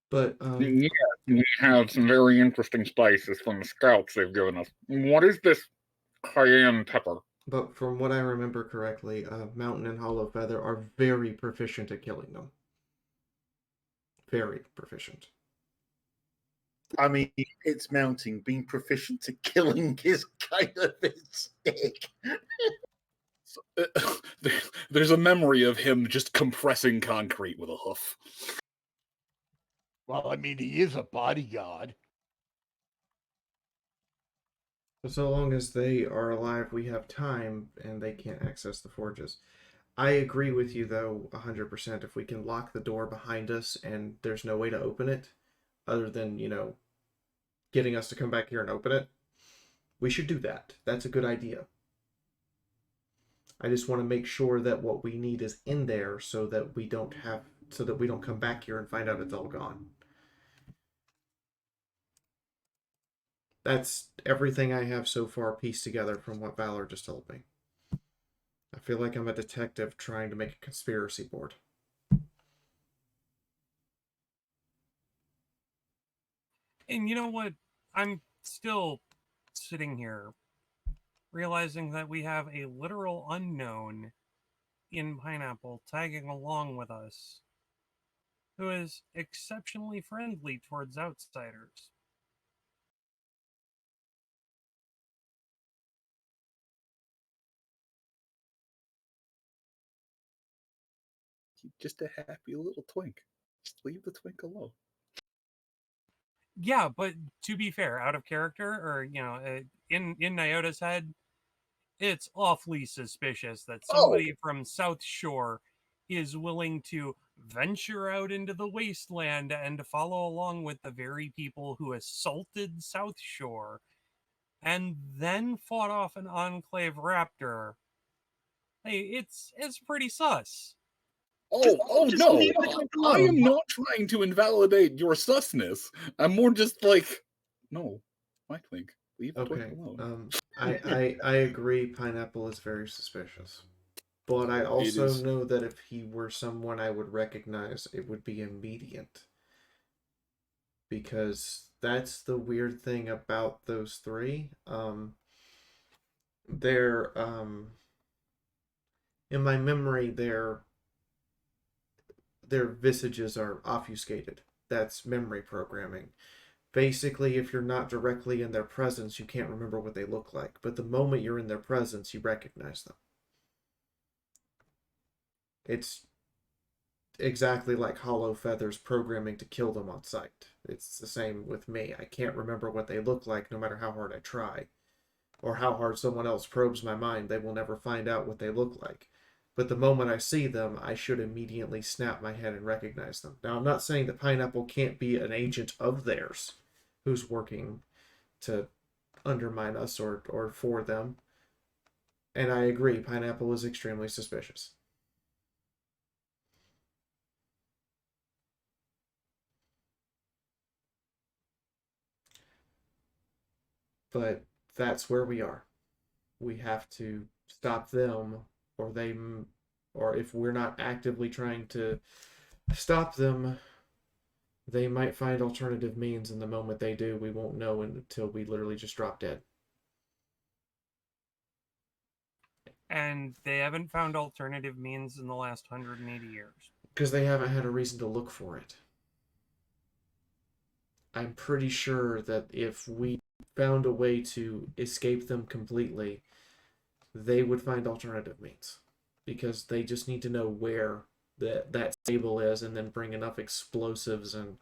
but yeah, we have some very interesting spices from the scouts they've given us. What is this cayenne pepper? But from what I remember correctly, Mountain and Hollow Feather are very proficient at killing them. Very proficient. I mean, it's Mountain. Being proficient at killing is kind of its stick. There's a memory of him just compressing concrete with a hoof. Well, I mean, he is a bodyguard. But so long as they are alive, we have time, and they can't access the forges. I agree with you, though, 100%. If we can lock the door behind us and there's no way to open it, other than, getting us to come back here and open it, we should do that. That's a good idea. I just want to make sure that what we need is in there so that we don't come back here and find out it's all gone. That's everything I have so far pieced together from what Valor just told me. I feel like I'm a detective trying to make a conspiracy board. And you know what? I'm still sitting here realizing that we have a literal unknown in Pineapple tagging along with us who is exceptionally friendly towards outsiders. Just a happy little twink. Just leave the twink alone. Yeah, but to be fair, out of character, or in Nyota's head, it's awfully suspicious that somebody from South Shore is willing to venture out into the wasteland and follow along with the very people who assaulted South Shore and then fought off an Enclave raptor. Hey, it's pretty sus. No! I am not trying to invalidate your susness. I'm more just like, no, my twink, leave the twink alone. I agree. Pineapple is very suspicious, but I also know that if he were someone I would recognize, it would be immediate. Because that's the weird thing about those three. They're in my memory, their visages are obfuscated. That's memory programming. Basically, if you're not directly in their presence, you can't remember what they look like. But the moment you're in their presence, you recognize them. It's exactly like Hollow Feather's programming to kill them on sight. It's the same with me. I can't remember what they look like no matter how hard I try. Or how hard someone else probes my mind, they will never find out what they look like. But the moment I see them, I should immediately snap my head and recognize them. Now, I'm not saying that Pineapple can't be an agent of theirs who's working to undermine us or for them. And I agree, Pineapple is extremely suspicious. But that's where we are. We have to stop them, or if we're not actively trying to stop them, they might find alternative means, and the moment they do, we won't know until we literally just drop dead. And they haven't found alternative means in the last 180 years. Because they haven't had a reason to look for it. I'm pretty sure that if we found a way to escape them completely, they would find alternative means. Because they just need to know where that stable is and then bring enough explosives and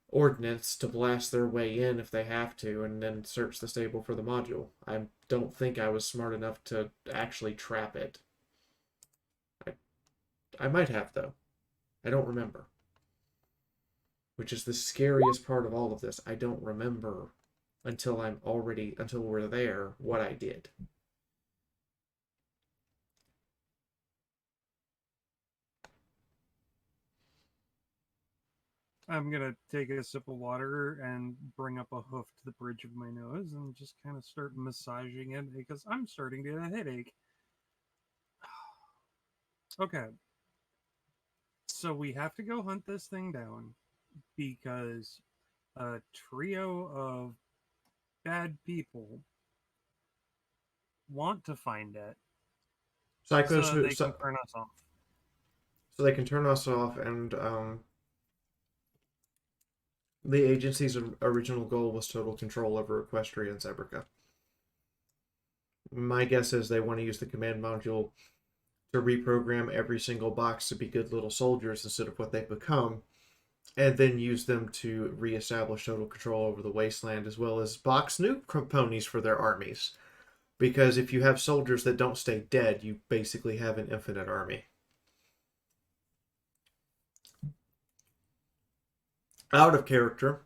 ordnance to blast their way in if they have to, and then search the stable for the module. I don't think I was smart enough to actually trap it. I might have, though. I don't remember. Which is the scariest part of all of this. I don't remember until we're there what I did. I'm gonna take a sip of water and bring up a hoof to the bridge of my nose and just kind of start massaging it because I'm starting to get a headache. Okay. So we have to go hunt this thing down because a trio of bad people want to find it so they can turn us off. So they can turn us off, and the agency's original goal was total control over Equestria and Zebrica. My guess is they want to use the command module to reprogram every single box to be good little soldiers instead of what they've become, and then use them to reestablish total control over the wasteland, as well as box new ponies for their armies. Because if you have soldiers that don't stay dead, you basically have an infinite army. Out of character.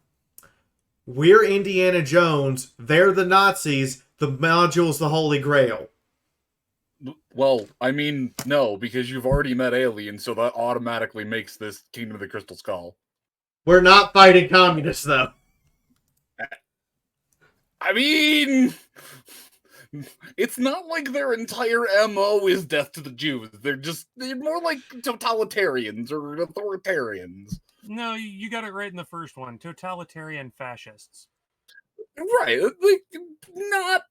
We're Indiana Jones. They're the Nazis. The module's the Holy Grail. Well, I mean, no, because you've already met aliens, so that automatically makes this Kingdom of the Crystal Skull. We're not fighting communists, though. I mean, it's not like their entire MO is death to the Jews. They're more like totalitarians or authoritarians. No, you got it right in the first one. Totalitarian fascists. Right, like not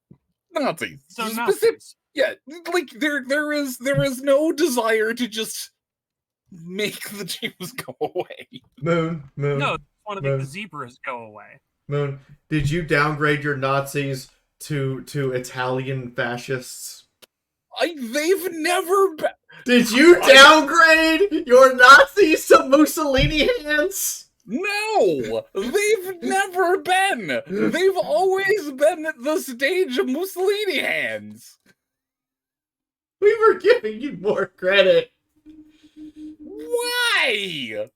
Nazis. So Nazis. Yeah, like there is no desire to just make the Jews go away. Moon. No, I want to make the zebras go away. Moon, did you downgrade your Nazis to Italian fascists? They've never been. Did you downgrade your Nazis to Mussolini hands? No, they've never been. They've always been at the stage of Mussolini hands. We were giving you more credit. Why?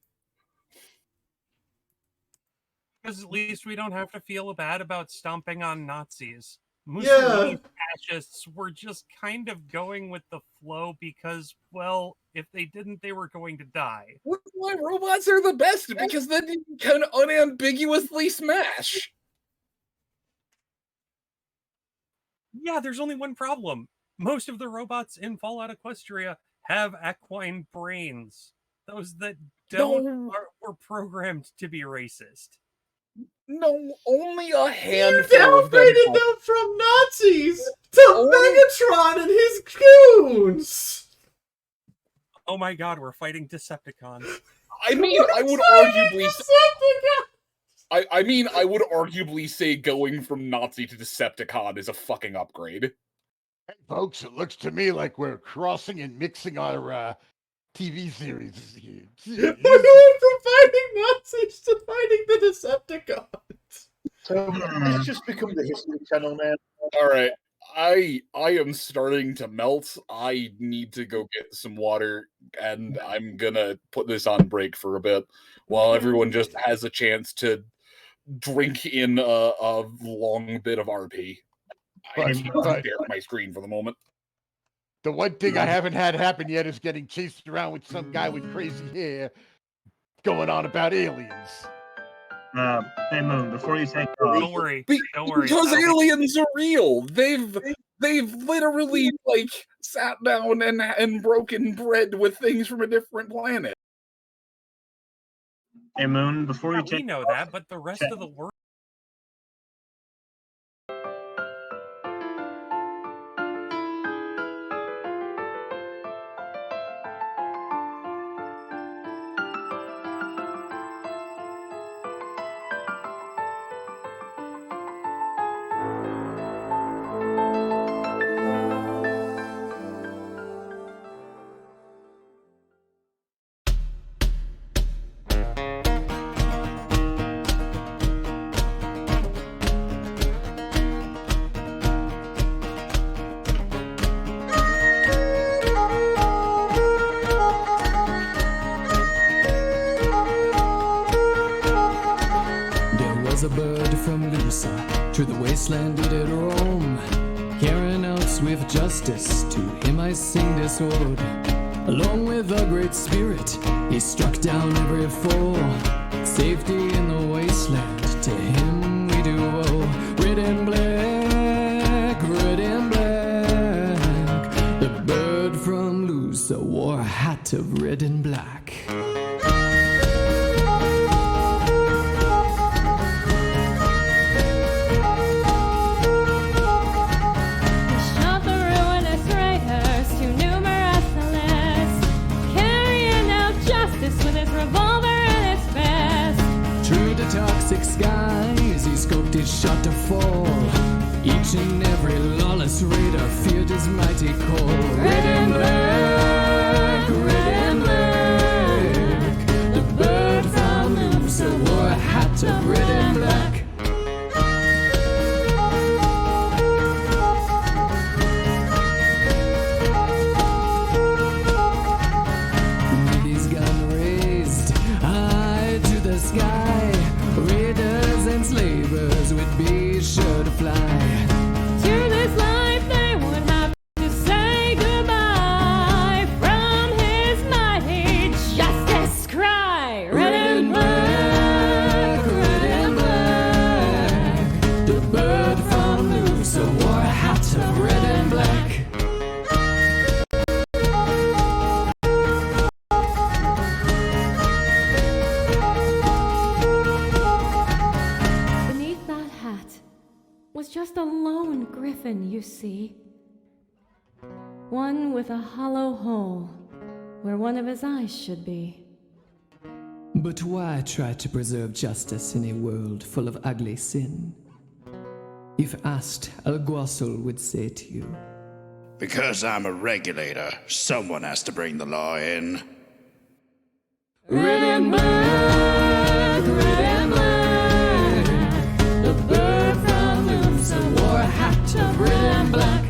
Because at least we don't have to feel bad about stomping on Nazis. Mussolini fascists were just kind of going with the flow because, well, if they didn't, they were going to die. Why robots are the best? Because then you can unambiguously smash. Yeah, there's only one problem. Most of the robots in Fallout Equestria have equine brains. Those that don't were programmed to be racist. No, only a handful You downgraded them from Nazis to Megatron and his goons. Oh my god, we're fighting Decepticons. I mean, I would arguably say going from Nazi to Decepticon is a fucking upgrade. Hey, folks, it looks to me like we're crossing and mixing our TV series here. We're going from fighting Nazis to fighting the Decepticons. So it's just become the History Channel now. All right, I am starting to melt. I need to go get some water, and I'm gonna put this on break for a bit while everyone just has a chance to drink in a long bit of RP. I need to stare at my screen for the moment. The one thing I haven't had happen yet is getting chased around with some guy with crazy hair going on about aliens. Hey Moon, before you take off, Don't worry. Don't worry. Because aliens are real. They've literally like sat down and broken bread with things from a different planet. Hey Moon, before you take we know off, that, but the rest of the world. was a bird from Lusa, to the wasteland did it roam, carrying out swift justice. To him I sing this ode. Along with a great spirit, he struck down every foe. Safety in the wasteland, to him we do owe. Red and black, red and black. The bird from Lusa wore a hat of red and black. Toxic skies, he scoped his shot to fall. Each and every lawless raider feared his mighty call. Red and black, red and black. The bird from one with a hollow hole where one of his eyes should be. But why try to preserve justice in a world full of ugly sin? If asked, Alguazil would say to you, Because I'm a regulator, someone has to bring the law in. Red and black, red and black. The bird from Lusa wore a hat of red and black.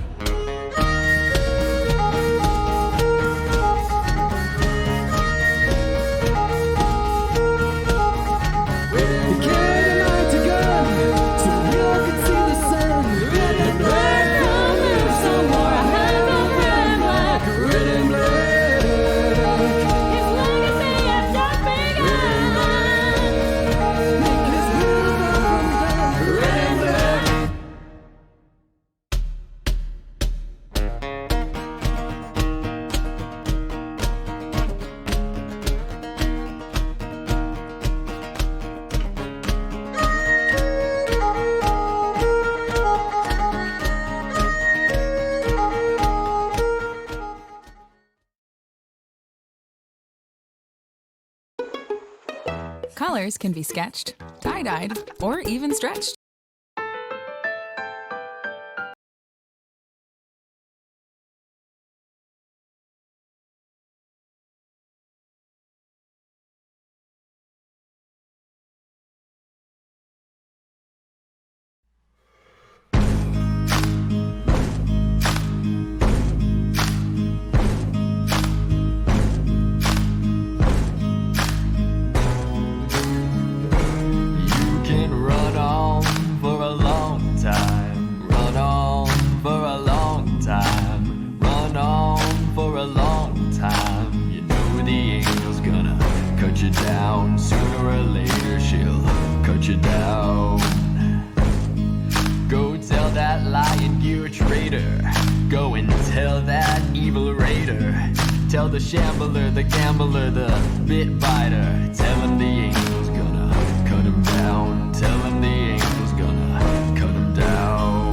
Colors can be sketched, tie-dyed, or even stretched. Tell the shambler, the gambler, the bit biter. Tell him the angel's gonna cut him down. Tell him the angel's gonna cut him down.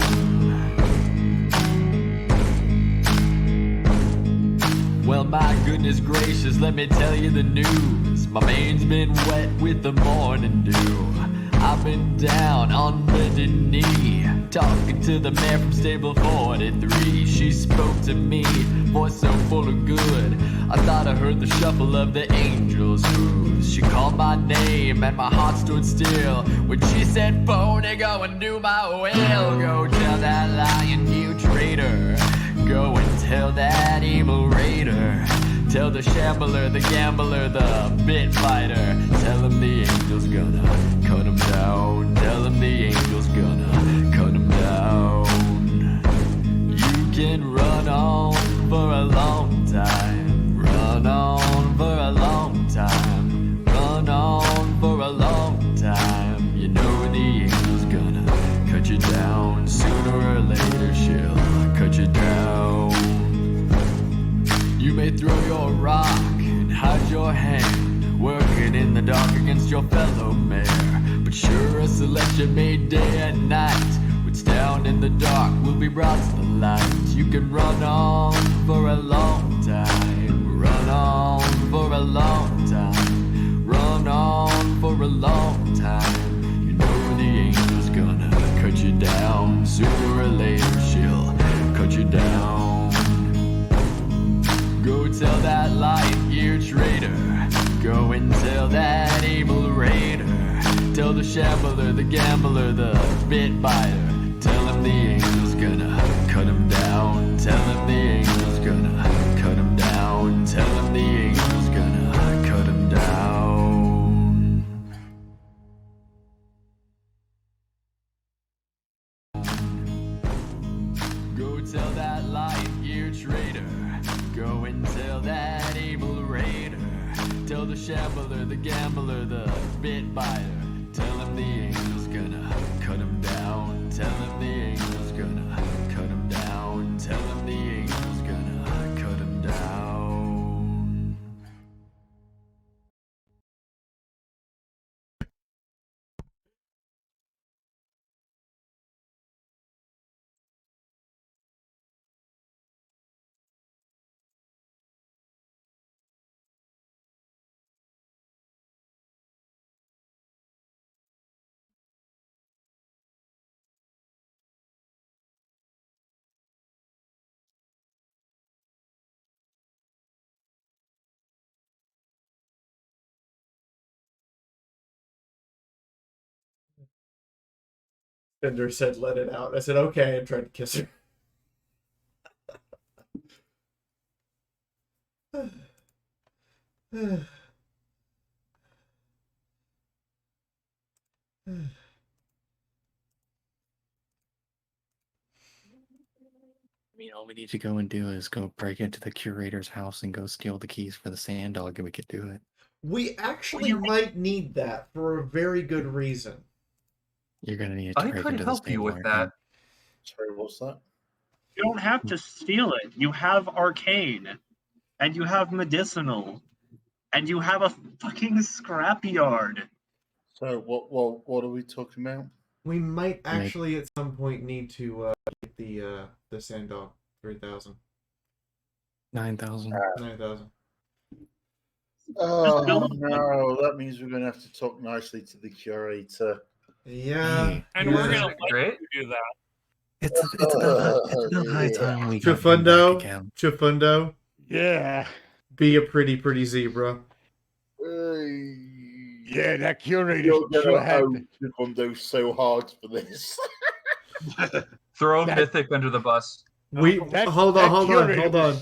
Well, my goodness gracious, let me tell you the news. My main's been wet with the morning dew. I've been down on bended knee, talking to the man from stable 43. She spoke to me, voice so full of good. I thought I heard the shuffle of the angels' hooves. She called my name and my heart stood still when she said, "Pony, go and do my will. Go tell that lion, you traitor. Go and tell that evil raider. Tell the shambler, the gambler, the bit fighter. Tell him the angel's gonna cut him down. Tell him the angel's gonna cut him down. You can run on for a long time. Run on for a long time. Run on for a long time. You know the angel's gonna cut you down. Sooner or later she'll cut you down. You may throw your rock and hide your hand, working in the dark against your fellow mare. But sure as selection made day and night, what's down in the dark will be brought to the light. You can run on for a long time. Run on for a long time. Run on for a long time. You know the angel's gonna cut you down. Sooner or later she'll cut you down. Go tell that light-year traitor. Go and tell that evil raider. Tell the shambler, the gambler, the bit biter. Tell him the angel's gonna cut him down. Tell him the angel's gonna cut him down. Tell him the angel's gonna cut him down. Go tell that light-year traitor. Go and tell that evil raider. Tell the shambler, the gambler, the bit biter. Tell him the angel's gonna cut him down. Tell him the angel's gonna cut him down. Tell him the angel's gonna cut him down. Cinder said, "Let it out." I said, "Okay," and tried to kiss her. I mean, all we need to go and do is go break into the curator's house and go steal the keys for the sand dog, and we could do it. We actually might need that for a very good reason. You're gonna need to I break could into the help you stable, with aren't that. Sorry, what's that? You don't have to steal it. You have arcane, and you have medicinal, and you have a fucking scrapyard. So what are we talking about? We might actually at some point need to get the sand dog 3,000. 9,000. 9,000. Oh no, that means we're going to have to talk nicely to the curator. Yeah. And we're gonna let you do that. It's about high time we got him back Chifundo, again. Chifundo. Yeah. Be a pretty zebra. Yeah, that curator You're sure going to had. owe Chifundo so hard for this. Throw Mythic under the bus. We hold on.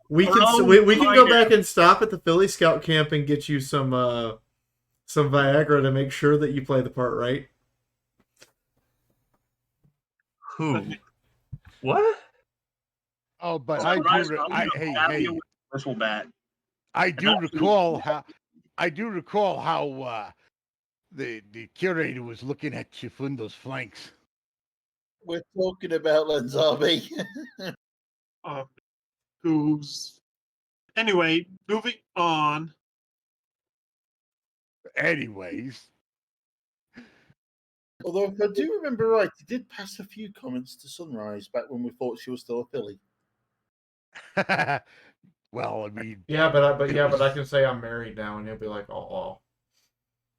We can Oh, we can go my back and stop at the Philly Scout camp and get you some Viagra to make sure that you play the part right. Who? What? Oh, but Hey, hey. Bat. I do recall how the curator was looking at Chifundo's flanks. We're talking about Lanzabi. Who's anyway? Moving on. Anyways, Although, if I do remember right, he did pass a few comments to Sunrise back when we thought she was still a filly. well, I mean, Yeah, but I can say I'm married now, and he'll be like, "Oh."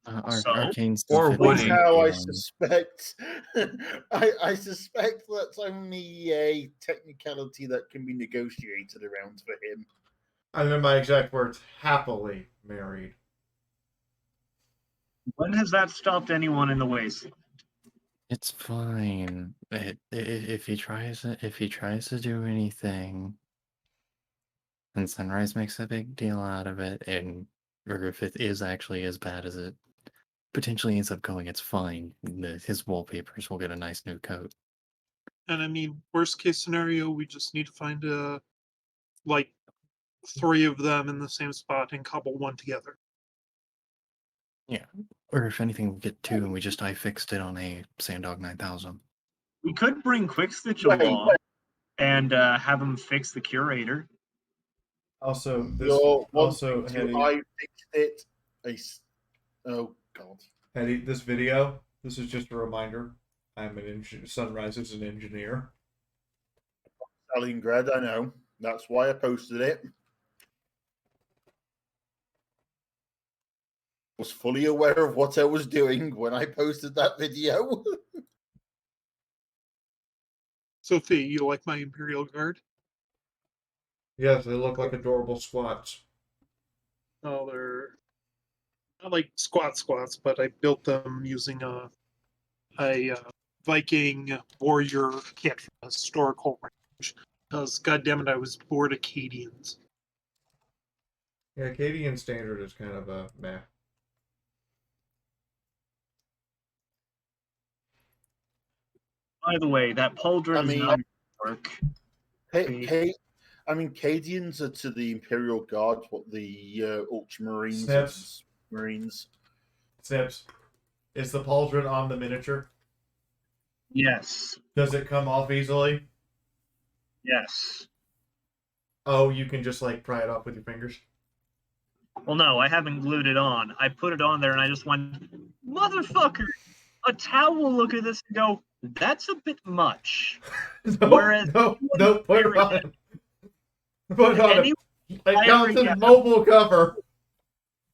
Arcane Or would how I suspect. I suspect that's only a technicality that can be negotiated around for him. And then my exact words: happily married. When has that stopped anyone in the wasteland? It's fine. If he tries to do anything, and Sunrise makes a big deal out of it, or if it is actually as bad as it potentially ends up going, it's fine. His wallpapers will get a nice new coat. And I mean, worst case scenario, we just need to find like 3 of them in the same spot and cobble one together. Yeah. Or if anything, we'll get 2 and we just fixed it on a Sanddog 9000. We could bring Quickstitch along and have him fix the curator. Also, I fixed it. Oh God, Hetty, this video. This is just a reminder. I'm an Sunrise is an engineer. Stalingrad, I know. That's why I posted it. Was fully aware of what I was doing when I posted that video. Sophie, you like my Imperial Guard? Yes, they look like adorable squats. Oh, they're not like squats, but I built them using a Viking warrior kit from historical range. Because, goddammit, I was bored of Acadians. Yeah, Acadian standard is kind of a meh. By the way, that pauldron is not work. Cadians are to the Imperial Guard what the Ultramarines Snips. Marines. Snips. Is the pauldron on the miniature? Yes. Does it come off easily? Yes. Oh, you can just like pry it off with your fingers? Well, no, I haven't glued it on. I put it on there and I just went, motherfucker, a towel will look at this and go, that's a bit much. Whereas no, put it on. Put it on. It comes in mobile cover.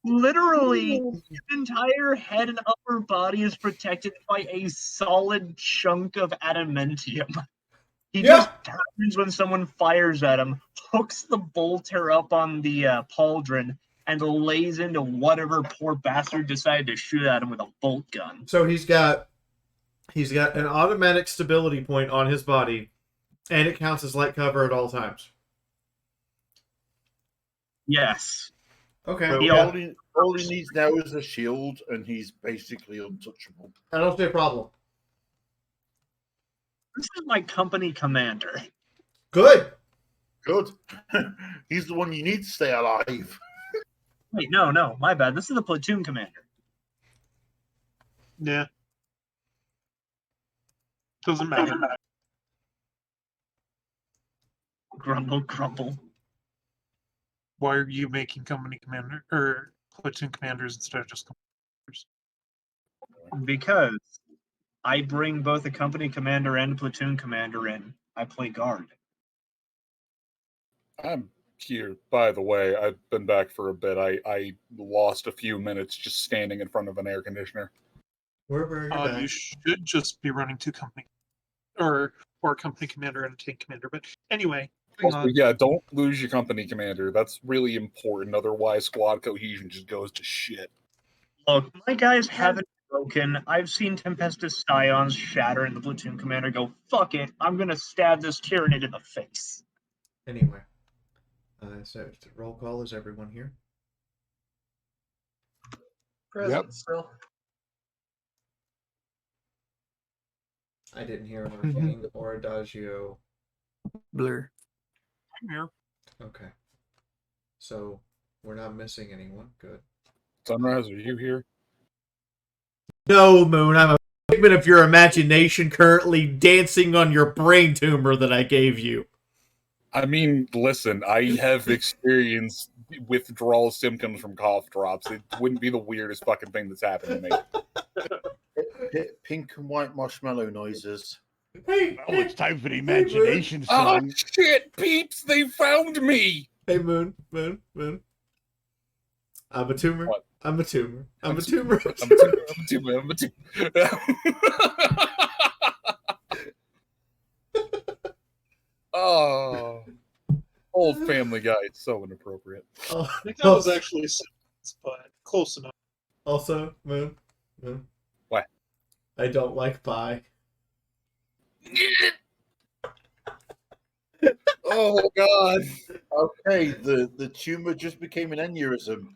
Literally, his entire head and upper body is protected by a solid chunk of adamantium. He just turns when someone fires at him, hooks the bolter up on the pauldron, and lays into whatever poor bastard decided to shoot at him with a bolt gun. So he's got He's got an automatic stability point on his body, and it counts as light cover at all times. Yes. Okay. So Yeah. all he needs now is a shield, and he's basically untouchable. I don't see a problem. This is my company commander. Good. Good. He's the one you need to stay alive. Wait, no, my bad. This is the platoon commander. Yeah. Doesn't matter. Grumble, grumble. Why are you making company commander or platoon commanders instead of just commanders? Because I bring both a company commander and a platoon commander in. I play guard. I'm here, by the way. I've been back for a bit. I lost a few minutes just standing in front of an air conditioner. You should just be running two company or a company commander and a tank commander. But anyway, Also, yeah, don't lose your company commander. That's really important. Otherwise, squad cohesion just goes to shit. Look, my guys haven't broken. I've seen Tempestus Scions shatter and the platoon commander go, fuck it, I'm gonna stab this Tyranid in the face. Anyway. So, roll call. Is everyone here? Present still. I didn't hear an Arcane or Adagio. Blur. I'm here. Okay. So, we're not missing anyone. Good. Sunrise, are you here? No, Moon. I'm a figment of your imagination currently dancing on your brain tumor that I gave you. I mean, listen, I have experienced withdrawal symptoms from cough drops. It wouldn't be the weirdest fucking thing that's happened to me. Pink and white marshmallow noises. Hey, oh, it's time for the imagination Oh song. shit, peeps! They found me. Hey, Moon. I'm a tumor. What? I'm a tumor. I'm a tumor. I'm a tumor. Oh, old Family Guy. It's so inappropriate. I think that was actually Simpsons, but close enough. Also, Moon. What? I don't like pie. Oh god. Okay, the tumor just became an aneurysm.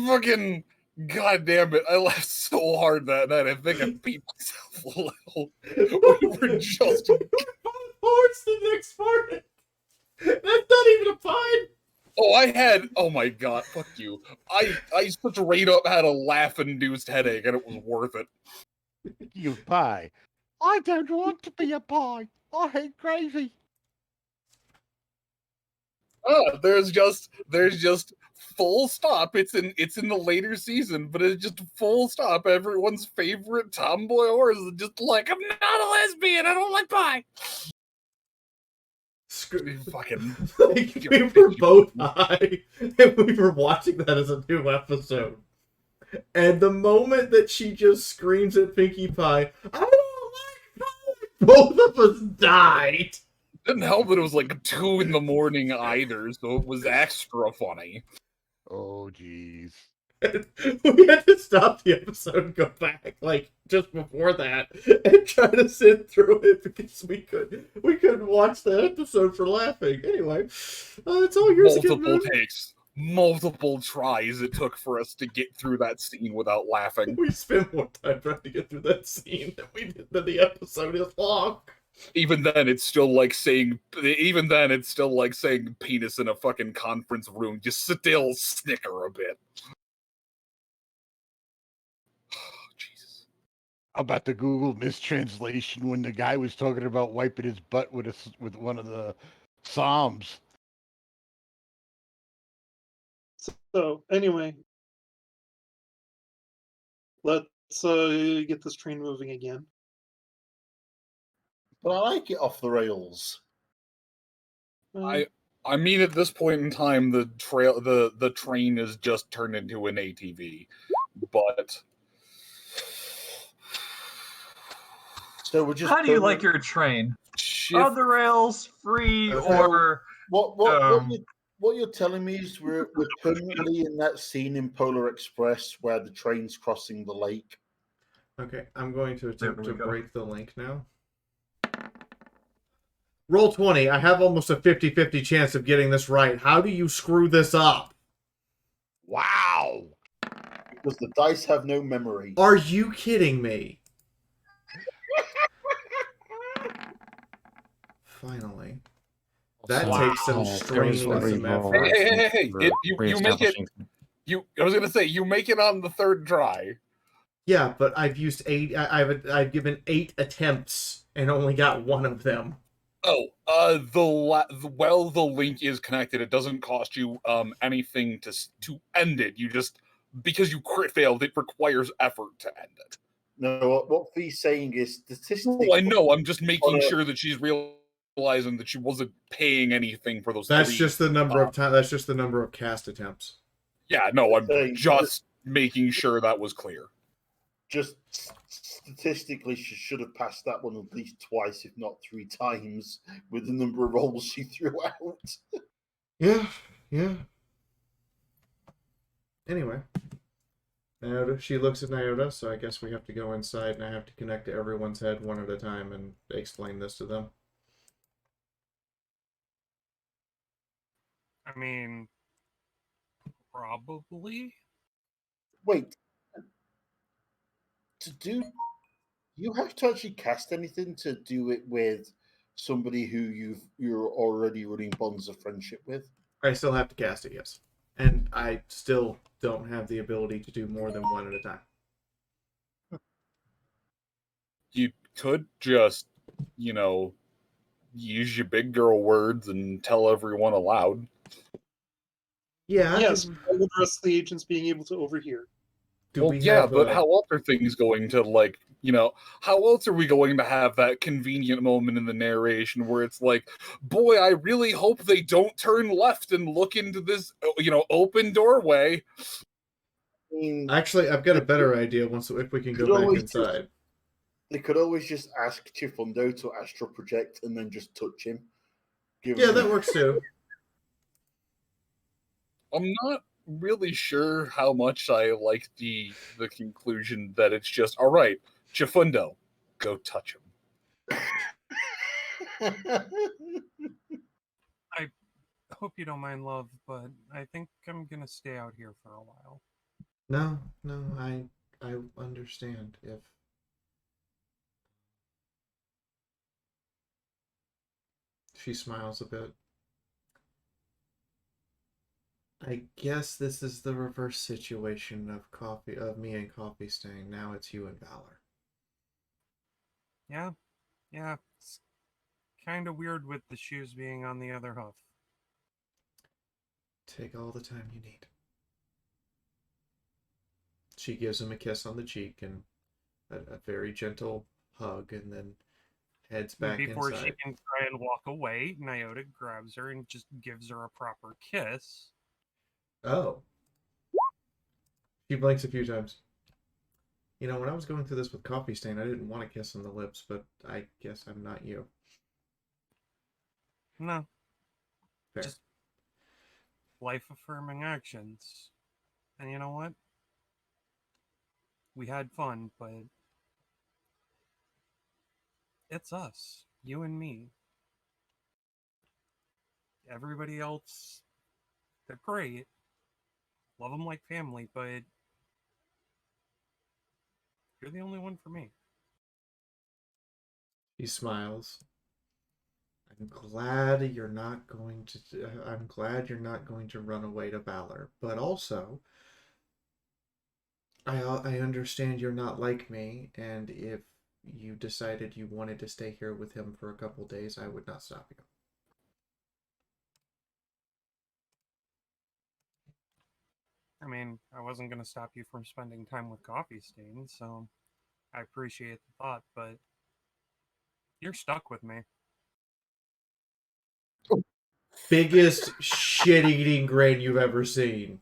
Fucking goddamn it! I laughed so hard that night. I think I beat myself a little. We were just Horse the next morning. That's not even a pie. Oh, I had. Oh my god! Fuck you! I straight up had a laugh-induced headache, and it was worth it. You pie. I don't want to be a pie. I hate gravy. There's just full stop. It's in the later season, but it's just full stop. Everyone's favorite tomboy horse is just like, I'm not a lesbian. I don't like pie. Fucking. Like, we were both high, and we were watching that as a new episode. And the moment that she just screams at Pinkie Pie, I don't like pie, both of us died. Didn't help that it was like 2 a.m. either, so it was extra funny. Oh, jeez. We had to stop the episode and go back, like, just before that, and try to sit through it because we couldn't watch that episode for laughing. Anyway, it's all yours again, Multiple man. takes, multiple tries it took for us to get through that scene without laughing. We spent more time trying to get through that scene than the episode is long. Even then, it's still like saying penis in a fucking conference room. Just still snicker a bit. Jesus. About the Google mistranslation when the guy was talking about wiping his butt with one of the Psalms. So anyway, let's get this train moving again. But I like it off the rails. I mean, at this point in time, the train is just turned into an ATV, but. So we're just. How do you like your train? On the rails, free, Okay. or What you're telling me is we're permanently in that scene in Polar Express where the train's crossing the lake. Okay, I'm going to attempt we to go. break the link now. Roll 20. I have almost a 50-50 chance of getting this right. How do you screw this up? Wow! Because the dice have no memory. Are you kidding me? Finally. That Also, takes some there was straining a and some re-roll, effort. I think, Hey, for you make it. reestablishing. I was gonna say you make it on the third try. Yeah, but I've used 8. I've given 8 attempts and only got 1 of them. Oh, the link is connected. It doesn't cost you anything to end it. You just because you crit failed, it requires effort to end it. No, what Fee's saying is statistically. Oh, I know. I'm just making on a- sure that she's realizing that she wasn't paying anything for those. That's 3. just the number of time. That's just the number of cast attempts. Yeah, no, I'm saying just making sure that was clear. Just statistically, she should have passed that one at least twice, if not 3 times, with the number of rolls she threw out. Yeah. Anyway. Nyota, she looks at Nyota, so I guess we have to go inside and I have to connect to everyone's head one at a time and explain this to them. I mean, probably. Wait. You have to actually cast anything to do it with somebody who you're already running bonds of friendship with? I still have to cast it, yes. And I still don't have the ability to do more than 1 at a time. You could just, use your big girl words and tell everyone aloud. Yeah. Yes, all the rest of the agents being able to overhear. But how else are things going to, how else are we going to have that convenient moment in the narration where it's like, boy, I really hope they don't turn left and look into this, open doorway. Actually, I've got a better idea if we can go back inside. They could always just ask Chifundo to astral project and then just touch him. Yeah, that works too. I'm not really sure how much I like the conclusion that it's just, all right, Chifundo, go touch him. I hope you don't mind, love, but I think I'm gonna stay out here for a while. No, I understand if... She smiles a bit. I guess this is the reverse situation of me and Coffee Stain. Now it's you and Valor. Yeah. It's kind of weird with the shoes being on the other hoof. Take all the time you need. She gives him a kiss on the cheek and a very gentle hug, and then heads back Before inside. she can try and walk away, Nyota grabs her and just gives her a proper kiss. Oh. She blinks a few times. When I was going through this with Coffee Stain, I didn't want to kiss on the lips, but I guess I'm not you. No. Fair. Just life-affirming actions. And you know what? We had fun, but it's us. You and me. Everybody else, they're great. Love them like family, but you're the only one for me. He smiles. I'm glad you're not going to run away to Valor, but also I understand you're not like me, and if you decided you wanted to stay here with him for a couple days, I would not stop you. I mean, I wasn't going to stop you from spending time with Coffee Stain, so I appreciate the thought, but you're stuck with me. Biggest shit-eating grin you've ever seen.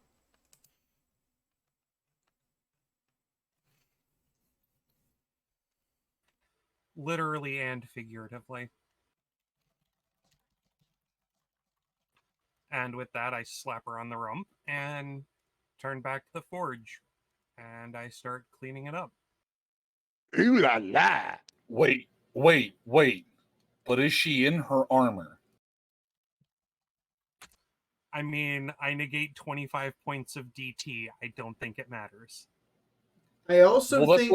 Literally and figuratively. And with that, I slap her on the rump and turn back to the forge. And I start cleaning it up. Ooh la la. Wait. But is she in her armor? I mean, I negate 25 points of DT. I don't think it matters. I also Well, think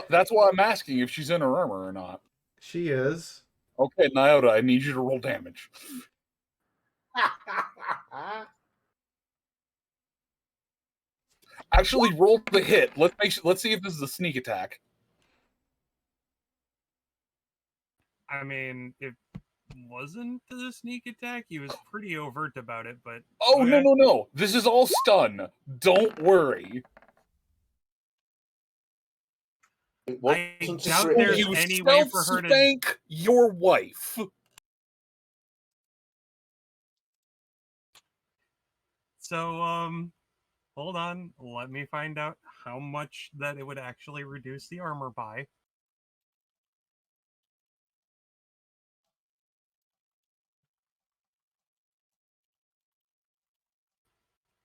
that's why I'm asking if she's in her armor or not. she is. Okay, Nyota, I need you to roll damage. Actually, roll the hit. Let's see if this is a sneak attack. I mean, it wasn't a sneak attack. He was pretty overt about it, but Oh okay. no! This is all stun. Don't worry. I doubt there's You any way for her to thank your wife. So, hold on. Let me find out how much that it would actually reduce the armor by.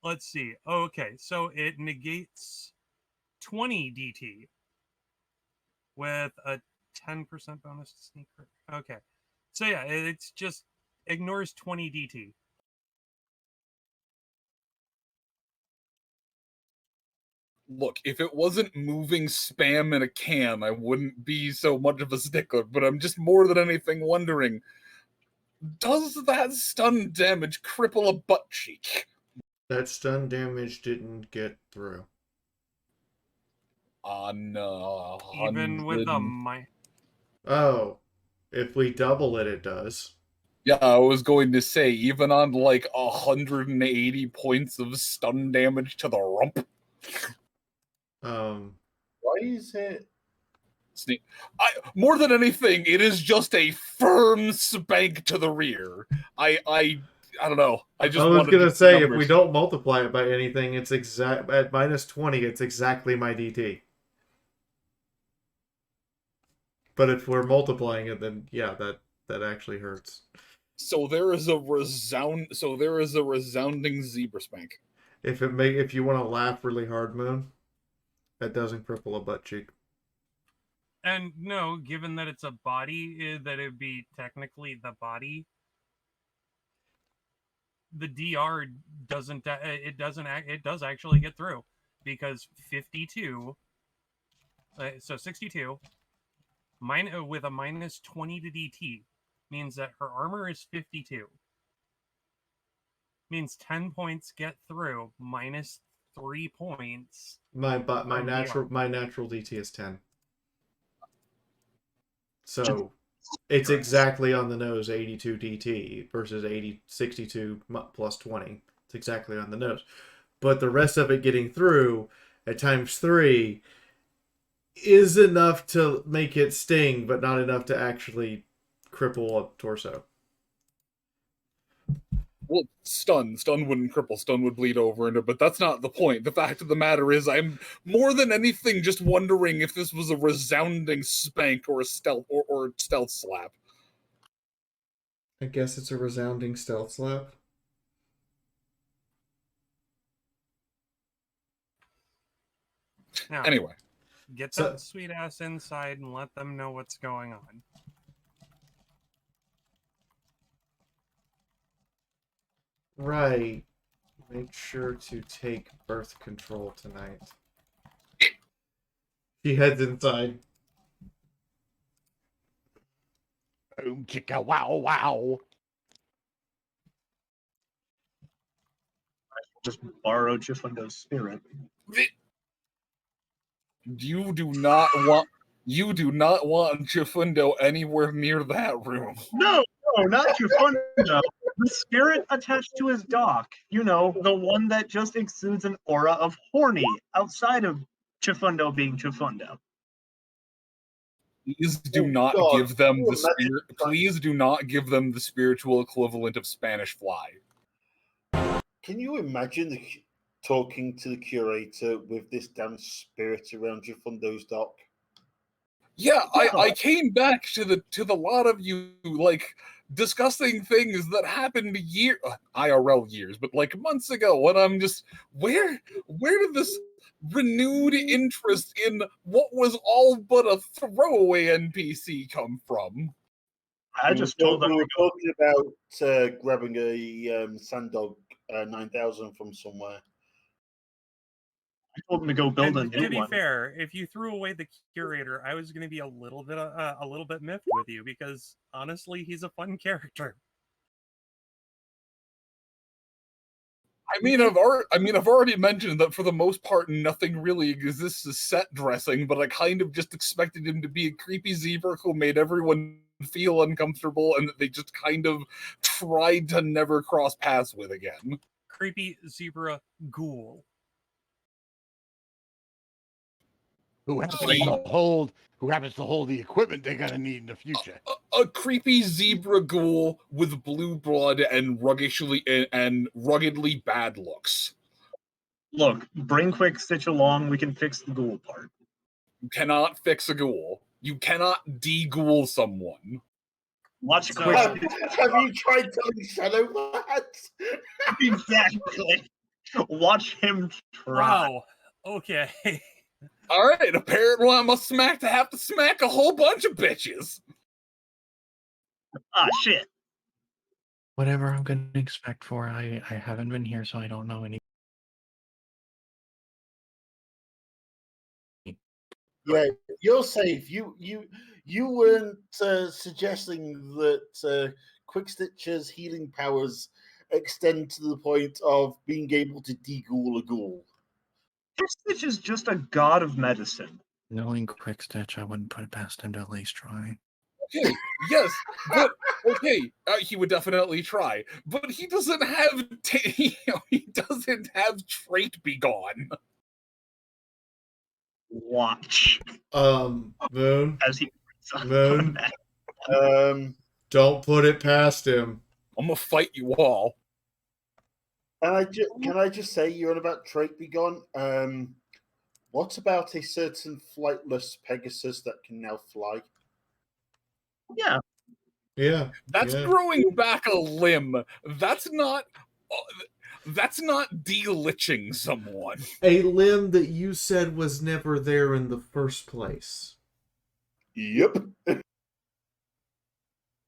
Let's see. Okay, so it negates 20 DT with a 10% bonus to sneak. Okay. So yeah, it's just ignores 20 DT. Look, if it wasn't moving spam in a can, I wouldn't be so much of a stickler, but I'm just more than anything wondering, does that stun damage cripple a butt cheek? That stun damage didn't get through. No. Even with a Oh, if we double it, it does. Yeah, I was going to say, even on like 180 points of stun damage to the rump. Why is it? More than anything, it is just a firm spank to the rear. I don't know. I was gonna say, if we don't multiply it by anything, it's exact at minus 20. It's exactly my DT. But if we're multiplying it, then yeah, that actually hurts. So there is a resounding zebra spank. If you want to laugh really hard, Moon, that doesn't cripple a butt cheek. And no, given that it's a body, that it'd be technically the body. The DR doesn't. It doesn't. It does actually get through because 52. So 62. With a minus 20 to DT means that her armor is 52. Means 10 points get through minus 3 points. My natural DT is 10. So it's exactly on the nose, 82 DT versus 62 plus 20. It's exactly on the nose. But the rest of it getting through at times 3 is enough to make it sting, but not enough to actually cripple a torso. Well, stun wouldn't cripple, stun would bleed over into, but that's not the point. The fact of the matter is, I'm more than anything just wondering if this was a resounding spank or a stealth or stealth slap. I guess it's a resounding stealth slap. Now, anyway, get that sweet ass inside and let them know what's going on. Right. Make sure to take birth control tonight. She heads inside. Boom chicka wow wow. Just borrow Chifundo's spirit. You do not want Chifundo anywhere near that room. No, not Chifundo. The spirit attached to his dock. You know, the one that just exudes an aura of horny outside of Chifundo being Chifundo. Please do not give them the spirit. Please do not give them the spiritual equivalent of Spanish fly. Can you imagine talking to the curator with this damn spirit around Chifundo's dock? Yeah, I came back to the lot of you like discussing things that happened IRL years, but like months ago. When I'm just where did this renewed interest in what was all but a throwaway NPC come from? I just told them we to were talking about grabbing a Sandog 9000 from somewhere. I told him to go build a And new to be one. fair, if you threw away the curator, I was going to be a little bit miffed with you because honestly, he's a fun character. I mean, I've already mentioned that for the most part, nothing really exists as set dressing, but I kind of just expected him to be a creepy zebra who made everyone feel uncomfortable, and that they just kind of tried to never cross paths with again. Creepy zebra ghoul. Who happens to hold the equipment they're gonna need in the future. A creepy zebra ghoul with blue blood and ruggedly bad looks. Look, bring Quick Stitch along. We can fix the ghoul part. You cannot fix a ghoul. You cannot de-ghoul someone. Watch So, Quick. have you tried telling Shadow that? Exactly. Watch him try. Wow. Okay. All right. Apparently, I'm have to smack a whole bunch of bitches. Ah, shit. Whatever I'm gonna expect for. I haven't been here, so I don't know any. Yeah, you're safe. You weren't suggesting that Quick Stitch's healing powers extend to the point of being able to de-ghoul a ghoul. Quick Stitch is just a god of medicine. Knowing Quick Stitch, I wouldn't put it past him to at least try. Okay, yes, but okay, he would definitely try, but he doesn't have he doesn't have trait be gone. Watch. Moon. As he Moon. Don't put it past him. I'm gonna fight you all. Can I just say you're on about trait be gone? What about a certain flightless Pegasus that can now fly? Yeah. Yeah. That's growing back a limb. That's not de-liching someone. A limb that you said was never there in the first place. Yep.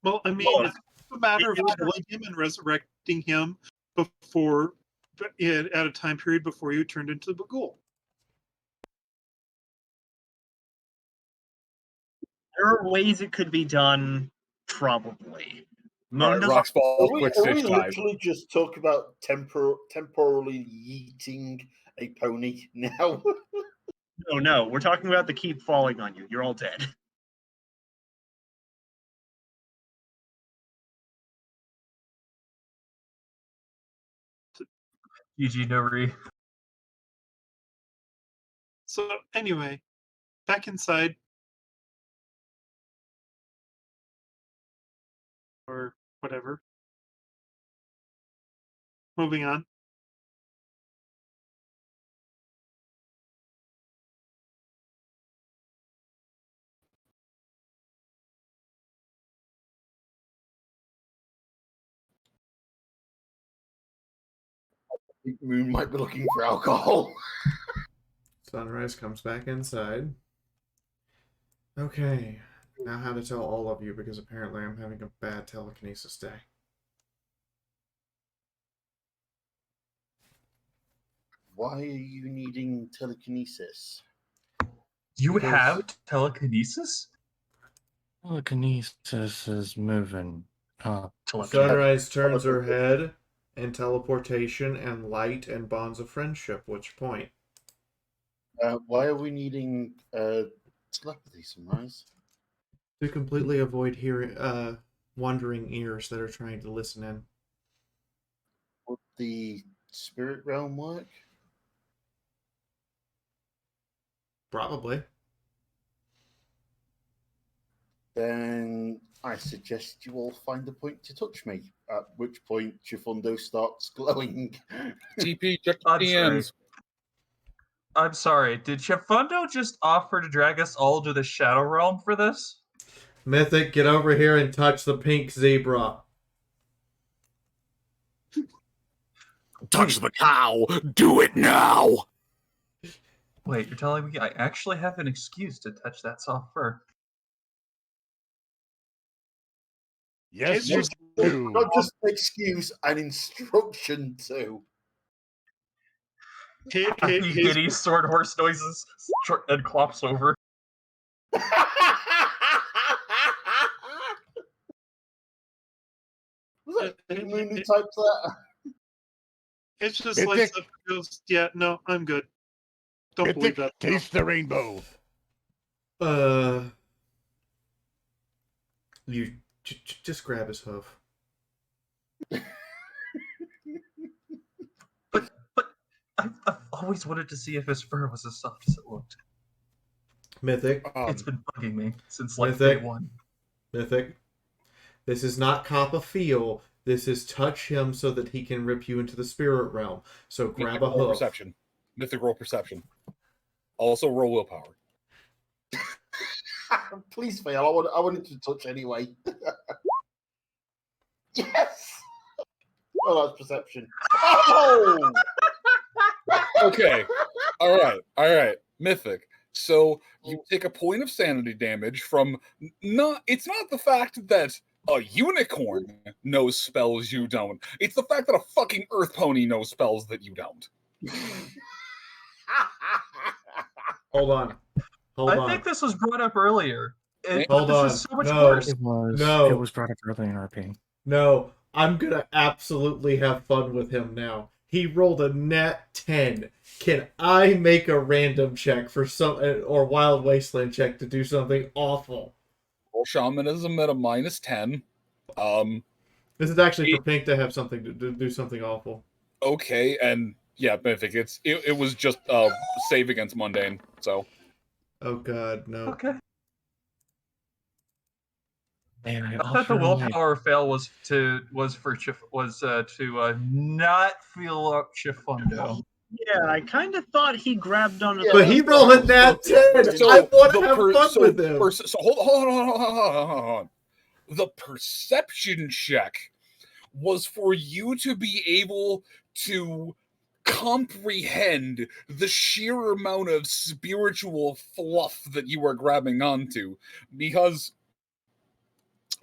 Well, I mean, it's a matter of killing him and resurrecting him before, at a time period before you turned into the ghoul. There are ways it could be done, probably. All right, Roxball, Are we Quick Stitch time. literally just talk about temporarily yeeting a pony now? No, we're talking about the keep falling on you. You're all dead. GG Nori. So anyway, back inside. Or whatever. Moving on. Moon might be looking for alcohol. Sunrise comes back inside. Okay, now how to tell all of you because apparently I'm having a bad telekinesis day. Why are you needing telekinesis? You have telekinesis? Telekinesis is moving up. Sunrise turns her head, and teleportation and light and bonds of friendship. Which point? Why are we needing telepathy, Sunrise? To completely avoid hearing, wandering ears that are trying to listen in. Would the spirit realm work? Probably. Then I suggest you all find a point to touch me. At which point Chifundo starts glowing. TP, check I'm DMs. I'm sorry. Did Chefundo just offer to drag us all to the Shadow Realm for this? Mythic, get over here and touch the pink zebra. Touch the cow. Do it now. Wait, you're telling me I actually have an excuse to touch that soft fur? Yes, It's you not just an excuse, an instruction too. He giddy sword horse noises and clops over. Was that Moon who typed that? It's just Mythic. like stuff goes, yeah, no, I'm good. Don't believe that. Taste the rainbow. You just grab his hoof. I've always wanted to see if his fur was as soft as it looked. Mythic. It's been bugging me since like day one. Mythic. This is not cop a feel. This is touch him so that he can rip you into the spirit realm. So grab a hoof. Perception. Mythic roll perception. Also roll willpower. Please fail. I wanted to touch anyway. Yes. Oh, that's perception. Oh. Okay. All right. Mythic. So you take a point of sanity damage from it's not the fact that a unicorn knows spells you don't. It's the fact that a fucking earth pony knows spells that you don't. Hold on. I think this was brought up earlier. Hold this on. is so much No. worse. It was. No. It was brought up earlier in RP. No, I'm gonna absolutely have fun with him now. He rolled a nat 10. Can I make a random check for or Wild Wasteland check to do something awful? Roll shamanism at a -10. This is actually for Pink to have something to do something awful. Okay, and yeah, Mythic. It was just save against mundane. So. Oh God, no. Okay. Man, I thought the willpower fail was to not feel up Chifundo. Yeah, I kind of thought he grabbed onto. But he rolled a nat 10. I want to have fun with him. So hold on. The perception check was for you to be able to comprehend the sheer amount of spiritual fluff that you are grabbing onto, because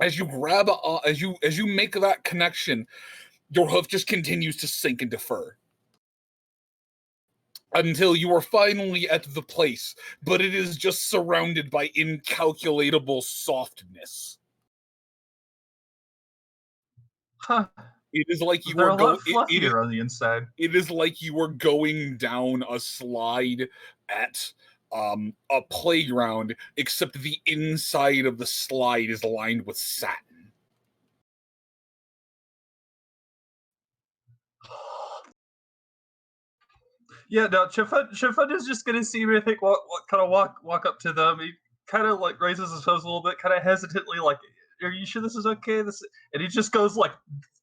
as you grab as you make that connection, your hoof just continues to sink into fur until you are finally at the place, but it is just surrounded by incalculable softness. Huh. It is like you They're are a lot fluffier on the inside. It is like you are going down a slide at a playground, except the inside of the slide is lined with satin. Yeah, no, Chifund is just gonna see me. I think kind of walk up to them. He kind of like raises his toes a little bit, kind of hesitantly, like, "Are you sure this is okay?" And he just goes like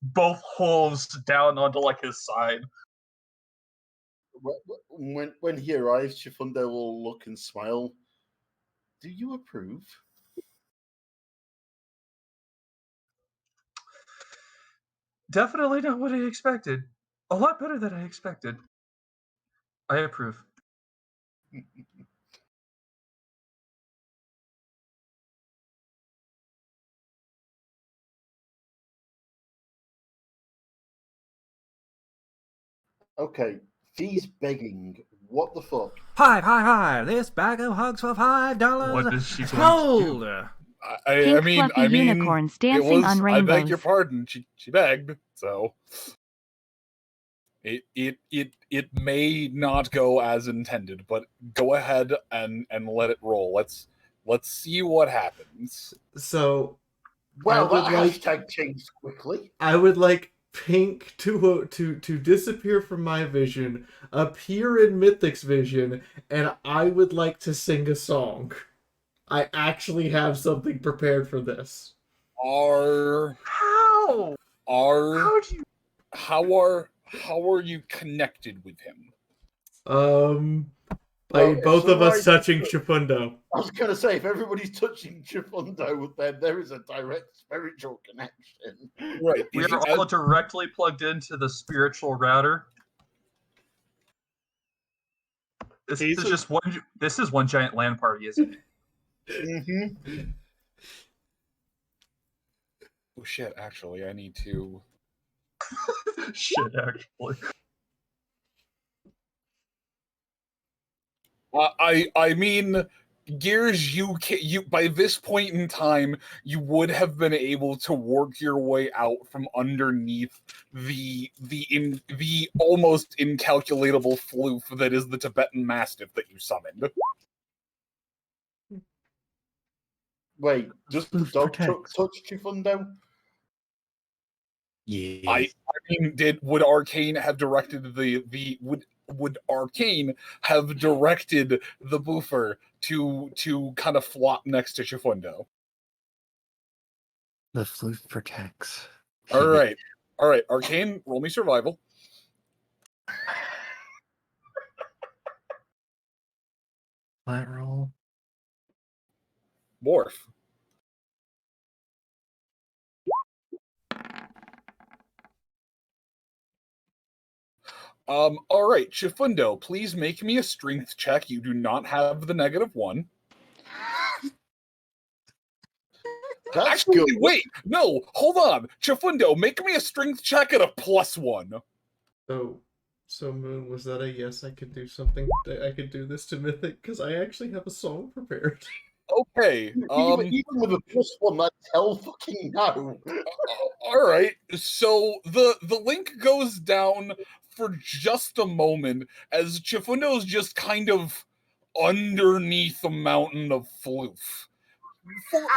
both hooves down onto like his side. When he arrives, Chifundo will look and smile. Do you approve? Definitely not what I expected. A lot better than I expected. I approve. Okay, fees begging. What the fuck? Hi! This bag of hugs for $5. What does she Hold! I mean, unicorns dancing on I rainbows. beg your pardon. She begged, so it may not go as intended, but go ahead and let it roll. Let's see what happens. So, well, that hashtag changed quickly. I would like Pink to disappear from my vision, appear in Mythic's vision, and I would like to sing a song. I actually have something prepared for this. How are you connected with him? By both of us touching Chifundo. I was going to say, if everybody's touching Chifundo, then there is a direct spiritual connection. Right. We are all directly plugged into the spiritual router. This is just one. This is one giant land party, isn't it? Mm-hmm. Oh shit! Actually, I need to. Shit, actually. I mean, Gears, you by this point in time, you would have been able to work your way out from underneath the almost incalculable floof that is the Tibetan Mastiff that you summoned. Wait, does the dog truck touch Chifundo? Yeah. I mean, would Arcane have directed would Arcane have directed the boofer to kind of flop next to Chifundo? The floof protects. All right, Arcane, roll me survival. Flat roll. Morph. All right, Chifundo, please make me a strength check. You do not have the -1. That's Actually, good. wait, no, hold on. Chifundo, make me a strength check at a +1. So Moon, was that a yes? I could do something. I could do this to Mythic because I actually have a song prepared. Okay. Even with a +1, that's hell fucking no. All right. So the link goes down for just a moment as Chifundo's just kind of underneath a mountain of floof.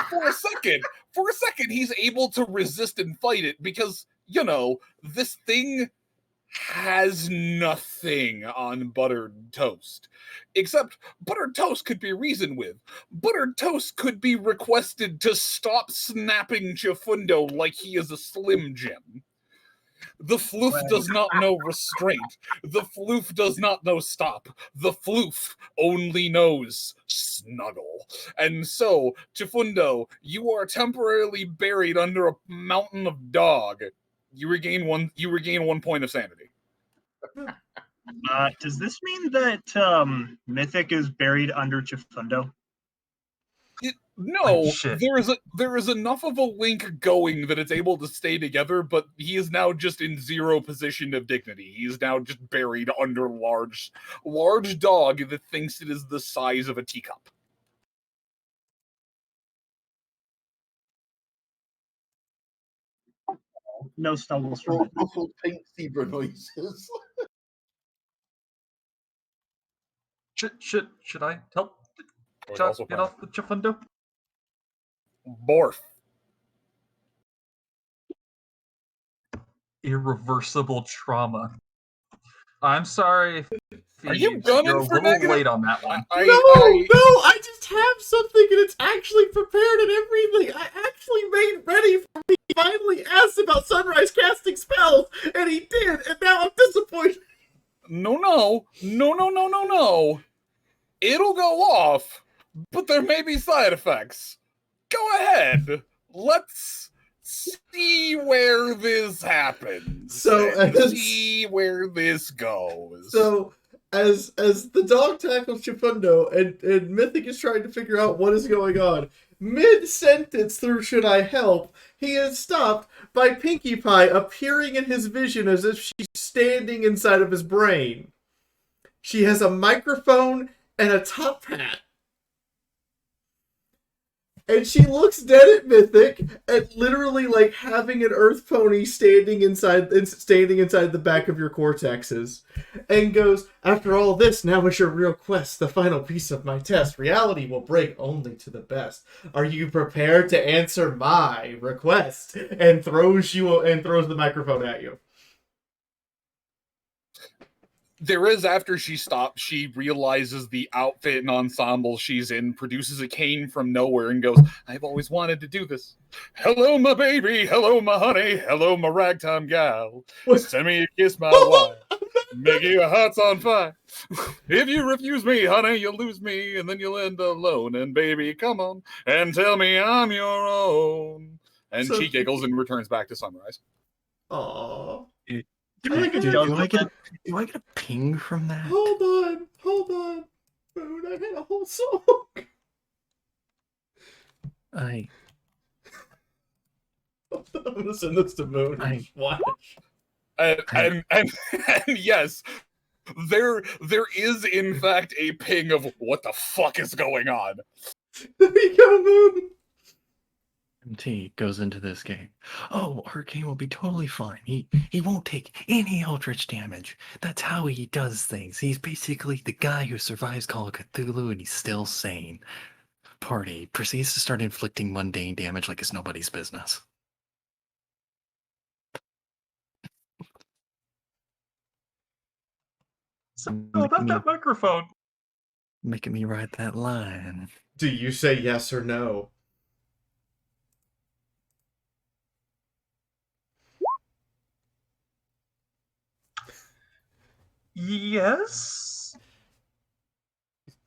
For a second, he's able to resist and fight it because, you know, this thing has nothing on buttered toast. Except buttered toast could be reasoned with. Buttered toast could be requested to stop snapping Chifundo like he is a Slim Jim. The floof does not know restraint. The floof does not know stop. The floof only knows snuggle. And so, Chifundo, you are temporarily buried under a mountain of dog. You regain 1 point of sanity. Does this mean that Mythic is buried under Chifundo? No, there is enough of a link going that it's able to stay together, but he is now just in 0 position of dignity. He is now just buried under large dog that thinks it is the size of a teacup. No stumbles from it. Muffled pink zebra noises. Should I help Chuck get off the Chifundo? Morph. Irreversible trauma. I'm sorry. Are you gunning You're a for little negative? late on that one. No, I just have something and it's actually prepared and everything. I actually made ready for me. He finally asked about Sunrise casting spells, and he did, and now I'm disappointed. No. It'll go off, but there may be side effects. Go ahead. Let's see where this happens. See where this goes. So, as the dog tackles Chifundo and Mythic is trying to figure out what is going on, mid-sentence through Should I Help, he is stopped by Pinkie Pie appearing in his vision as if she's standing inside of his brain. She has a microphone and a top hat. And she looks dead at Mythic and literally like having an earth pony standing inside the back of your cortexes, and goes, "After all this, now is your real quest, the final piece of my test. Reality will break only to the best. Are you prepared to answer my request?" And throws the microphone at you. There is, after she stops, she realizes the outfit and ensemble she's in, produces a cane from nowhere, and goes, "I've always wanted to do this. Hello, my baby. Hello, my honey. Hello, my ragtime gal. Send me a kiss, my wife. Make your heart's on fire. If you refuse me, honey, you'll lose me, and then you'll end alone. And baby, come on and tell me I'm your own." And So- she giggles and returns back to Sunrise. Aww. Do I get a ping from that? Hold on. I had a whole song. I I'm gonna send this to Moon and just watch. And yes, there is in fact a ping of what the fuck is going on. There you go, Moon. MT goes into this game. Oh, Arcane will be totally fine. He won't take any Eldritch damage. That's how he does things. He's basically the guy who survives Call of Cthulhu and he's still sane. Party proceeds to start inflicting mundane damage like it's nobody's business. About that microphone. Making me ride that line. Do you say yes or no? Yes.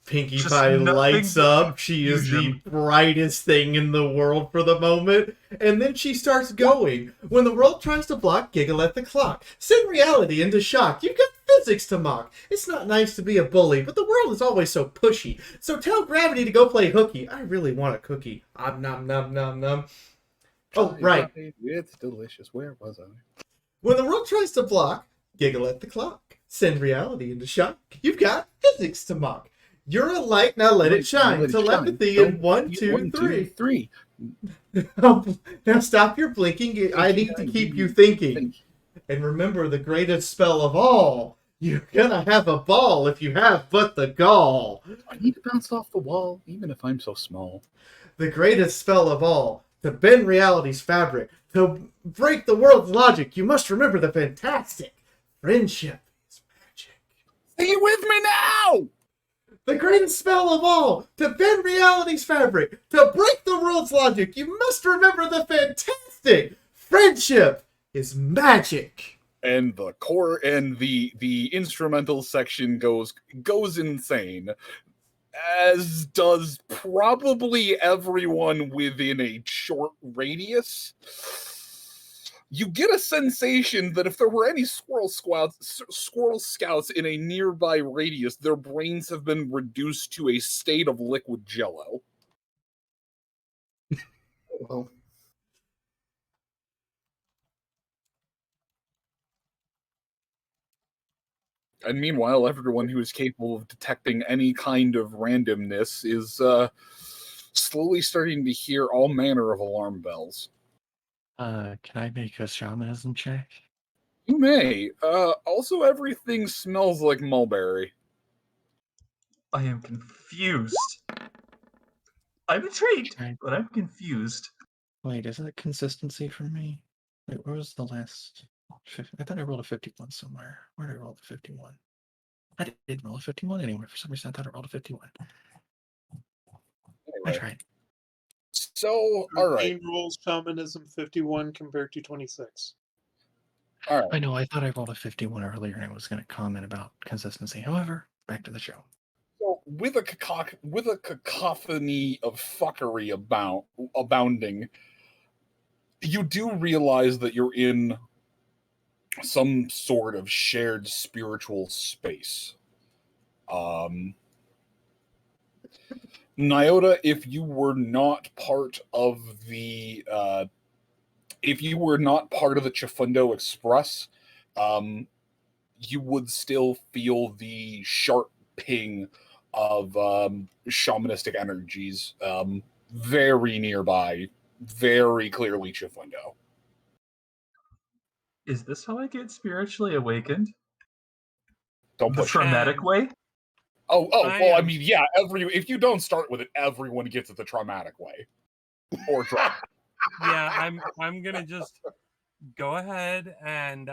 Pinkie Just Pie nothing lights but up. She is the confusion. brightest thing in the world for the moment. And then she starts going. When the world tries to block, giggle at the clock. Send reality into shock. You've got physics to mock. It's not nice to be a bully, but the world is always so pushy. So tell gravity to go play hooky. I really want a cookie. Nom nom nom nom. Oh, right. It's delicious. Where was I? When the world tries to block, giggle at the clock. Send reality into shock. You've got physics to mock. You're a light, now let it shine. Telepathy in 1, 2, 3. Now stop your blinking. I need to keep you thinking. And remember the greatest spell of all. You're gonna have a ball if you have but the gall. I need to bounce off the wall, even if I'm so small. The greatest spell of all. To bend reality's fabric. To break the world's logic. You must remember the fantastic. Friendship is magic. Say it with me now! The greatest spell of all, to bend reality's fabric, to break the world's logic, you must remember the fantastic. Friendship is magic. And the core and the instrumental section goes insane, as does probably everyone within a short radius. You get a sensation that if there were any squirrel scouts in a nearby radius, their brains have been reduced to a state of liquid jello. Well, and meanwhile, everyone who is capable of detecting any kind of randomness is slowly starting to hear all manner of alarm bells. Can I make a shamanism check? You may. Also, everything smells like mulberry. I am confused. I'm intrigued, but I'm confused. Wait, is that consistency for me? Wait, where was the last? I thought I rolled a 51 somewhere. Where did I roll the 51? I didn't roll a 51 anywhere. For some reason, I thought I rolled a 51. Anyway. I tried. So, all right. Arcane rules shamanism 51 compared to 26. All right. I know. I thought I rolled a 51 earlier, and I was going to comment about consistency. However, back to the show. So, with a cacophony of fuckery abounding, you do realize that you're in some sort of shared spiritual space. Nyota, if you were not part of the Chifundo Express, you would still feel the sharp ping of shamanistic energies very nearby, very clearly Chifundo. Is this how I get spiritually awakened? Don't The push traumatic it. way? Oh, well, I mean, yeah, if you don't start with it, everyone gets it the traumatic way. Or Yeah, I'm gonna just go ahead and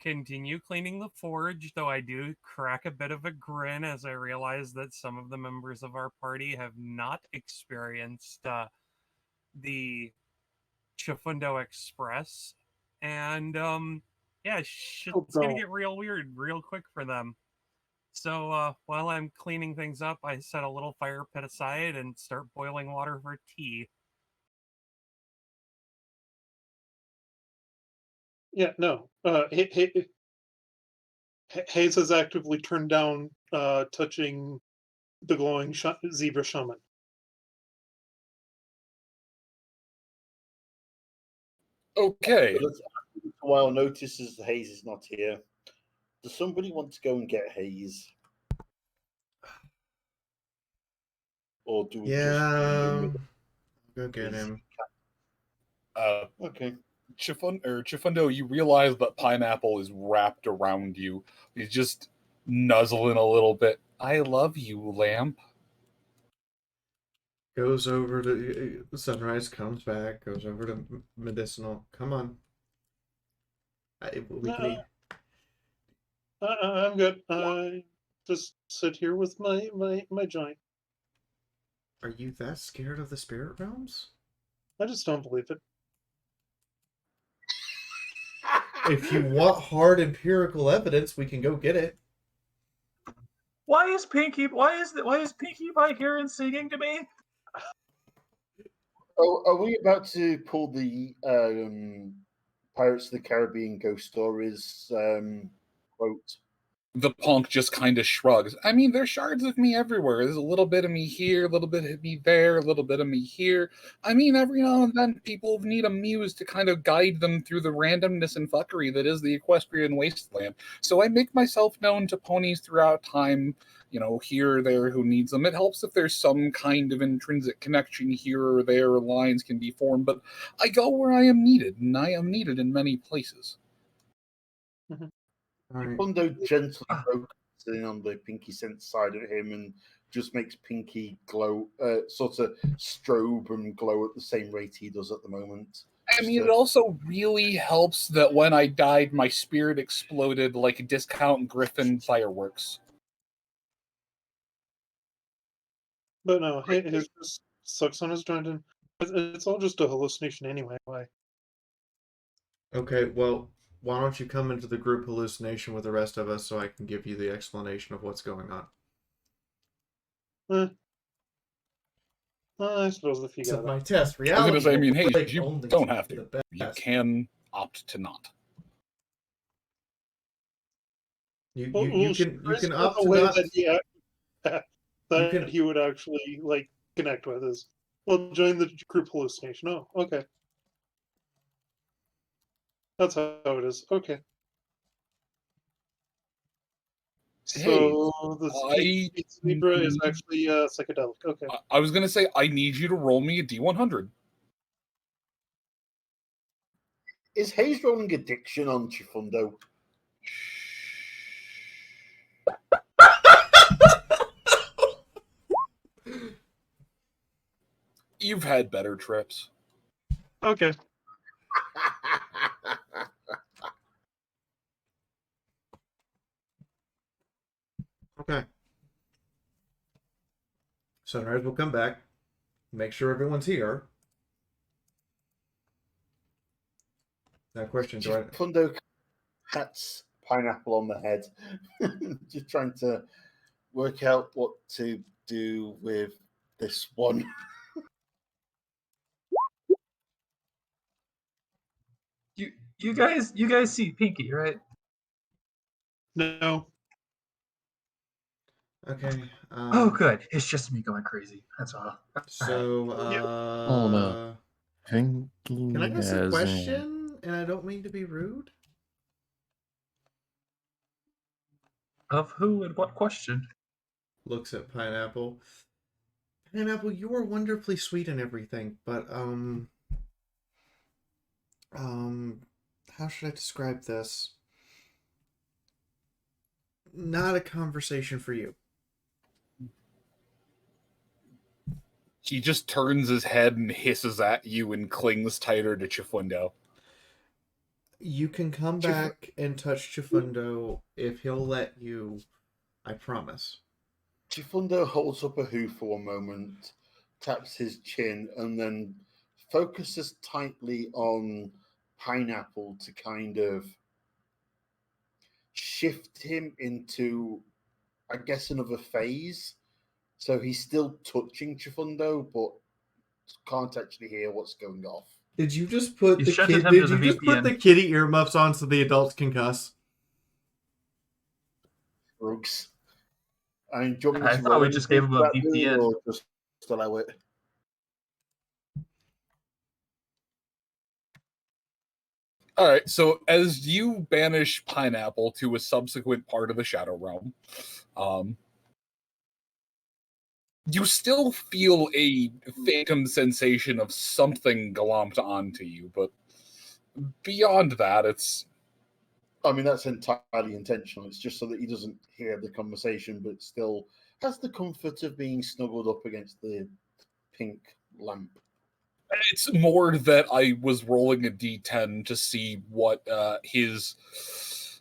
continue cleaning the forge, though I do crack a bit of a grin as I realize that some of the members of our party have not experienced the Chifundo Express. And yeah, shit's gonna get real weird real quick for them. So while I'm cleaning things up, I set a little fire pit aside and start boiling water for tea. Yeah, no. Hayes has actively turned down touching the glowing zebra shaman. Okay. While notices Hayes is not here, does somebody want to go and get Hayes? Or do we just go get him. Okay. Chifundo, you realize that Pineapple is wrapped around you. He's just nuzzling a little bit. I love you, Lamp. Goes over to Sunrise, comes back, goes over to Medicinal. Come on. We can eat. I'm good. I just sit here with my joint. Are you that scared of the spirit realms? I just don't believe it. If you want hard empirical evidence, we can go get it. Why is Pinkie Pie here and singing to me? Oh, are we about to pull the Pirates of the Caribbean ghost stories quote? The punk just kind of shrugs. I mean, there's shards of me everywhere. There's a little bit of me here, a little bit of me there, a little bit of me here. I mean, every now and then people need a muse to kind of guide them through the randomness and fuckery that is the Equestrian wasteland. So I make myself known to ponies throughout time, here or there who needs them. It helps if there's some kind of intrinsic connection here or there, lines can be formed, but I go where I am needed, and I am needed in many places. Chifundo gently focuses on the Pinky sense side of him and just makes Pinky glow, sort of strobe and glow at the same rate he does at the moment. I mean, it also really helps that when I died, my spirit exploded like Discount Griffin fireworks. But no, his just sucks on his joint, and it's all just a hallucination anyway. Why? Okay, well, why don't you come into the group hallucination with the rest of us so I can give you the explanation of what's going on? I suppose if you got my test. I was Reality. going to say, I mean, hey, like you only don't have to. the You best. can opt to not. You Well, can opt a to way not. that he would actually like connect with is join the group hallucination. Oh, okay. That's how it is. Okay. So the zebra is actually psychedelic. Okay. I was going to say, I need you to roll me a D100. Is Hayes rolling addiction on Chifundo? You've had better trips. Okay. Okay. Sunrise will come back. Make sure everyone's here. Now, question: do I? Chifundo pats Pineapple on the head, just trying to work out what to do with this one. You guys see Pinky, right? No. Okay. Oh, good. It's just me going crazy. That's all. So, Oh no. can I ask a As question? And I don't mean to be rude. Of who and what question? Looks at Pineapple. Pineapple, you are wonderfully sweet and everything, but how should I describe this? Not a conversation for you. He just turns his head and hisses at you and clings tighter to Chifundo. You can come back and touch Chifundo if he'll let you. I promise. Chifundo holds up a hoof for one moment, taps his chin, and then focuses tightly on Pineapple to kind of shift him into, I guess, another phase. So he's still touching Chifundo, but can't actually hear what's going off. Did you just put You the shunted kid? him Did to you the just put VPN. the kitty earmuffs on so the adults can cuss? Rugs. I mean, do you want me I to thought roll we just gave anything him a for that moon, VPN. or just allow it? All right, so as you banish Pineapple to a subsequent part of the Shadow Realm, you still feel a phantom sensation of something glomped onto you, but beyond that, it's... I mean, that's entirely intentional. It's just so that he doesn't hear the conversation, but still has the comfort of being snuggled up against the pink lamp. It's more that I was rolling a d10 to see what his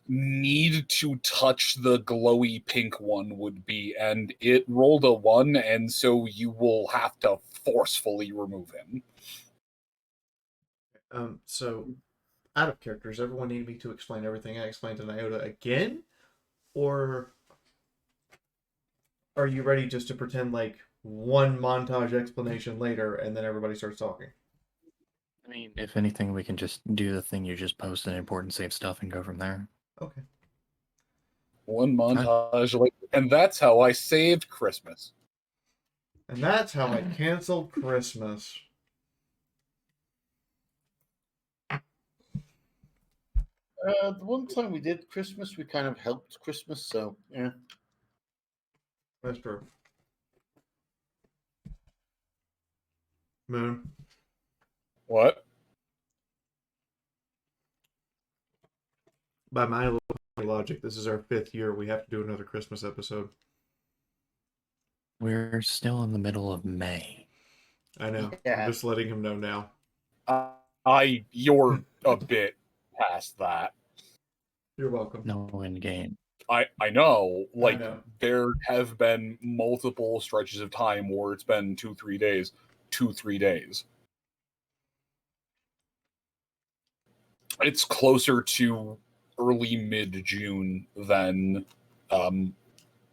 need to touch the glowy pink one would be, and it rolled a 1, and so you will have to forcefully remove him. So, out of character, does everyone need me to explain everything I explained to Nyota again? Or are you ready just to pretend like one montage explanation later and then everybody starts talking? I mean, if anything, we can just do the thing you just posted, important save stuff, and go from there. Okay. One montage later, and that's how I saved Christmas. And that's how I canceled Christmas. The one time we did Christmas, we kind of helped Christmas, so yeah. That's true. Moon. What? By my logic, this is our 5th year. We have to do another Christmas episode. We're still in the middle of May. I know. Yeah. I'm just letting him know now. You're a bit past that. You're welcome. No end game. I know, like, I know. there have been multiple stretches of time where it's been 2-3 days. 2-3 days. It's closer to early mid-June than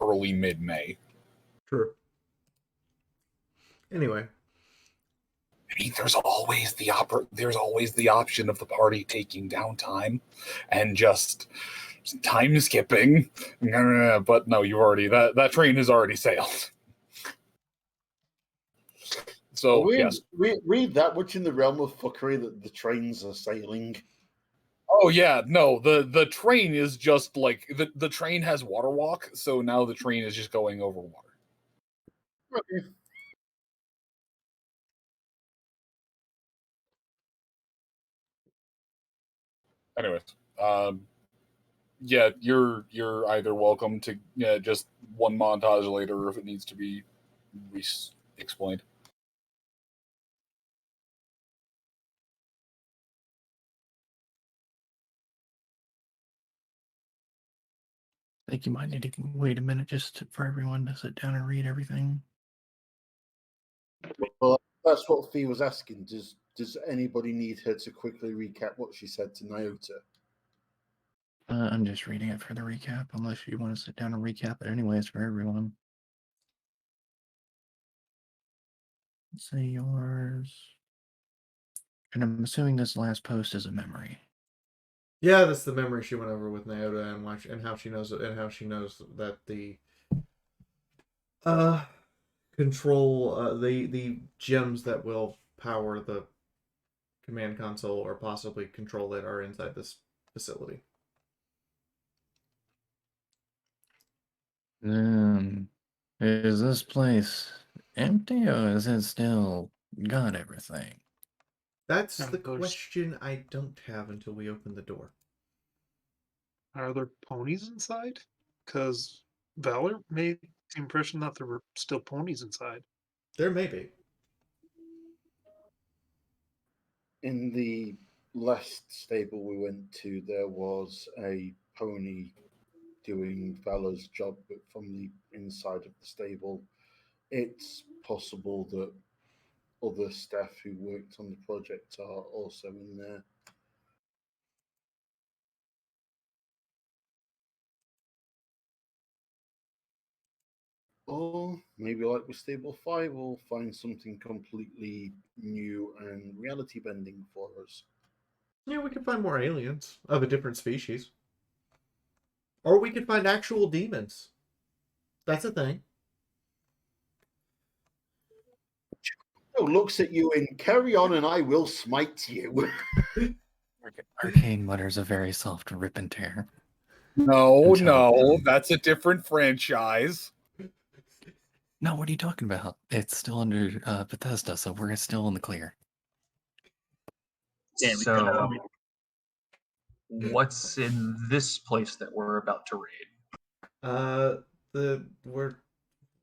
early mid-May. True. Anyway. I mean, there's always the option of the party taking downtime and just time skipping. But no, you already that train has already sailed. So yes. Read that much in the realm of fuckery that the trains are sailing. Oh yeah, no, the train is just like the train has water walk, so now the train is just going over water. Okay. Anyways, yeah, you're either welcome to just one montage later if it needs to be explained. I think you might need to wait a minute just for everyone to sit down and read everything. Well, that's what Fee was asking. Does anybody need her to quickly recap what she said to Nyota? I'm just reading it for the recap, unless you want to sit down and recap it anyways for everyone. Let's say yours. And I'm assuming this last post is a memory. Yeah, that's the memory she went over with Nyota and how she knows it, and how she knows that the control the gems that will power the command console or possibly control it are inside this facility. Is this place empty or is it still got everything? That's the question I don't have until we open the door. Are there ponies inside? Because Valor made the impression that there were still ponies inside. There may be. In the last stable we went to, there was a pony doing Valor's job, but from the inside of the stable, it's possible that other staff who worked on the project are also in there. Or maybe like with Stable 5, we'll find something completely new and reality bending for us. Yeah, we could find more aliens of a different species. Or we could find actual demons. That's a thing. Looks at you and carry on, and I will smite you. Arcane mutters a very soft rip and tear. No, that's a different franchise. No, what are you talking about? It's still under Bethesda, so we're still in the clear. So, what's in this place that we're about to raid?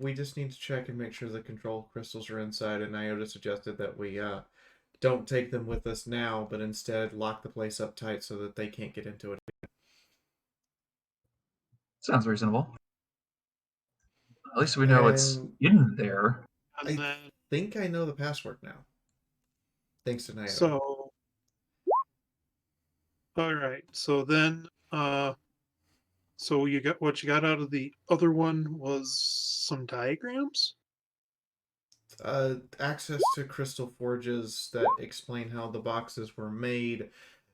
We just need to check and make sure the control crystals are inside, and Iota suggested that we don't take them with us now, but instead lock the place up tight so that they can't get into it. Sounds reasonable. At least we know it's in there. I think I know the password now. Thanks to Iota. So, all right. So then, so you got what you got out of the other one was some diagrams. Access to crystal forges that explain how the boxes were made,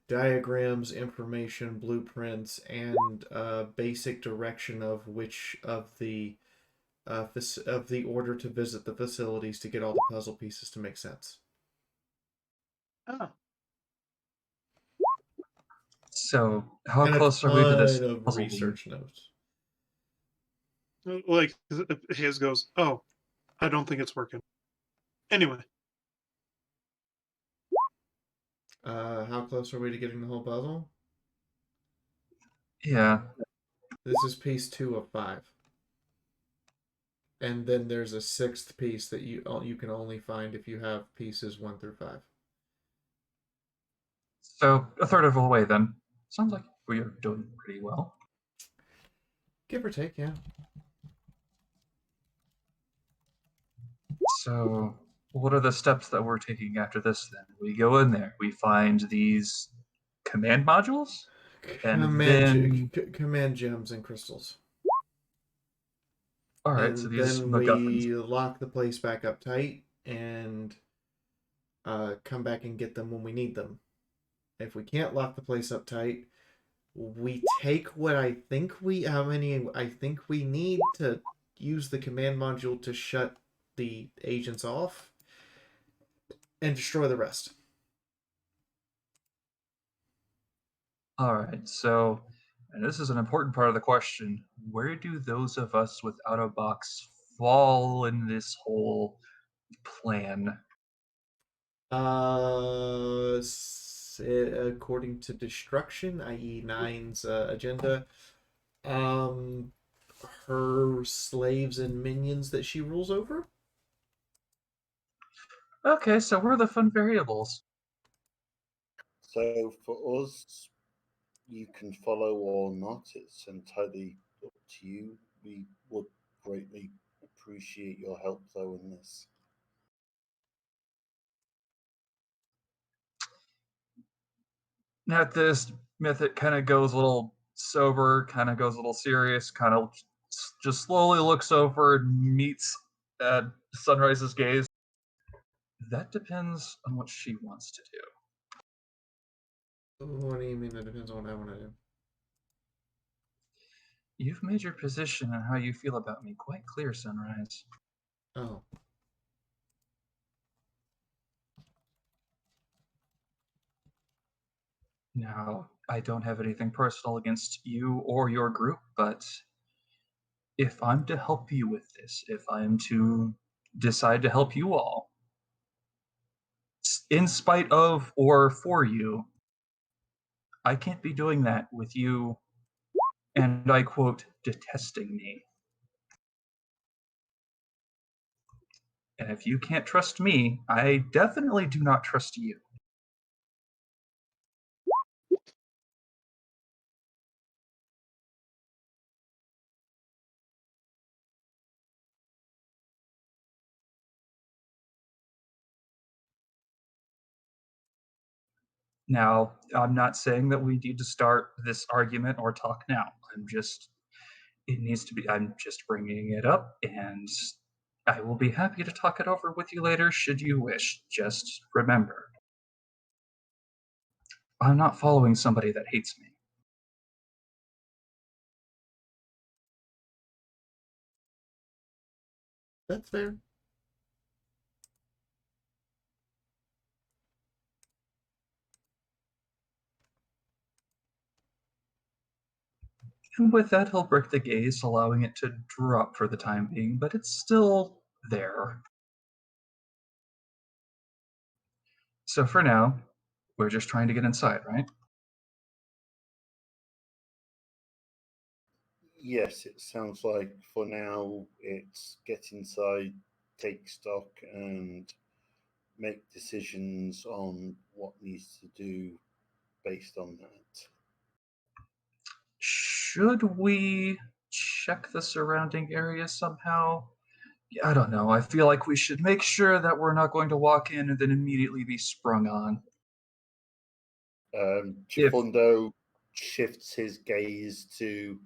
diagrams, information, blueprints, and basic direction of which of the order to visit the facilities to get all the puzzle pieces to make sense. Oh. So, how and close are we to this of puzzle research notes? Like his goes, oh, I don't think it's working. Anyway. How close are we to getting the whole puzzle? Yeah. This is piece 2 of 5. And then there's a 6th piece that you can only find if you have pieces 1 through 5. So, a third of the way then. Sounds like we are doing pretty well. Give or take, yeah. So, what are the steps that we're taking after this then? We go in there, we find these command modules, Command gems and crystals. All right, and so these then MacGuffins. we lock the place back up tight and come back and get them when we need them. If we can't lock the place up tight, we take what I think we need to use the command module to shut the agents off and destroy the rest. All right, so, and this is an important part of the question, where do those of us without a box fall in this whole plan? According to destruction, i.e. Nine's agenda, her slaves and minions that she rules over. Okay, so we're the fun variables. So for us, you can follow or not. It's entirely up to you. We would greatly appreciate your help, though, in this. At this, Mythic kind of goes a little sober, kind of goes a little serious, kind of just slowly looks over and meets Sunrise's gaze. That depends on what she wants to do. What do you mean that depends on what I want to do? You've made your position and how you feel about me quite clear, Sunrise. Oh. Now, I don't have anything personal against you or your group, but if I'm to help you with this, if I'm to decide to help you all, in spite of or for you, I can't be doing that with you, and I quote, detesting me. And if you can't trust me, I definitely do not trust you. Now, I'm not saying that we need to start this argument or talk now. I'm just bringing it up, and I will be happy to talk it over with you later should you wish. Just remember, I'm not following somebody that hates me. That's fair. And with that, he'll break the gaze, allowing it to drop for the time being, but it's still there. So for now, we're just trying to get inside, right? Yes, it sounds like for now it's get inside, take stock, and make decisions on what needs to do based on that. Should we check the surrounding area somehow? Yeah, I don't know. I feel like we should make sure that we're not going to walk in and then immediately be sprung on. Chifundo shifts his gaze to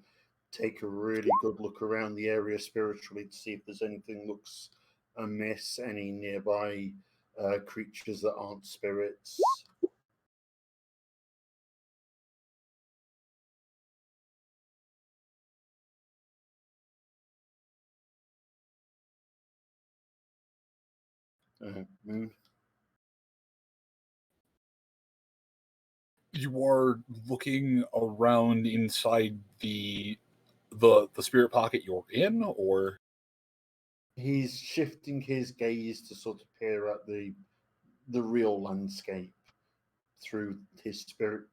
take a really good look around the area spiritually to see if there's anything looks amiss, any nearby creatures that aren't spirits. Moon. You are looking around inside the spirit pocket you're in, or He's shifting his gaze to sort of peer at the real landscape through his spirit,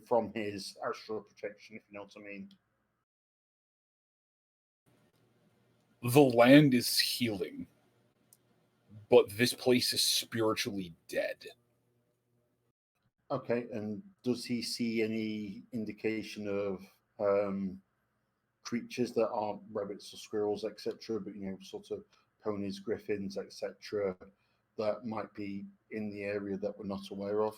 from his astral projection, if you know what I mean. the land is healing, but this place is spiritually dead. Okay, and does he see any indication of creatures that aren't rabbits or squirrels, etc., but sort of ponies, griffins, etc., that might be in the area that we're not aware of?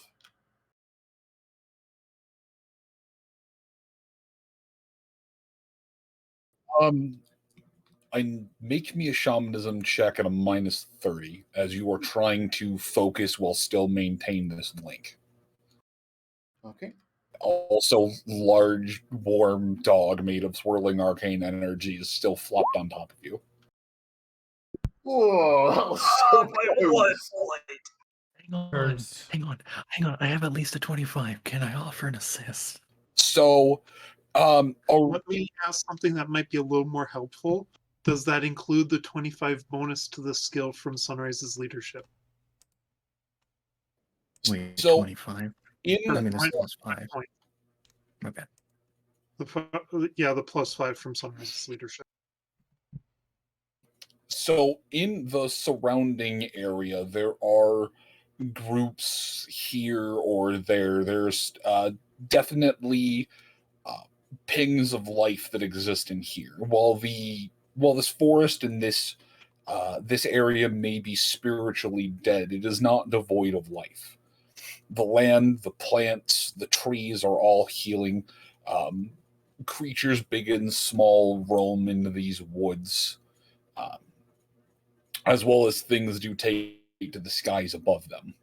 I make me a shamanism check at a -30 as you are trying to focus while still maintain this link. Okay. Also, large, warm dog made of swirling arcane energy is still flopped on top of you. Whoa, that was so close. Hang on. I have at least a 25. Can I offer an assist? So, let me ask something that might be a little more helpful. Does that include the 25 bonus to the skill from Sunrise's leadership? Wait, so 25? in I mean, it's plus 5. Point. Okay. The +5 from Sunrise's leadership. So, in the surrounding area, there are groups here or there. There's definitely pings of life that exist in here. While this forest and this area may be spiritually dead, it is not devoid of life. The land, the plants, the trees are all healing. Creatures big and small roam into these woods, as well as things do take to the skies above them.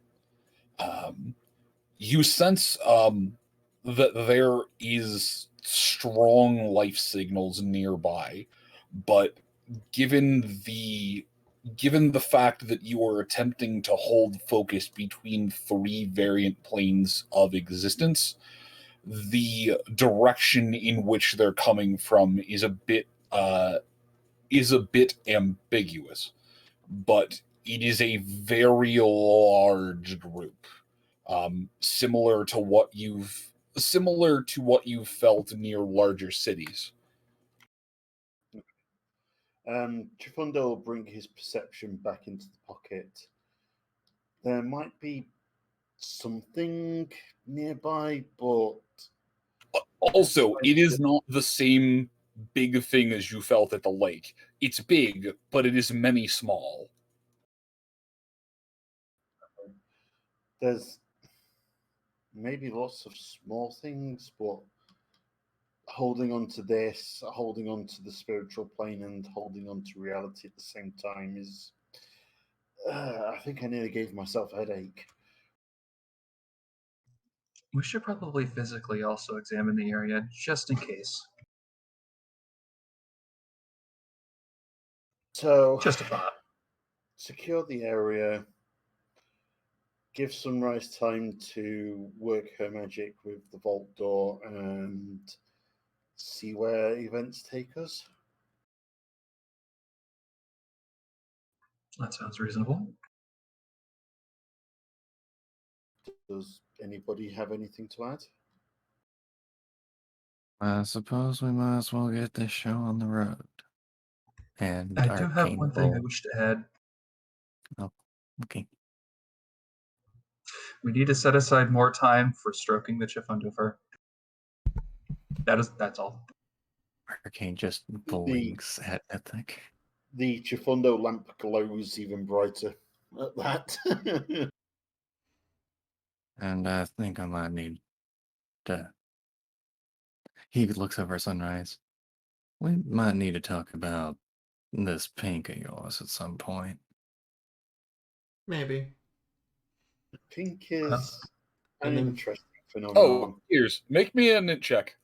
You sense that there is strong life signals nearby, but given the fact that you are attempting to hold focus between three variant planes of existence, the direction in which they're coming from is a bit ambiguous, but it is a very large group, similar to what you've felt near larger cities. Chifundo will bring his perception back into the pocket. There might be something nearby, but Also, it is not the same big thing as you felt at the lake. It's big, but it is many small. there's maybe lots of small things, but holding on to this, holding on to the spiritual plane, and holding on to reality at the same time is. I think I nearly gave myself a headache. We should probably physically also examine the area, just in case. So, Just a thought. secure the area, give Sunrise time to work her magic with the vault door, and see where events take us. That sounds reasonable. Does anybody have anything to add? I suppose we might as well get this show on the road. And I do have Arcane one thing I will. wish to add. Oh, okay. We need to set aside more time for stroking the Chifundo fur. That's all. Arcane just blinks at Mythic. The Chifundo lamp glows even brighter at that. And I think I might need to. He looks over Sunrise. We might need to talk about this pink of yours at some point. Maybe. Pink is an And then- interesting phenomenon. Oh, here's make me an int check.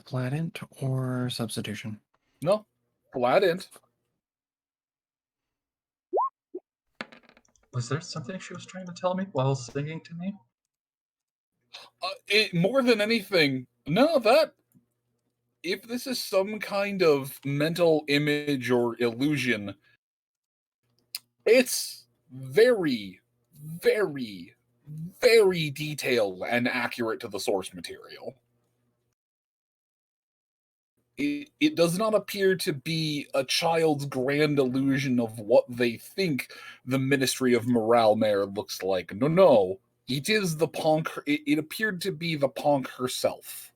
Flat int or substitution? No, flat int. Was there something she was trying to tell me while singing to me? More than anything, no, that if this is some kind of mental image or illusion, it's very, very, very detailed and accurate to the source material. It does not appear to be a child's grand illusion of what they think the Ministry of Morale Mare looks like. No. It is the Ponk. It appeared to be the Ponk herself.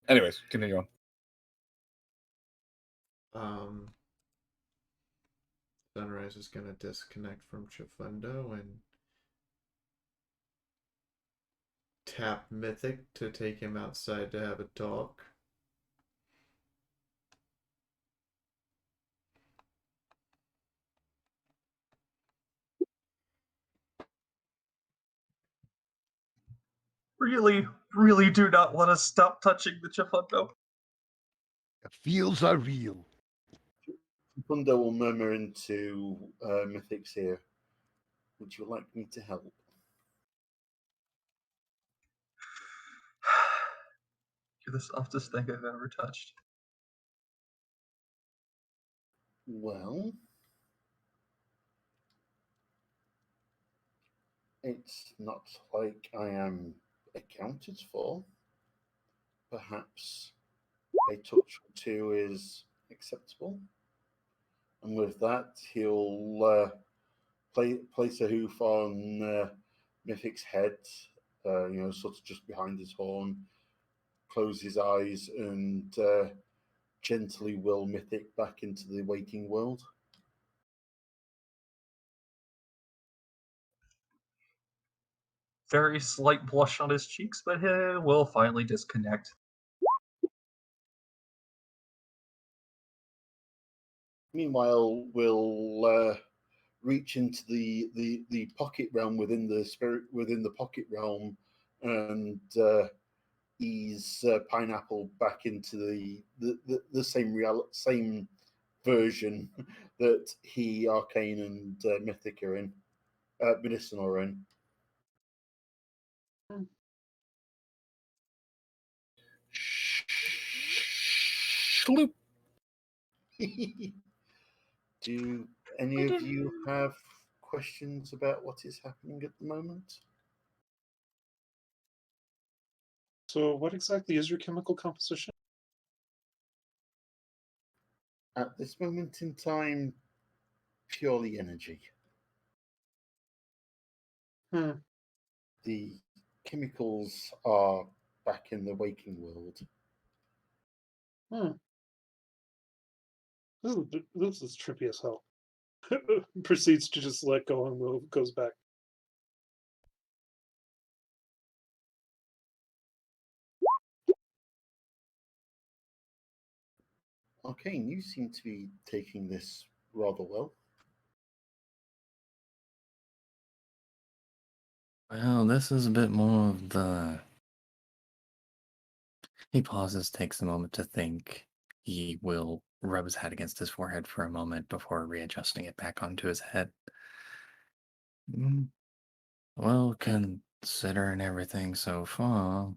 Anyways, continue on. Sunrise is going to disconnect from Chifundo and tap Mythic to take him outside to have a talk. Really do not want to stop touching the Chifundo. The feels are real. Chifundo will murmur into Mythic's ear. Would you like me to help? You're the softest thing I've ever touched. Well, it's not like I am accounted for. Perhaps a touch or two is acceptable. And with that, he'll place a hoof on Mythic's head, sort of just behind his horn, close his eyes, and gently will Mythic back into the waking world. Very slight blush on his cheeks, but he will finally disconnect. Meanwhile, we'll reach into the pocket realm within the pocket realm and ease Pineapple back into the same version that he, Arcane, and Mythic are in, Medicinal are in. Shloop. Do any of you have questions about what is happening at the moment? So, what exactly is your chemical composition? At this moment in time, purely energy. The chemicals are back in the waking world. This is trippy as hell. Proceeds to just let go and move, goes back. Arcane, you seem to be taking this rather well. Well, this is a bit more of the. He pauses, takes a moment to think. He will rub his head against his forehead for a moment before readjusting it back onto his head. Well, considering everything so far,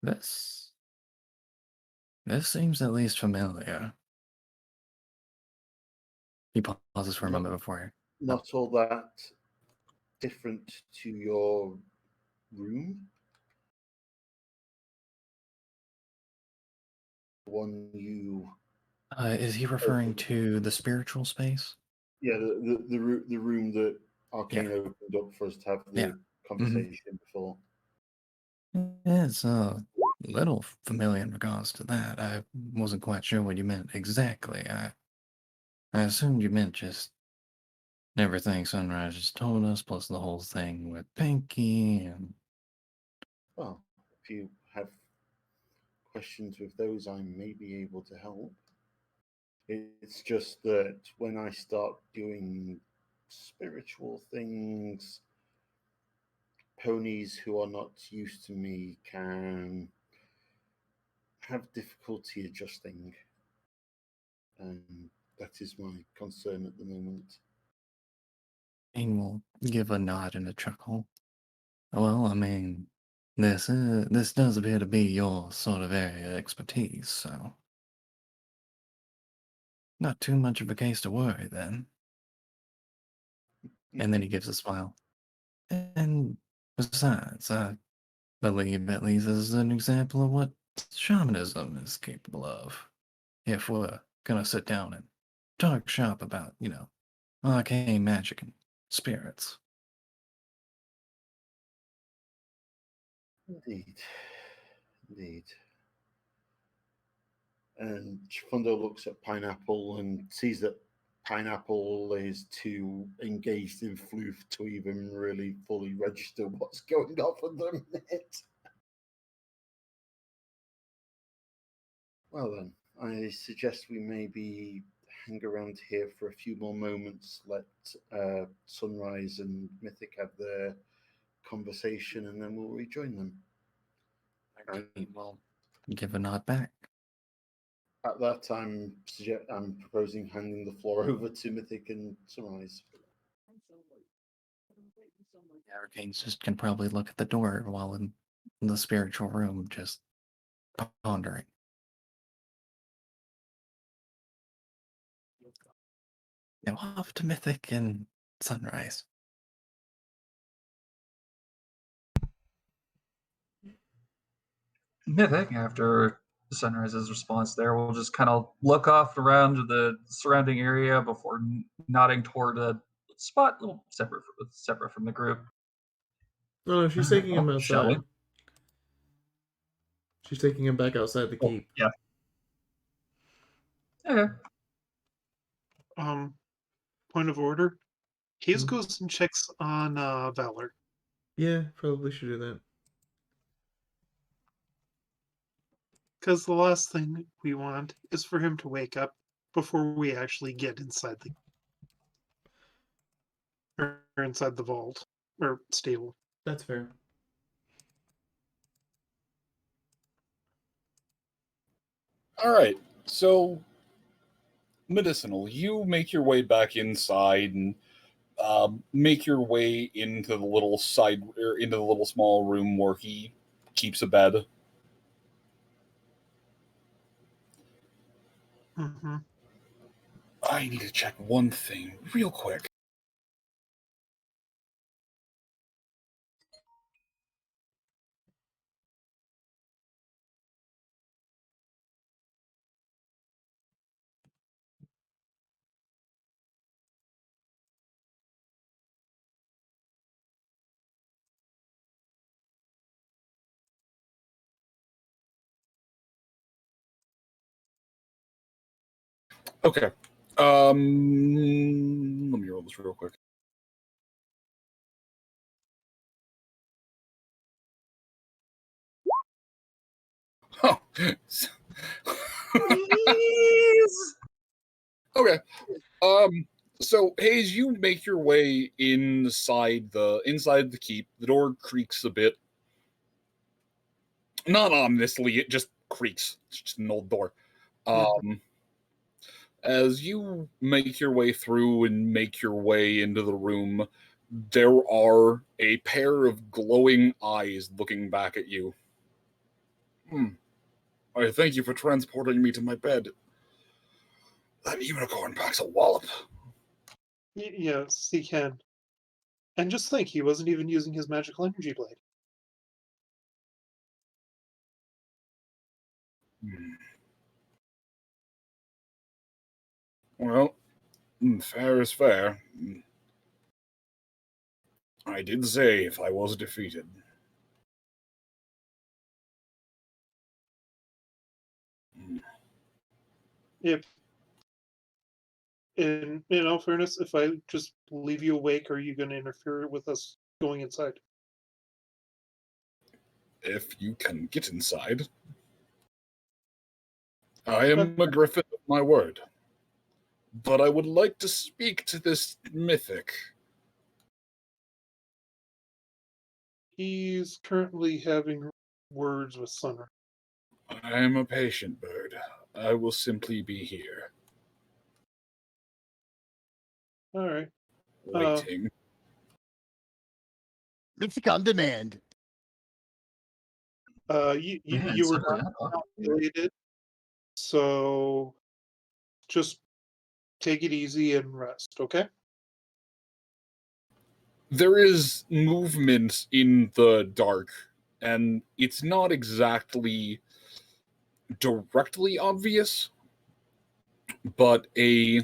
this seems at least familiar. He pauses for a moment before. Not all that different to your room. One you. Is he referring to the spiritual space? Yeah, the room that Arcane opened up for us to have the conversation before. It's a little familiar in regards to that. I wasn't quite sure what you meant exactly. I assumed you meant just everything Sunrise just told us, plus the whole thing with Pinky and... Well, if you have questions with those, I may be able to help. It's just that when I start doing spiritual things, ponies who are not used to me can have difficulty adjusting. And that is my concern at the moment. Ain will give a nod and a chuckle. Well, I mean, this does appear to be your sort of area of expertise, so not too much of a case to worry then. And then he gives a smile. And besides, I believe at least this is an example of what shamanism is capable of. If we're gonna sit down and talk shop about, arcane magic and spirits. Indeed. Indeed. And Chifundo looks at Pineapple and sees that Pineapple is too engaged in floof to even really fully register what's going on for the minute. Well then, I suggest we maybe hang around here for a few more moments, let Sunrise and Mythic have their conversation, and then we'll rejoin them. Well, give a nod back. At that time, I'm proposing handing the floor over to Mythic and Sunrise. Hurricanes just can probably look at the door while in the spiritual room, just pondering. Now off to Mythic and Sunrise. Mythic, after Sunrise's response there, will just kind of look off around the surrounding area before nodding toward a spot a little separate from the group. No, she's taking him Shall we? outside. She's taking him back outside the keep. Yeah. Okay. Point of order. Hayes goes and checks on Valor. Yeah, probably should do that. Because the last thing we want is for him to wake up before we actually get inside the vault or stable. That's fair. All right, so Medicinal, you make your way back inside and make your way into the little into the little small room where he keeps a bed. Mm-hmm. I need to check one thing real quick. Okay. Let me roll this real quick. Oh. Okay. So Hayes, you make your way inside the keep. The door creaks a bit. Not ominously, it just creaks. It's just an old door. As you make your way through and make your way into the room, there are a pair of glowing eyes looking back at you. I thank you for transporting me to my bed. That unicorn packs a wallop. Yes, he can. And just think, he wasn't even using his magical energy blade. Well, fair is fair. I did say if I was defeated. Yep. In all fairness, if I just leave you awake, are you going to interfere with us going inside? If you can get inside. I am a griffin of my word. But I would like to speak to this mythic. He's currently having words with Sunner. I am a patient bird. I will simply be here. All right. Waiting. Mythic on demand. You were not related, so just take it easy and rest, okay? There is movement in the dark, and it's not exactly directly obvious, but a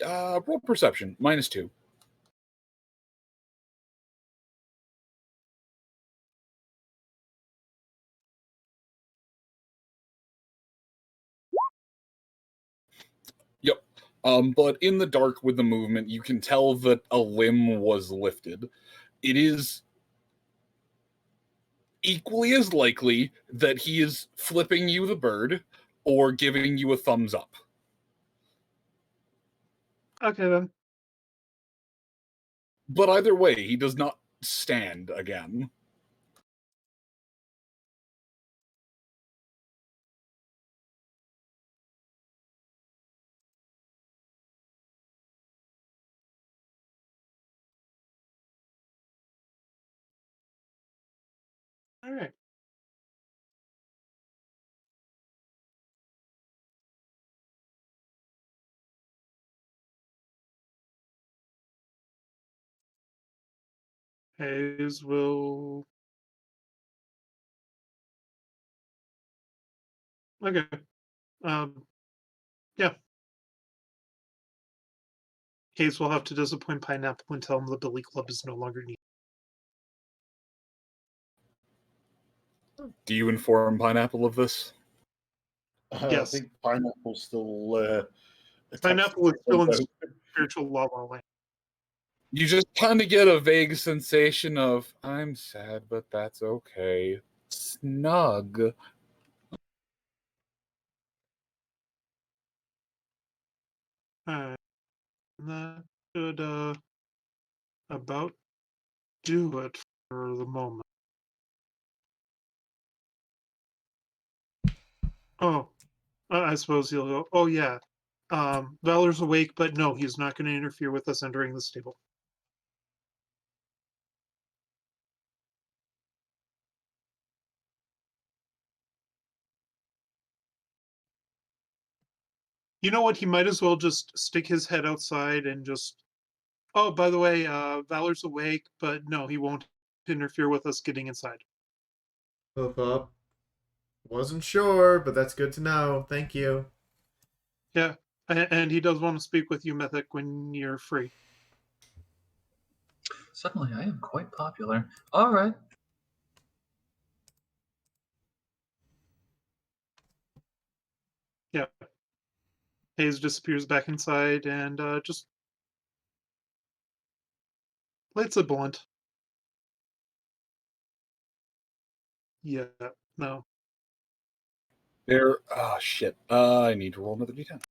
roll perception, -2. Yep. But in the dark with the movement, you can tell that a limb was lifted. It is equally as likely that he is flipping you the bird or giving you a thumbs up. Okay, then. But either way, he does not stand again. All right. Hayes will. Okay. Yeah. Hayes will have to disappoint Pineapple and tell him the Billy Club is no longer needed. Do you inform Pineapple of this? Yes. I think Pineapple's still. Pineapple is still in spiritual La La Land. You just kind of get a vague sensation of, I'm sad, but that's okay. Snug. That should about do it for the moment. Oh, I suppose he'll go, oh yeah, Valor's awake, but no, he's not going to interfere with us entering the stable. You know what? He might as well just stick his head outside and just. Oh, by the way, Valor's awake, but no, he won't interfere with us getting inside. Hoof up. Wasn't sure, but that's good to know. Thank you. Yeah, and he does want to speak with you, Mythic, when you're free. Suddenly, I am quite popular. All right. Yeah. Hayes disappears back inside and just lights a blunt. Yeah, no. There. Oh, shit. I need to roll another d10.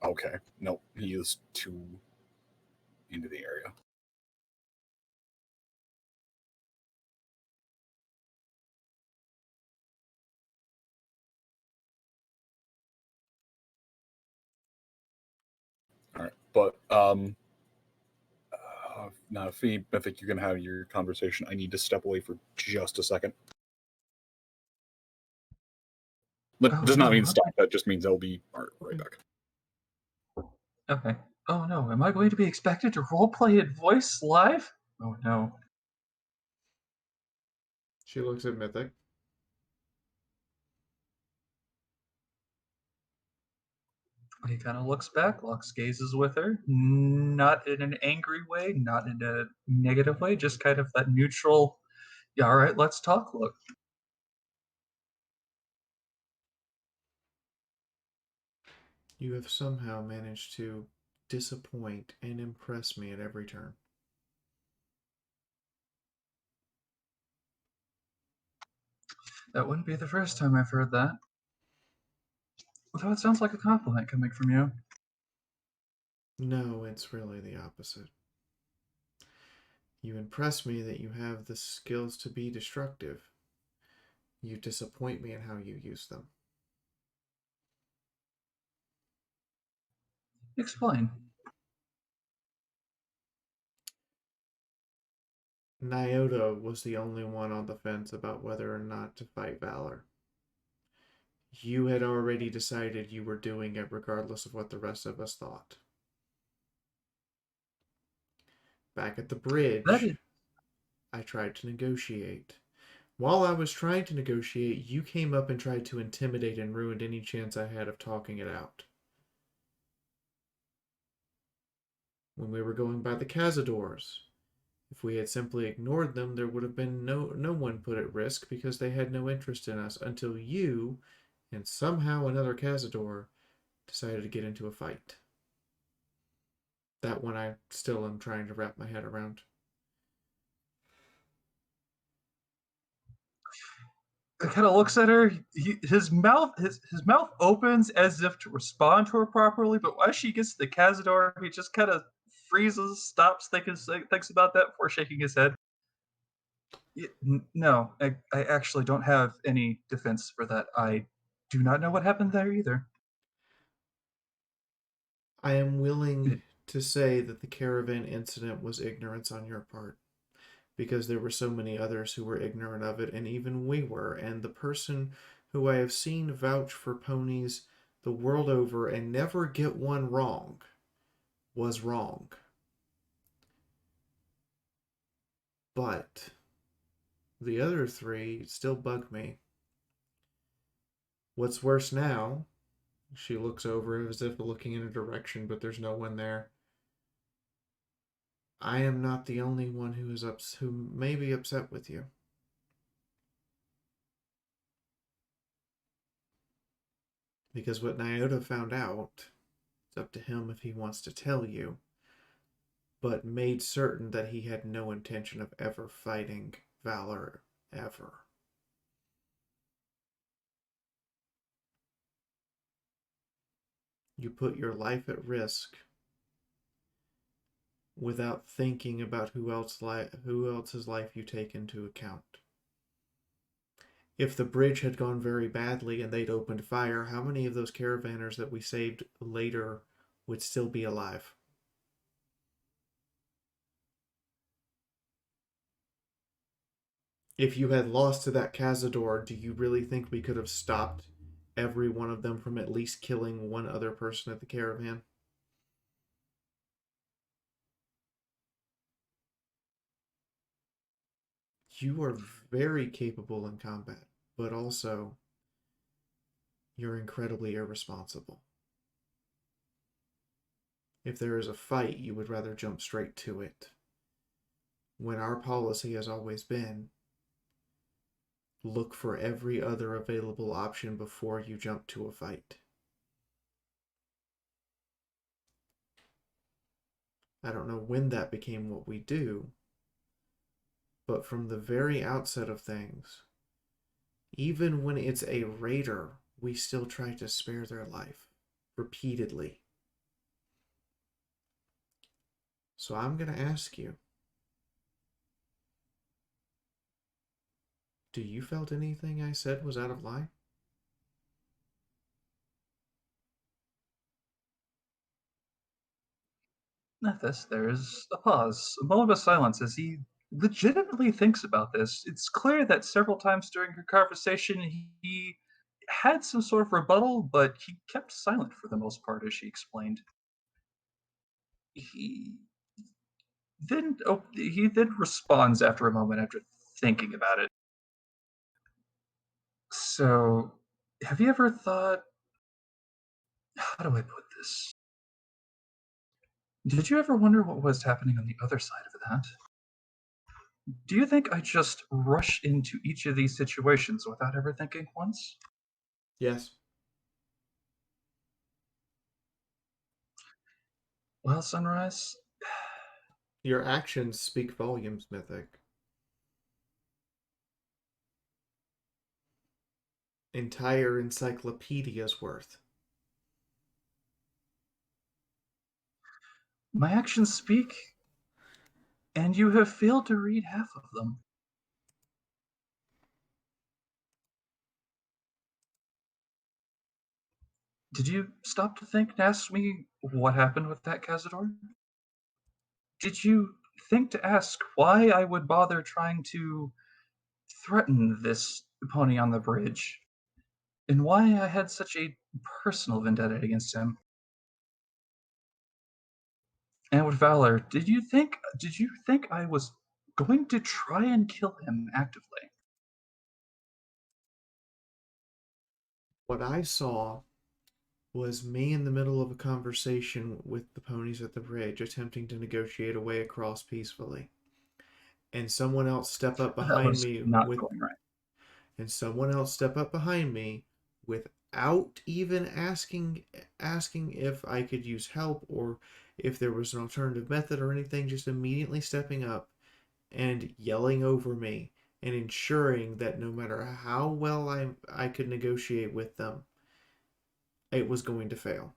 Okay. No, he is too into the area. All right, but now, Phoebe, I think you can have your conversation. I need to step away for just a second. That Oh does not no. mean stop. That just means I'll be right back. Okay. Oh no, am I going to be expected to roleplay it voice live? Oh no. She looks at Mythic. He kind of looks back, locks gazes with her, not in an angry way, not in a negative way, just kind of that neutral, yeah, all right, let's talk look. You have somehow managed to disappoint and impress me at every turn. That wouldn't be the first time I've heard that. Although it sounds like a compliment coming from you. No, it's really the opposite. You impress me that you have the skills to be destructive. You disappoint me in how you use them. Explain. Nyota was the only one on the fence about whether or not to fight Valor. You had already decided you were doing it regardless of what the rest of us thought. Back at the bridge, I tried to negotiate. While I was trying to negotiate, you came up and tried to intimidate and ruined any chance I had of talking it out. When we were going by the Cazadors, if we had simply ignored them, there would have been no one put at risk because they had no interest in us until you, and somehow another Cazador, decided to get into a fight. That one I still am trying to wrap my head around. Kind of looks at her. His mouth opens as if to respond to her properly, but as she gets to the Cazador, he just kind of freezes, stops, thinks about that before shaking his head. No, I actually don't have any defense for that. I do not know what happened there either. I am willing to say that the caravan incident was ignorance on your part, because there were so many others who were ignorant of it, and even we were, and the person who I have seen vouch for ponies the world over and never get one wrong was wrong. But the other three still bug me. What's worse now, she looks over as if looking in a direction, but there's no one there. I am not the only one who may be upset with you. Because what Nyota found out, it's up to him if he wants to tell you, but made certain that he had no intention of ever fighting Valor, ever. You put your life at risk without thinking about who else's life you take into account. If the bridge had gone very badly and they'd opened fire, how many of those caravanners that we saved later would still be alive? If you had lost to that Cazador, do you really think we could have stopped every one of them from at least killing one other person at the caravan? You are very capable in combat, but also you're incredibly irresponsible. If there is a fight, you would rather jump straight to it. When our policy has always been, look for every other available option before you jump to a fight. I don't know when that became what we do, but from the very outset of things, even when it's a raider, we still try to spare their life repeatedly. So I'm going to ask you, do you felt anything I said was out of line? At this, there's a pause, a moment of silence as he legitimately thinks about this. It's clear that several times during her conversation, he had some sort of rebuttal, but he kept silent for the most part as she explained. He then responds after a moment after thinking about it. So, have you ever thought, how do I put this? Did you ever wonder what was happening on the other side of that? Do you think I just rush into each of these situations without ever thinking once? Yes. Well, Sunrise, Your actions speak volumes, Mythic. Entire encyclopedia's worth. my actions speak, and you have failed to read half of them. Did you stop to think and ask me what happened with that Cazador? Did you think to ask why I would bother trying to threaten this pony on the bridge, and why I had such a personal vendetta against him? And with Valor, did you think I was going to try and kill him actively? What I saw was me in the middle of a conversation with the ponies at the bridge attempting to negotiate a way across peacefully. And someone else step up That behind was me not with going right. and someone else step up behind me without even asking if I could use help or if there was an alternative method or anything, just immediately stepping up and yelling over me and ensuring that no matter how well I could negotiate with them, it was going to fail.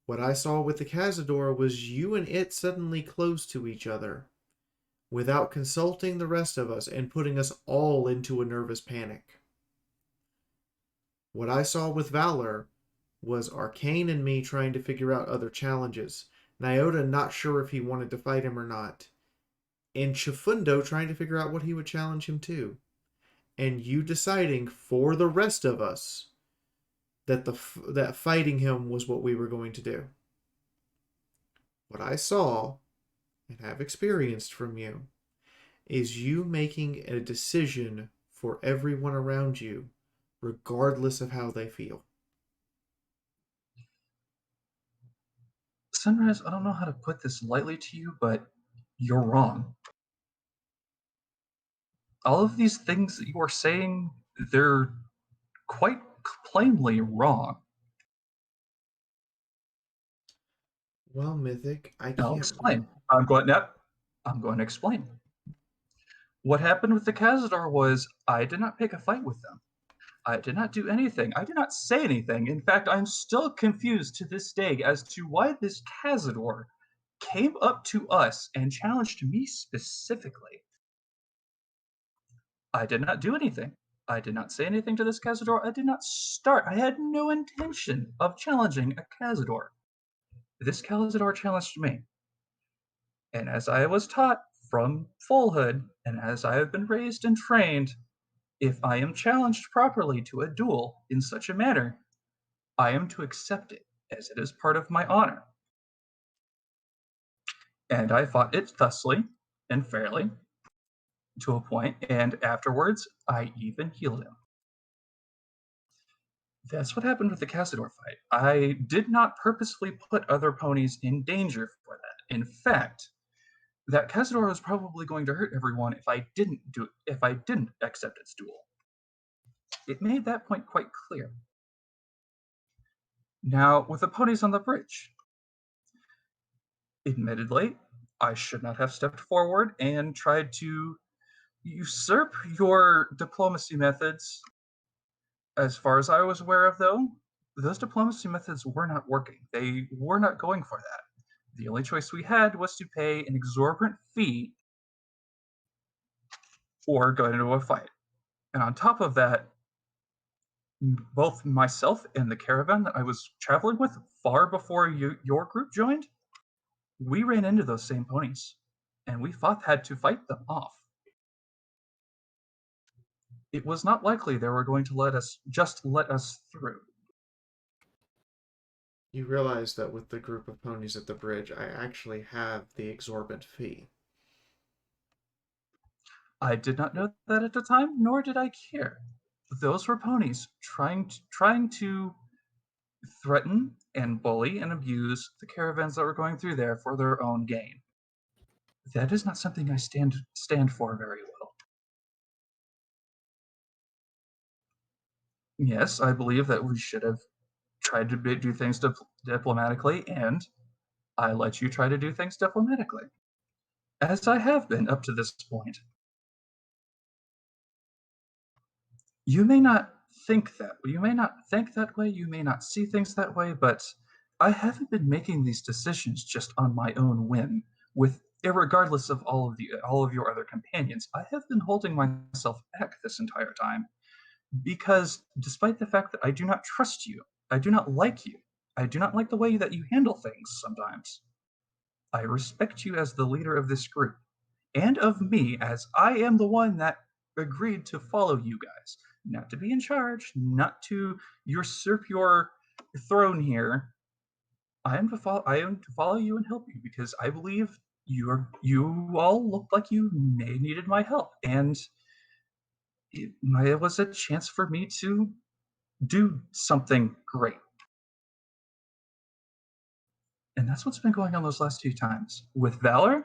What I saw with the Cazador was you and it suddenly close to each other without consulting the rest of us and putting us all into a nervous panic. What I saw with Valor was Arcane and me trying to figure out other challenges, Nyota not sure if he wanted to fight him or not, and Chifundo trying to figure out what he would challenge him to, and you deciding for the rest of us that that fighting him was what we were going to do. What I saw and have experienced from you is you making a decision for everyone around you, regardless of how they feel. Sunrise, I don't know how to put this lightly to you, but you're wrong. All of these things that you are saying, they're quite plainly wrong. Well, Mythic, I I'll can't. explain. I'm going to explain. What happened with the Cazador was I did not pick a fight with them. I did not do anything. I did not say anything. In fact, I'm still confused to this day as to why this Cazador came up to us and challenged me specifically. I did not do anything. I did not say anything to this Cazador. I did not start. I had no intention of challenging a Cazador. This Cazador challenged me. And as I was taught from Fullhood, and as I have been raised and trained, if I am challenged properly to a duel in such a manner, I am to accept it, as it is part of my honor. And I fought it thusly and fairly to a point, and afterwards, I even healed him. That's what happened with the Cazador fight. I did not purposefully put other ponies in danger for that. In fact, that Cazador was probably going to hurt everyone if I didn't accept its duel. It made that point quite clear. Now, with the ponies on the bridge, admittedly, I should not have stepped forward and tried to usurp your diplomacy methods. As far as I was aware of, though, those diplomacy methods were not working. They were not going for that. The only choice we had was to pay an exorbitant fee or go into a fight. And on top of that, both myself and the caravan that I was traveling with far before your group joined, we ran into those same ponies, and we had to fight them off. It was not likely they were going to let us through. You realize that with the group of ponies at the bridge, I actually have the exorbitant fee. I did not know that at the time, nor did I care. Those were ponies trying to threaten and bully and abuse the caravans that were going through there for their own gain. That is not something I stand for very well. Yes, I believe that we should have tried to do things diplomatically, and I let you try to do things diplomatically, as I have been up to this point. You may not think that you may not think that way, you may not see things that way, but I haven't been making these decisions just on my own whim, regardless of all of your other companions. I have been holding myself back this entire time because despite the fact that I do not trust you, I do not like you, I do not like the way that you handle things sometimes. I respect you as the leader of this group and of me as I am the one that agreed to follow you guys, not to be in charge, not to usurp your throne here. I am to follow you and help you because I believe you all looked like you needed my help, and it was a chance for me to do something great. And that's what's been going on those last two times. With Valor,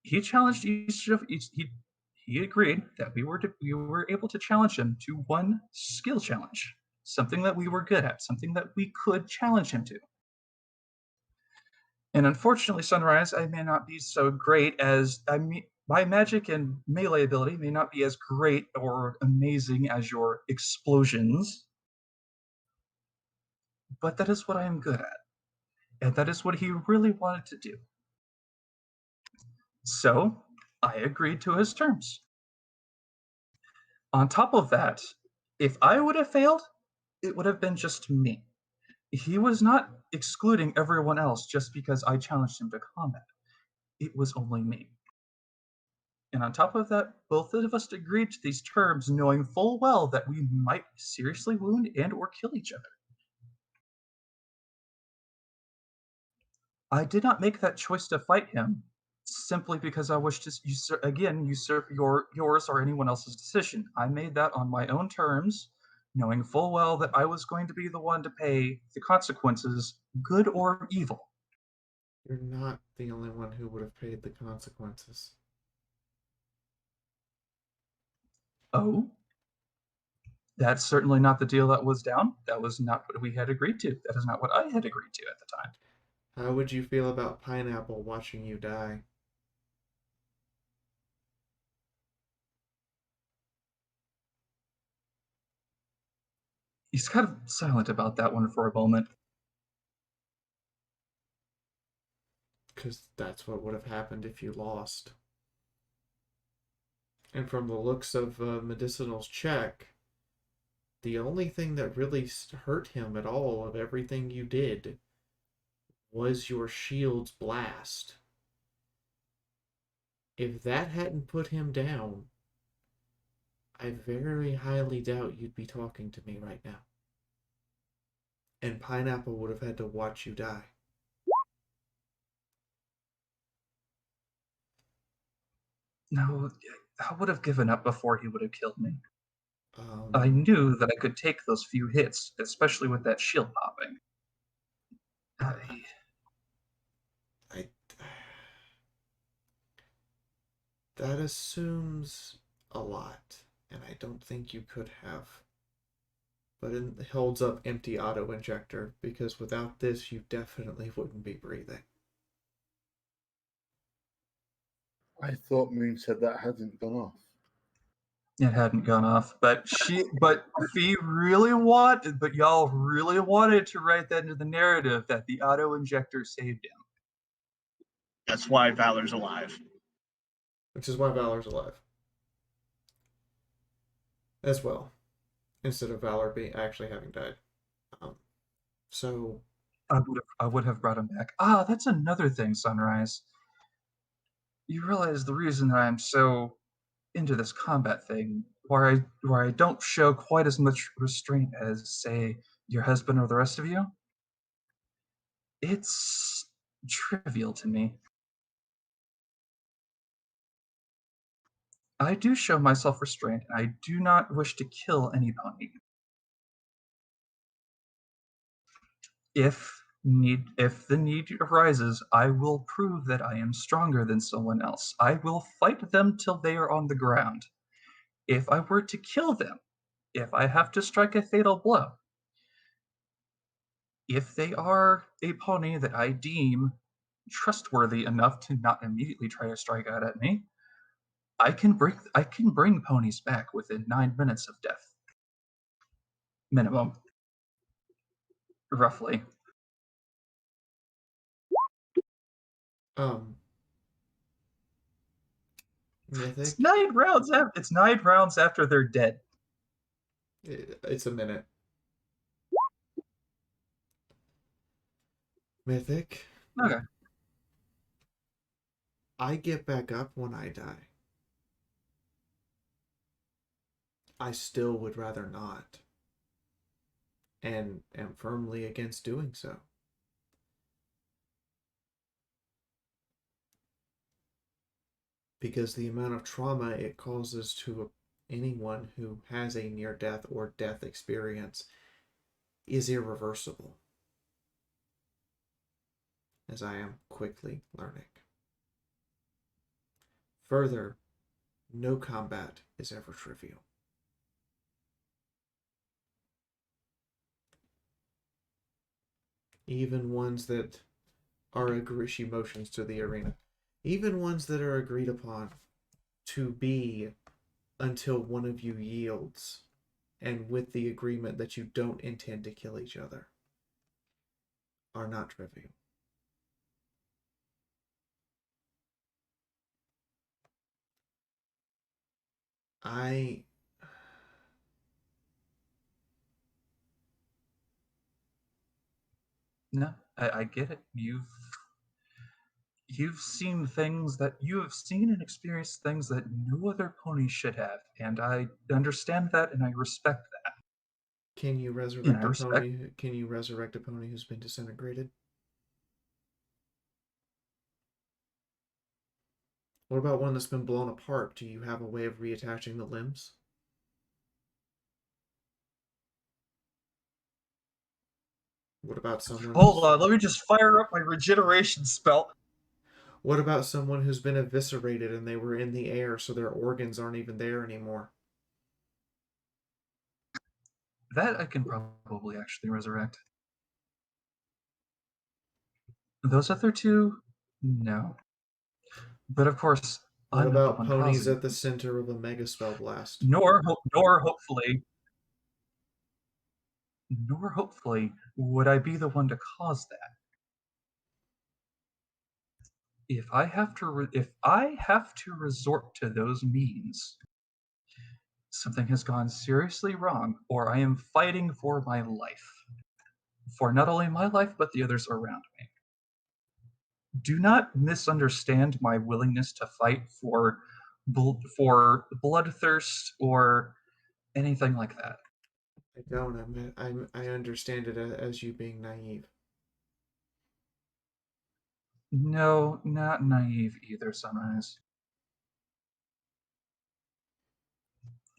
he challenged he agreed that we were able to challenge him to one skill challenge, something that we were good at, something that we could challenge him to. And unfortunately, Sunrise, I may not be so great as my magic and melee ability may not be as great or amazing as your explosions, but that is what I am good at, and that is what he really wanted to do. So I agreed to his terms. On top of that, if I would have failed, it would have been just me. He was not excluding everyone else just because I challenged him to combat. It was only me. And on top of that, both of us agreed to these terms knowing full well that we might seriously wound and or kill each other. I did not make that choice to fight him simply because I wished to usurp yours or anyone else's decision. I made that on my own terms, knowing full well that I was going to be the one to pay the consequences, good or evil. You're not the only one who would have paid the consequences. Oh? That's certainly not the deal that was down. That was not what we had agreed to. That is not what I had agreed to at the time. How would you feel about Pineapple watching you die? He's kind of silent about that one for a moment. Because that's what would have happened if you lost. And from the looks of Medicinal's check, the only thing that really hurt him at all of everything you did was your shield's blast. If that hadn't put him down, I very highly doubt you'd be talking to me right now. And Pineapple would have had to watch you die. No, I would have given up before he would have killed me. I knew that I could take those few hits, especially with that shield popping. That assumes a lot, and I don't think you could have. But it holds up empty auto injector, because without this, you definitely wouldn't be breathing. I thought Moon said that hadn't gone off. It hadn't gone off, but y'all really wanted to write that into the narrative that the auto injector saved him. That's why Valor's alive. Which is why Valor's alive. As well. Instead of Valor actually having died. So I would have brought him back. Ah, that's another thing, Sunrise. You realize the reason that I'm so into this combat thing, where I don't show quite as much restraint as, say, your husband or the rest of you? It's trivial to me. I do show myself restraint, and I do not wish to kill any pony. If the need arises, I will prove that I am stronger than someone else. I will fight them till they are on the ground. If I were to kill them, if I have to strike a fatal blow, if they are a pony that I deem trustworthy enough to not immediately try to strike out at me, I can bring ponies back within 9 minutes of death. Minimum. Roughly. Mythic? It's 9 rounds after they're dead. It's a minute. Mythic? Okay. I get back up when I die. I still would rather not. And am firmly against doing so. Because the amount of trauma it causes to anyone who has a near-death or death experience is irreversible. As I am quickly learning. Further, no combat is ever trivial. Even ones that are Agrishi motions to the arena. Even ones that are agreed upon to be until one of you yields, and with the agreement that you don't intend to kill each other, are not trivial. No, I get it. You've seen things that you have seen and experienced things that no other pony should have, and I understand that and I respect that. Can you resurrect a pony? Can you resurrect a pony who's been disintegrated? What about one that's been blown apart? Do you have a way of reattaching the limbs? What about someone? Hold on, let me just fire up my regeneration spell. What about someone who's been eviscerated and they were in the air, so their organs aren't even there anymore? That I can probably actually resurrect. Those other two, no. But of course, What I'm not the about one ponies causing at the center of a mega spell blast? Nor hopefully would I be the one to cause that. If I have to resort to those means, something has gone seriously wrong, or I am fighting for my life. For not only my life, but the others around me. Do not misunderstand my willingness to fight for bloodthirst or anything like that. I don't. I understand it as you being naive. No, not naive either, Sunrise.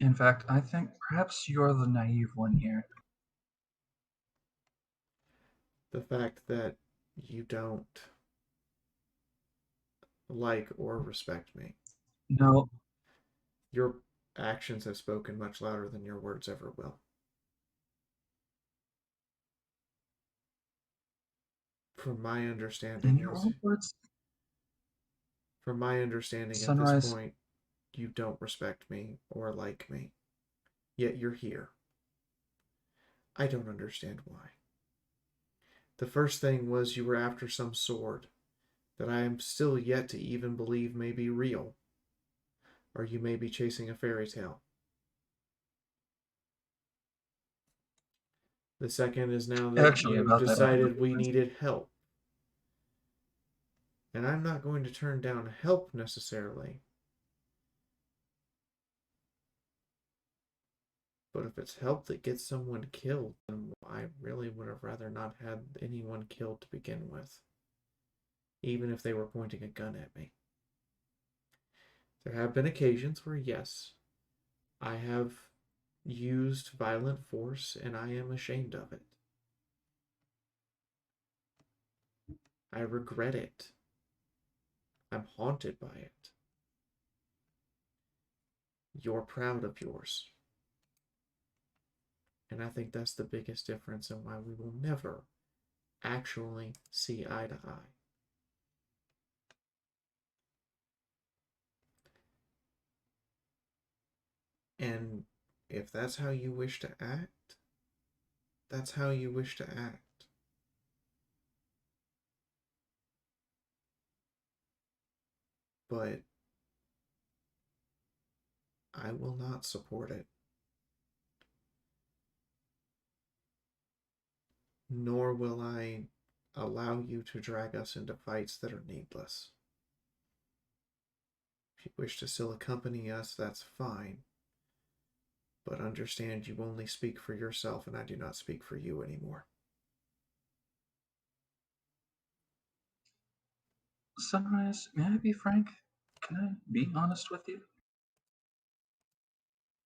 In fact, I think perhaps you're the naive one here. The fact that you don't like or respect me. No. Your actions have spoken much louder than your words ever will. From my understanding, In your own words, from my understanding Sunrise, at this point, you don't respect me or like me. Yet you're here. I don't understand why. The first thing was you were after some sword. that I am still yet to even believe may be real, or you may be chasing a fairy tale. The second is now that Actually, you about that, decided we needed help. And I'm not going to turn down help necessarily. But if it's help that gets someone killed, then I really would have rather not had anyone killed to begin with. Even if they were pointing a gun at me. There have been occasions where, yes, I have used violent force and I am ashamed of it. I regret it. I'm haunted by it. You're proud of yours. And I think that's the biggest difference and why we will never actually see eye to eye. And if that's how you wish to act, that's how you wish to act. But I will not support it. Nor will I allow you to drag us into fights that are needless. If you wish to still accompany us, that's fine. But understand you only speak for yourself and I do not speak for you anymore. Sunrise, may I be frank? Can I be honest with you?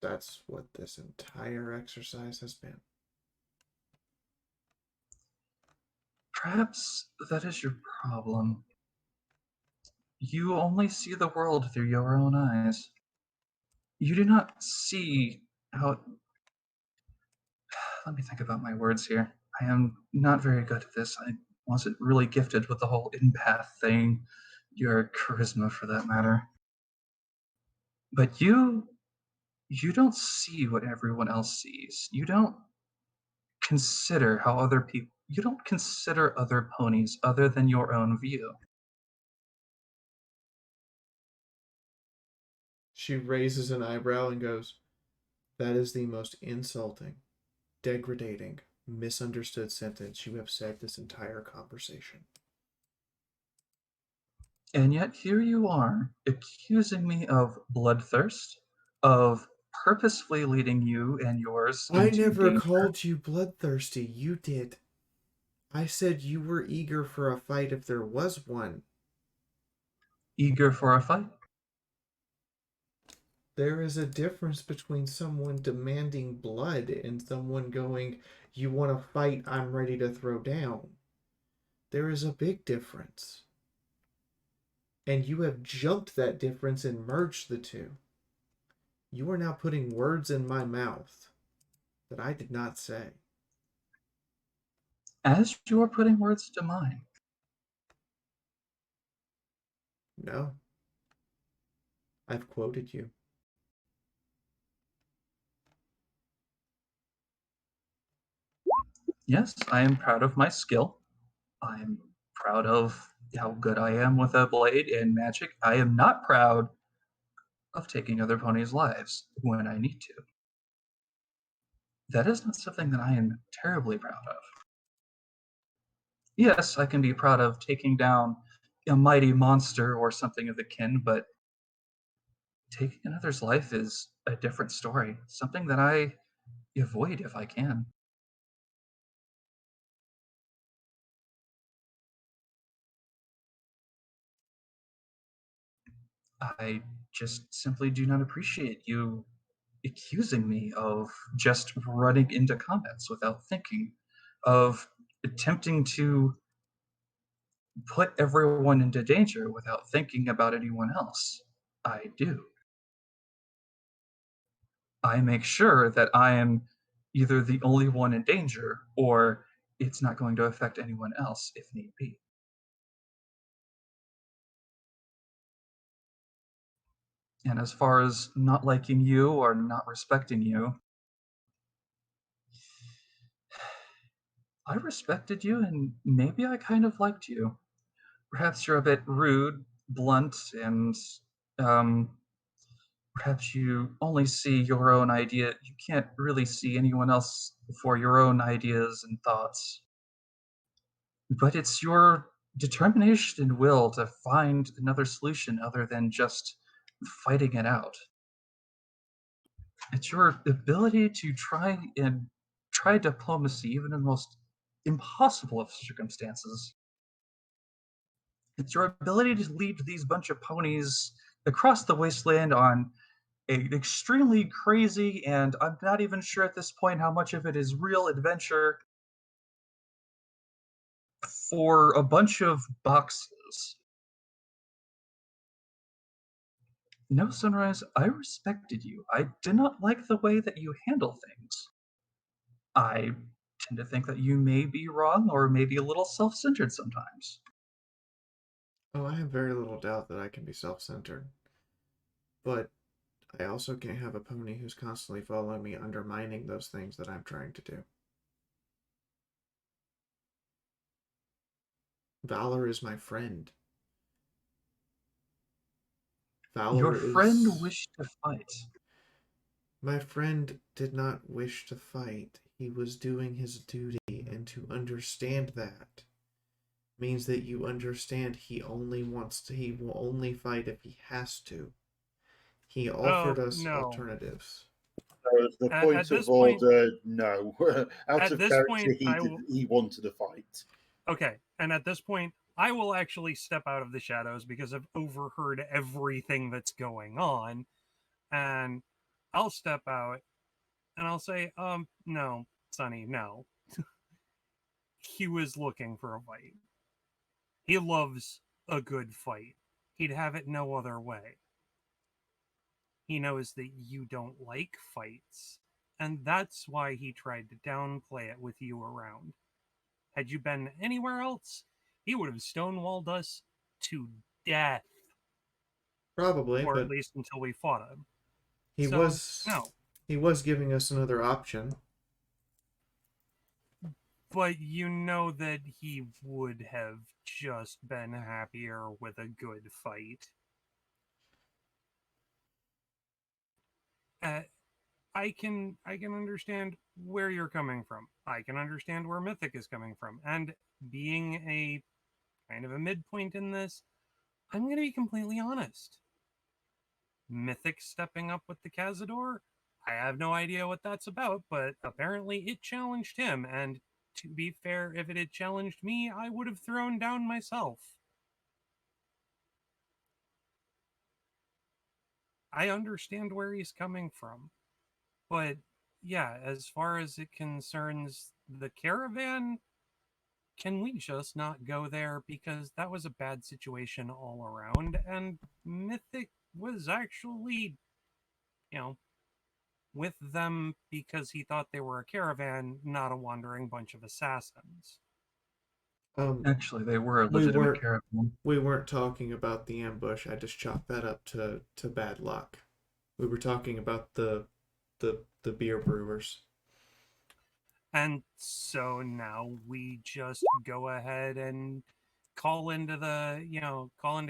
That's what this entire exercise has been. Perhaps that is your problem. You only see the world through your own eyes. You do not see how. Let me think about my words here. I am not very good at this. I wasn't really gifted with the whole empath thing, your charisma for that matter. But you don't see what everyone else sees. You don't consider how other people. You don't consider other ponies other than your own view. She raises an eyebrow and goes, "That is the most insulting, degrading, misunderstood sentence you have said this entire conversation." And yet here you are, accusing me of bloodthirst, of purposefully leading you and yours I into never danger. called you bloodthirsty. You did. I said you were eager for a fight if there was one. Eager for a fight? There is a difference between someone demanding blood and someone going, "You want to fight, I'm ready to throw down." There is a big difference. And you have jumped that difference and merged the two. You are now putting words in my mouth that I did not say. As you are putting words to mine. No. I've quoted you. Yes, I am proud of my skill. I'm proud of how good I am with a blade and magic. I am not proud of taking other ponies' lives when I need to. That is not something that I am terribly proud of. Yes, I can be proud of taking down a mighty monster or something of the kin, but taking another's life is a different story, something that I avoid if I can. I just simply do not appreciate you accusing me of just running into combats without thinking, of attempting to put everyone into danger without thinking about anyone else. I do. I make sure that I am either the only one in danger or it's not going to affect anyone else if need be. And as far as not liking you or not respecting you, I respected you and maybe I kind of liked you. perhaps you're a bit rude, blunt, and um, perhaps you only see your own idea. You can't really see anyone else for your own ideas and thoughts. But it's your determination and will to find another solution other than just fighting it out. It's your ability to try diplomacy even in the most impossible of circumstances. It's your ability to lead these bunch of ponies across the wasteland on an extremely crazy, and I'm not even sure at this point how much of it is real adventure for a bunch of boxes. No, Sunrise, I respected you. I did not like the way that you handle things. I tend to think that you may be wrong or maybe a little self centered sometimes. Oh, I have very little doubt that I can be self-centered. But I also can't have a pony who's constantly following me, undermining those things that I'm trying to do. Valor is my friend. Your Valor friend is... wished to fight. My friend did not wish to fight. He was doing his duty, and to understand that means that you understand he will only fight if he has to. He offered us no. alternatives. The At point of this point- order, no. Out At of this character, point, he wanted a fight. Okay, and at this point, I will actually step out of the shadows because I've overheard everything that's going on, and I'll step out and I'll say, no, Sonny, no. He was looking for a fight. He loves a good fight. He'd have it no other way. He knows that you don't like fights, and that's why he tried to downplay it with you around. Had you been anywhere else, he would have stonewalled us to death. Probably, Or but at least until we fought him. he So, no. he was giving us another option. But you know that he would have just been happier with a good fight. I can understand where you're coming from. I can understand where Mythic is coming from. And being a kind of a midpoint in this, I'm going to be completely honest. Mythic stepping up with the Cazador, I have no idea what that's about, but apparently it challenged him, and to be fair, if it had challenged me, I would have thrown down myself. I understand where he's coming from. But yeah, as far as it concerns the caravan, can we just not go there? Because that was a bad situation all around, and Mythic was actually, with them because he thought they were a caravan, not a wandering bunch of assassins. Actually, they were a legitimate caravan. We weren't talking about the ambush. I just chalked that up to bad luck. We were talking about the beer brewers. And so now we just go ahead and call into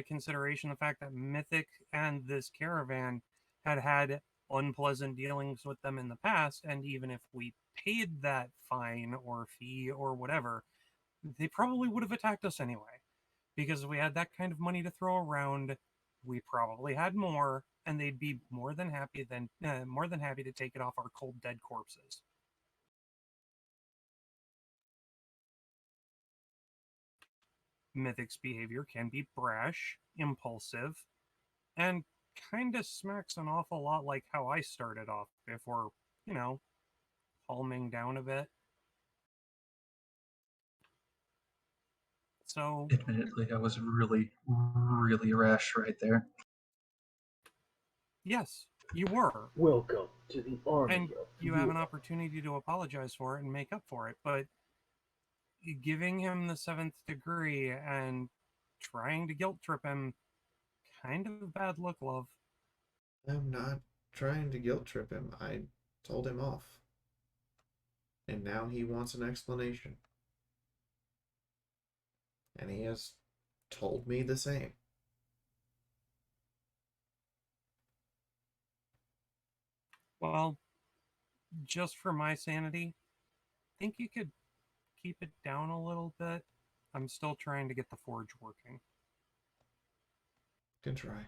consideration the fact that Mythic and this caravan had unpleasant dealings with them in the past, and even if we paid that fine or fee or whatever, they probably would have attacked us anyway. Because if we had that kind of money to throw around, we probably had more, and they'd be more than happy to take it off our cold dead corpses. Mythic's behavior can be brash, impulsive, and kind of smacks an awful lot like how I started off before, calming down a bit. So, admittedly, I was really, really rash right there. Yes, you were. Welcome to the army and of you have an Fiora. opportunity to apologize for it and make up for it, but giving him the 7th degree and trying to guilt trip him, kind of bad look, love. I'm not trying to guilt trip him. I told him off. And now he wants an explanation. And he has told me the same. Well, just for my sanity, think you could keep it down a little bit? I'm still trying to get the forge working. Can try.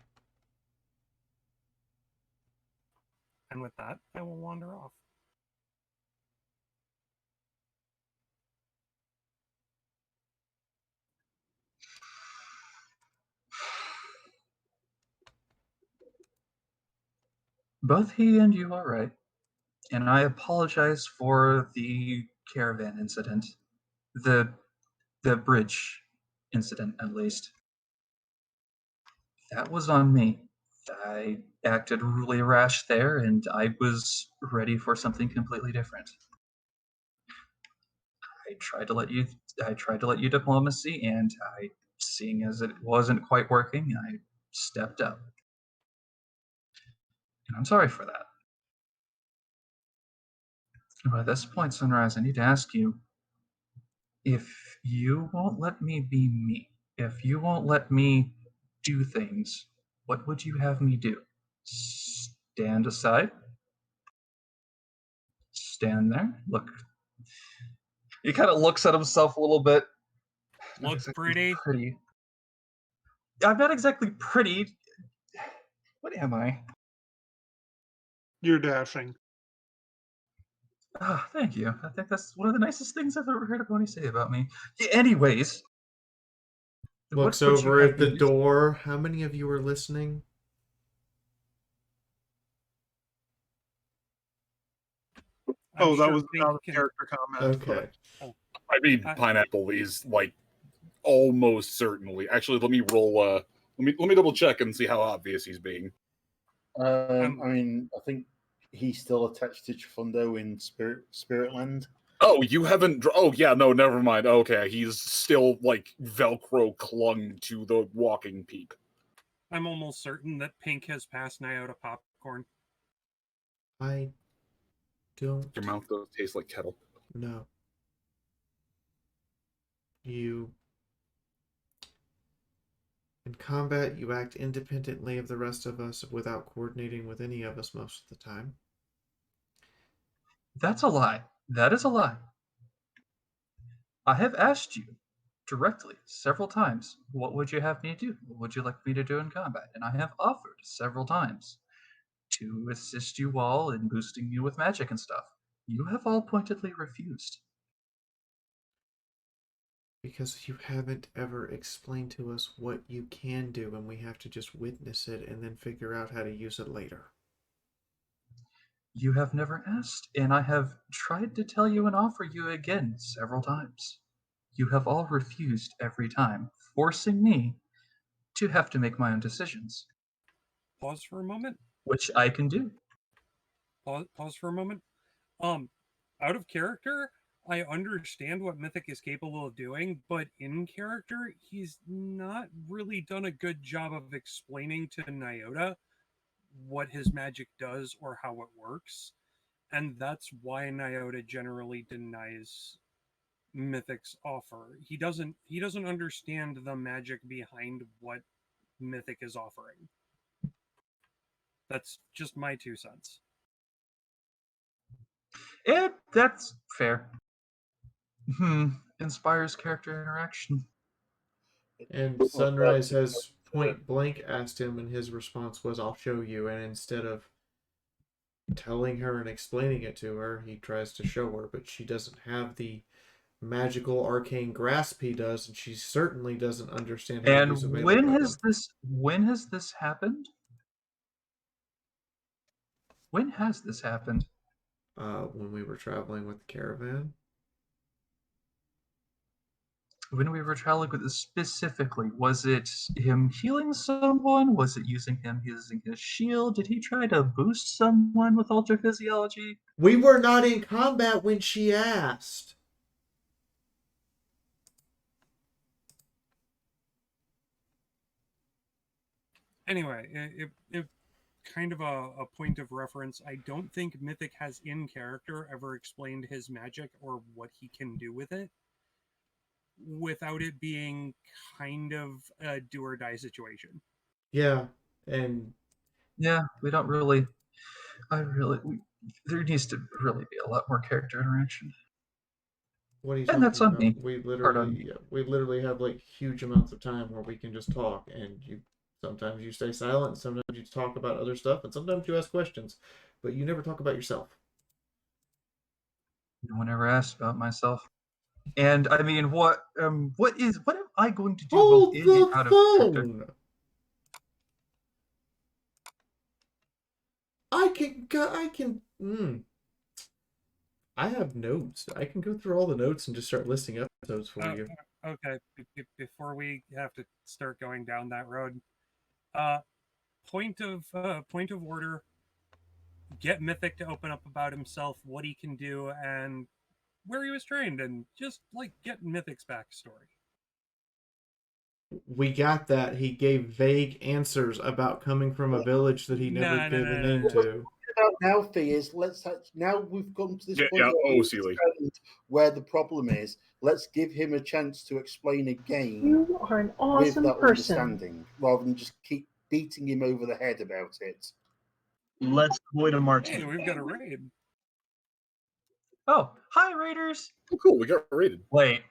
And with that, I will wander off. Both he and you are right, and I apologize for the caravan incident. The the bridge incident, at least. That was on me. I acted really rash there, and I was ready for something completely different. I tried to let you diplomacy, and seeing as it wasn't quite working, I stepped up. And I'm sorry for that. But at this point, Sunrise, I need to ask you, if you won't let me be me, if you won't let me do things, what would you have me do? Stand aside? Stand there? Look. He kind of looks at himself a little bit. Look pretty. I'm not exactly pretty. What am I? You're dashing. Ah, thank you. I think that's one of the nicest things I've ever heard a pony say about me. Yeah, anyways. Looks what would you over have at the me do? door. How many of you are listening? Oh, that sure was Pink not a can- character comment. Okay. I mean, Pineapple is like almost certainly. Actually, let me roll. Let me double check and see how obvious he's being. I mean, I think he's still attached to Chifundo in Spiritland. Oh, you haven't. Oh, yeah, no, never mind. Okay, he's still like Velcro clung to the walking peak. I'm almost certain that Pink has passed Nyota popcorn. I don't Your mouth does taste like kettle. know. In combat, you act independently of the rest of us without coordinating with any of us most of the time. That's a lie. That is a lie. I have asked you directly several times, what would you have me do? What would you like me to do in combat? And I have offered several times to assist you all in boosting you with magic and stuff. You have all pointedly refused. Because you haven't ever explained to us what you can do, and we have to just witness it and then figure out how to use it later. You have never asked, and I have tried to tell you and offer you again several times. You have all refused every time, forcing me to have to make my own decisions. Pause for a moment. Which I can do. Pause for a moment. Out of character, I understand what Mythic is capable of doing, but in character, he's not really done a good job of explaining to Nyota what his magic does or how it works. And that's why Nyota generally denies Mythic's offer. He doesn't understand the magic behind what Mythic is offering. That's just my 2 cents. Yeah, that's fair. Inspires character interaction. And Sunrise has point blank asked him, and his response was, "I'll show you." And instead of telling her and explaining it to her, he tries to show her, but she doesn't have the magical arcane grasp he does, and she certainly doesn't understand how to use a And melee weapon. when has this happened? When has this happened? When we were traveling with the caravan. When we were traveling with this specifically, was it him healing someone? Was it using his shield? Did he try to boost someone with ultra physiology? We were not in combat when she asked. Anyway, if kind of a point of reference, I don't think Mythic has in character ever explained his magic or what he can do with it. without it being kind of a do or die situation. Yeah, and Yeah, we don't really. There needs to really be a lot more character interaction. what are you And that's talking on about? me. Part on me. We literally have like huge amounts of time where we can just talk, and you sometimes you stay silent, sometimes you talk about other stuff, and sometimes you ask questions, but you never talk about yourself. No one ever asked about myself. And I mean, what am I going to do both Hold in and the out of character? phone. I can. I have notes. I can go through all the notes and just start listing episodes for you. Okay, before we have to start going down that road, uh, point of order. Get Mythic to open up about himself, what he can do, and where he was trained, and just like get Mythic's backstory. We got that. He gave vague answers about coming from a village that he never No, gave a name to. About now, Fee, is now we've come to this point Yeah. where, Oh, Sealy. where the problem is. Let's give him a chance to explain again You are an awesome with that person. understanding, rather than just keep beating him over the head about it. Let's avoid a martini. Hey, we've got a raid. Oh, hi, Raiders. Oh, cool. We got raided. Wait.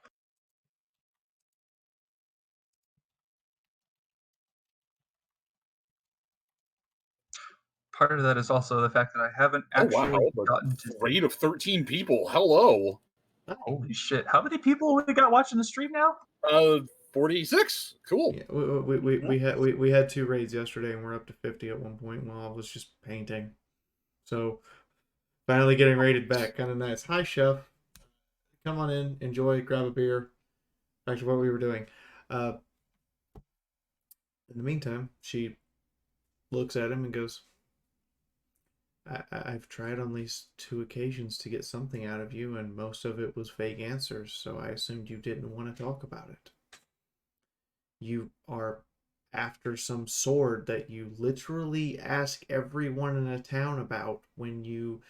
Part of that is also the fact that I haven't actually gotten to raid of 13 people. Hello. Holy shit! How many people we got watching the stream now? 46. Cool. Yeah, we had 2 raids yesterday, and we're up to 50 at one point while I was just painting. So finally getting raided back, kind of nice. Hi, chef. Come on in, enjoy, grab a beer. Actually, what we were doing. In the meantime, she looks at him and goes, I've tried on these 2 occasions to get something out of you, and most of it was vague answers, so I assumed you didn't want to talk about it. You are after some sword that you literally ask everyone in a town about when you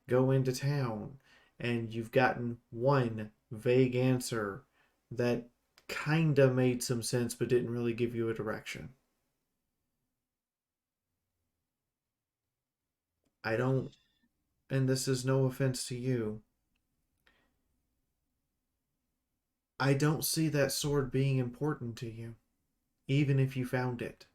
go into town, and you've gotten one vague answer that kinda made some sense but didn't really give you a direction. I don't, and this is no offense to you, I don't see that sword being important to you, even if you found it.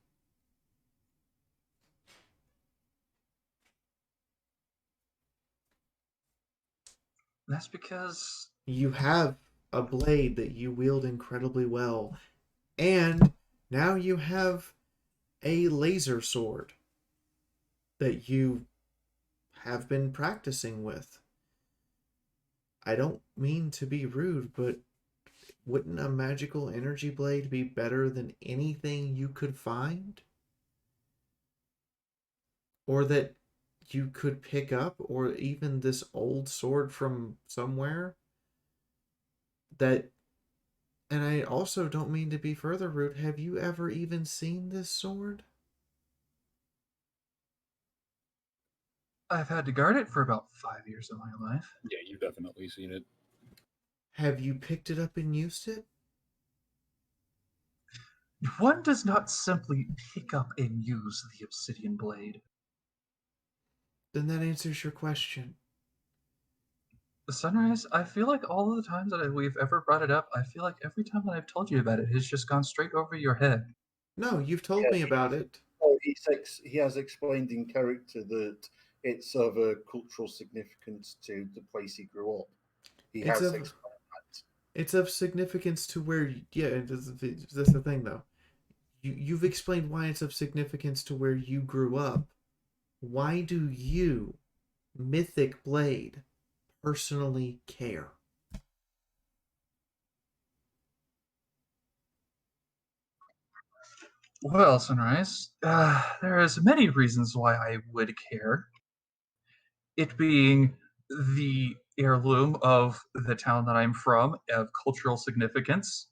That's because You have a blade that you wield incredibly well, and now you have a laser sword that you have been practicing with. I don't mean to be rude, but wouldn't a magical energy blade be better than anything you could find? Or that you could pick up, or even this old sword from somewhere? That, and I also don't mean to be further rude, have you ever even seen this sword? I've had to guard it for about 5 years of my life. Yeah, you've definitely seen it. Have you picked it up and used it? One does not simply pick up and use the obsidian blade. Then that answers your question. Sunrise, I feel like all of the times that we've ever brought it up, I feel like every time that I've told you about it, it's just gone straight over your head. No, you've told me about it. Oh, he has explained in character that it's of a cultural significance to the place he grew up. It's of significance to where, yeah, that's the thing though. You've explained why it's of significance to where you grew up. Why do you, Mythic Blade, personally care? Well, Sunrise, there is many reasons why I would care. It being the heirloom of the town that I'm from, of cultural significance.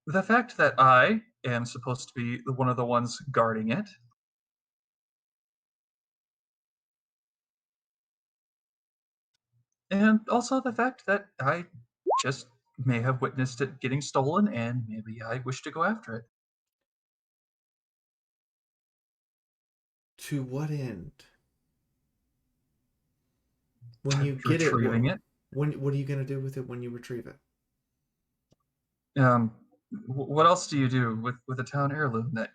The fact that I am supposed to be one of the ones guarding it. And also the fact that I just may have witnessed it getting stolen, and maybe I wish to go after it. To what end? When you get Retrieving it. what are you going to do with it when you retrieve it? What else do you do with a town heirloom that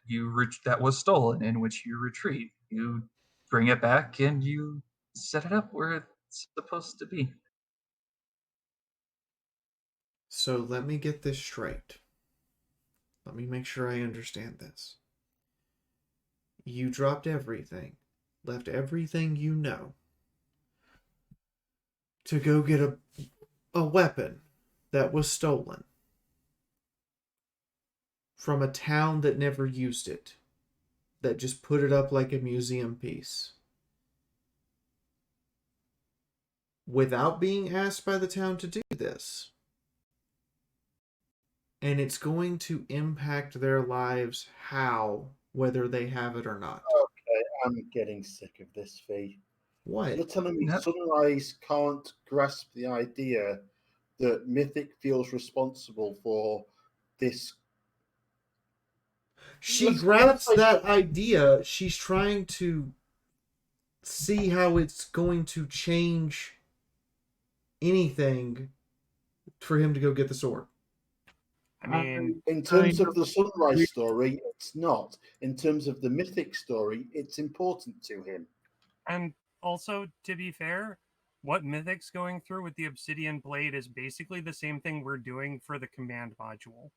that was stolen, in which you retrieve? You bring it back and you set it up where it's supposed to be. So let me get this straight. Let me make sure I understand this. You dropped everything, left everything you know, to go get a weapon that was stolen from a town that never used it, that just put it up like a museum piece, without being asked by the town to do this. And it's going to impact their lives how, whether they have it or not. Okay, I'm getting sick of this, Fee. What? You're telling me Sunrise can't grasp the idea that Mythic feels responsible for this? She grasps that idea. She's trying to see how it's going to change anything for him to go get the sword. I mean, in terms of the Sunrise story, it's not. In terms of the Mythic story, it's important to him. And also, to be fair, what Mythic's going through with the Obsidian Blade is basically the same thing we're doing for the command module.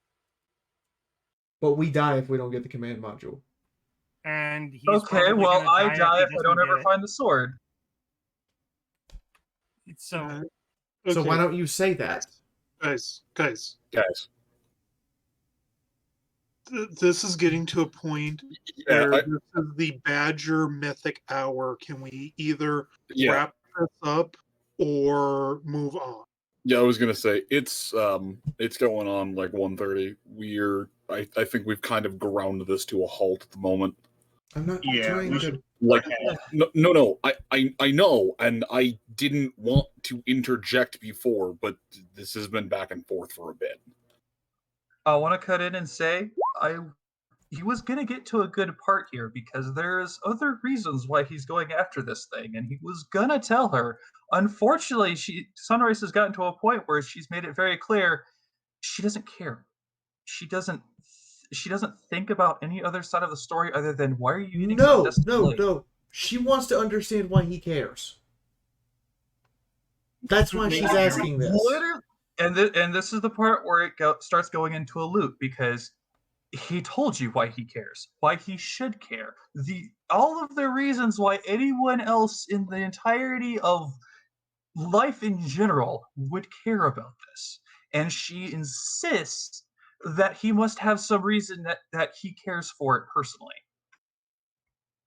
But we die if we don't get the command module. And he's okay, well, I die if I don't ever find the sword. So, so why don't you say that? Guys. This is getting to a point where this is the Badger Mythic Hour. Can we either wrap this up or move on? Yeah, I was gonna say it's going on like 1:30. I think we've kind of ground this to a halt at the moment. I'm not trying to like no. I know, and I didn't want to interject before, but this has been back and forth for a bit. I want to cut in and say he was going to get to a good part here because there's other reasons why he's going after this thing, and he was going to tell her. Unfortunately, Sunrise has gotten to a point where she's made it very clear she doesn't care. She doesn't think about any other side of the story other than why are you eating No. She wants to understand why he cares. That's why she's asking this. Literally, and this is the part where it starts going into a loop because he told you why he cares, why he should care. All of the reasons why anyone else in the entirety of life in general would care about this. And she insists that he must have some reason that he cares for it personally.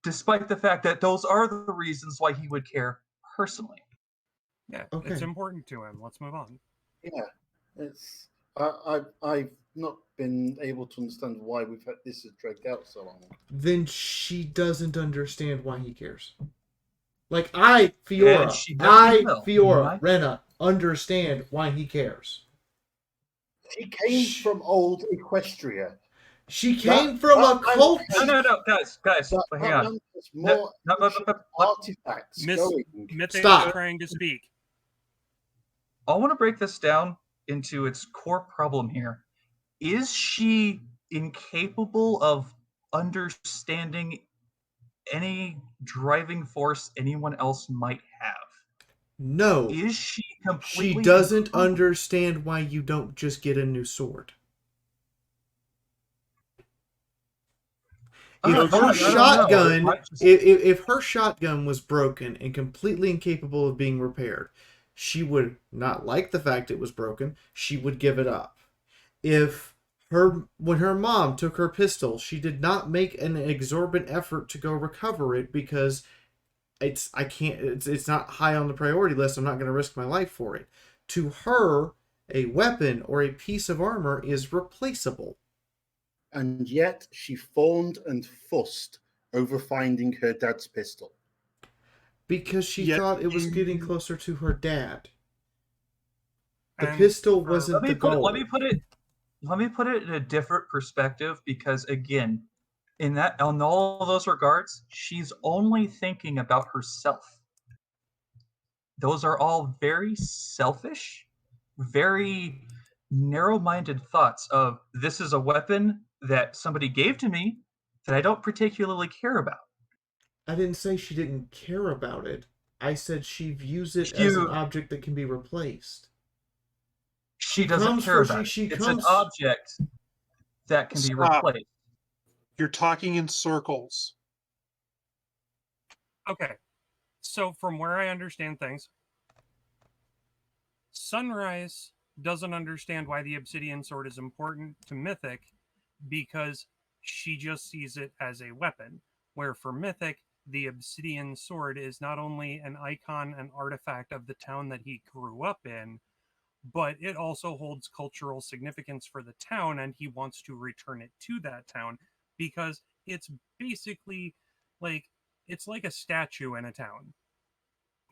Despite the fact that those are the reasons why he would care personally. Yeah, it's important to him. Let's move on. Yeah, it's I've not been able to understand why this has dragged out so long. Then she doesn't understand why he cares. Like Fiora, Rena, understand why he cares. She came from old Equestria. She came from a cult. No, guys, hang on. More artifacts going. Mythic is trying to speak. I want to break this down into its core problem here. Is she incapable of understanding any driving force anyone else might have? No. Is she completely... She doesn't understand why you don't just get a new sword. If her shotgun was broken and completely incapable of being repaired, she would not like the fact it was broken. She would give it up. When her mom took her pistol, she did not make an exorbitant effort to go recover it because it's not high on the priority list. I'm not going to risk my life for it. To her, a weapon or a piece of armor is replaceable. And yet she fawned and fussed over finding her dad's pistol. Because she thought it was getting closer to her dad. The And pistol for- wasn't the goal. Let me put it in a different perspective, because again, on all of those regards, she's only thinking about herself. Those are all very selfish, very narrow-minded thoughts of, this is a weapon that somebody gave to me that I don't particularly care about. I didn't say she didn't care about it. I said she views it as an object that can be replaced. She doesn't care about it. It's an object that can be replaced. You're talking in circles. Okay. So from where I understand things, Sunrise doesn't understand why the obsidian sword is important to Mythic because she just sees it as a weapon. Where for Mythic, the obsidian sword is not only an icon and artifact of the town that he grew up in, but it also holds cultural significance for the town, and he wants to return it to that town because it's basically like it's like a statue in a town.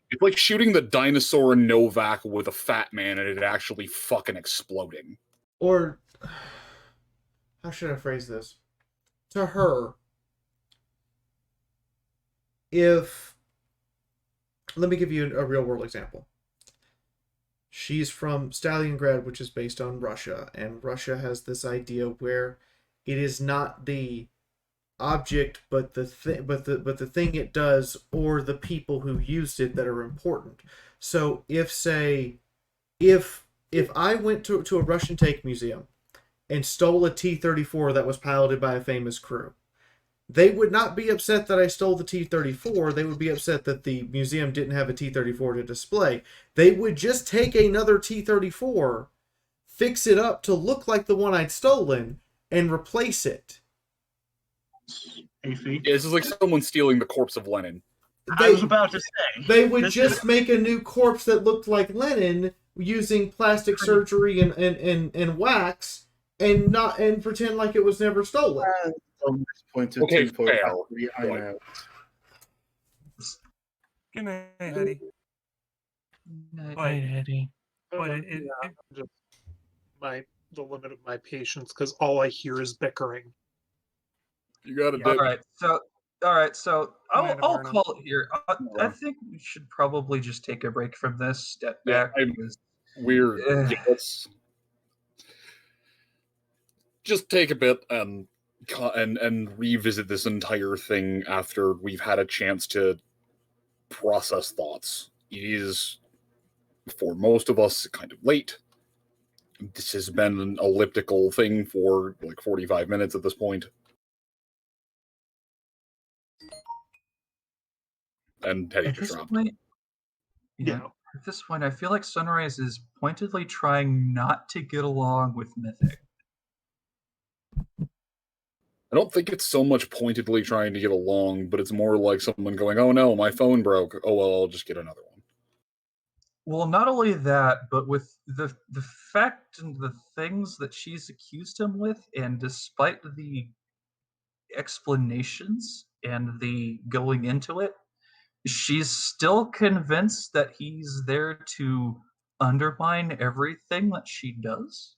It's like shooting the dinosaur in Novak with a fat man and it actually fucking exploding. Or, how should I phrase this? To her, let me give you a real world example. She's from Stalingrad, which is based on Russia, and Russia has this idea where it is not the object but the thing it does or the people who used it that are important. So if I went to a Russian tank museum and stole a T-34 that was piloted by a famous crew, they would not be upset that I stole the T-34. They would be upset that the museum didn't have a T-34 to display. They would just take another T-34, fix it up to look like the one I'd stolen, and replace it. Yeah, this is like someone stealing the corpse of Lenin. I was about to say. They would just make a new corpse that looked like Lenin using plastic surgery and wax and pretend like it was never stolen. On this point of Okay, fair. I'm out. Good night, Eddie. Eddie. But just the limit of my patience, because all I hear is bickering. You gotta All right, so Amanda I'll Barnum. call it here. I think we should probably just take a break from this, step back. Weird. Yeah, let's just take a bit and revisit this entire thing after we've had a chance to process thoughts. It is, for most of us, kind of late. This has been an elliptical thing for like 45 minutes at this point. And Teddy At just this dropped. point, at this point, I feel like Sunrise is pointedly trying not to get along with Mythic. I don't think it's so much pointedly trying to get along, but it's more like someone going, "Oh no, my phone broke. Oh well, I'll just get another one." Well, not only that, but with the fact and the things that she's accused him with, and despite the explanations and the going into it, she's still convinced that he's there to undermine everything that she does.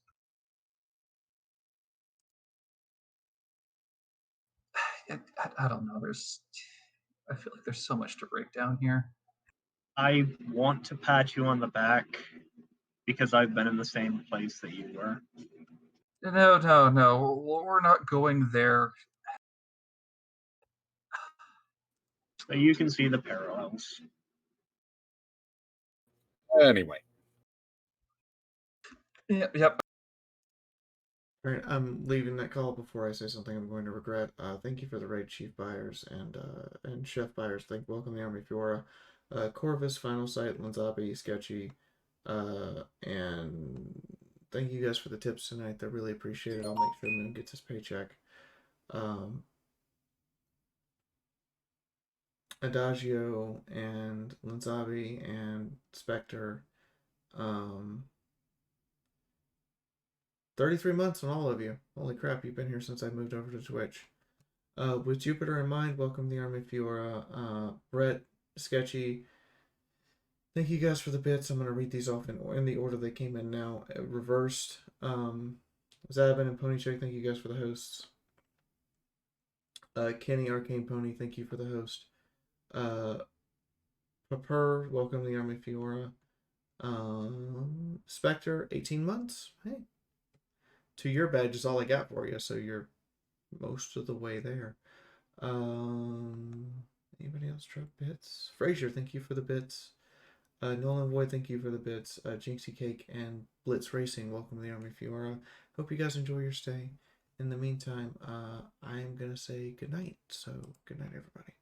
I don't know. I feel like there's so much to break down here. I want to pat you on the back because I've been in the same place that you were. No. We're not going there. So you can see the parallels. Anyway. Yep. All right, I'm leaving that call before I say something I'm going to regret. Thank you for the raid, Chief Byers and Chef Byers. Welcome the Army Fiora, Corvus, Final Sight, Lanzabi, Sketchy, and thank you guys for the tips tonight. I really appreciate it. I'll make sure Moon gets his paycheck. Adagio and Lanzabi and Spectre. 33 months on all of you. Holy crap, you've been here since I moved over to Twitch. With Jupiter in mind, welcome the Army Fiora. Brett, Sketchy, Thank you guys for the bits. I'm going to read these off in the order they came in now, reversed. Zabin and Ponycheck, thank you guys for the hosts. Kenny Arcane Pony, thank you for the host. Paper, welcome to the Army Fiora. Spectre, 18 months. Hey. 2-year badge is all I got for you, so you're most of the way there. Anybody else drop bits? Frazier, thank you for the bits. Nolan Void, thank you for the bits. Jinxie Cake and Blitz Racing, welcome to the Army Fiora. Hope you guys enjoy your stay. In the meantime, I'm going to say goodnight. So, good night, everybody.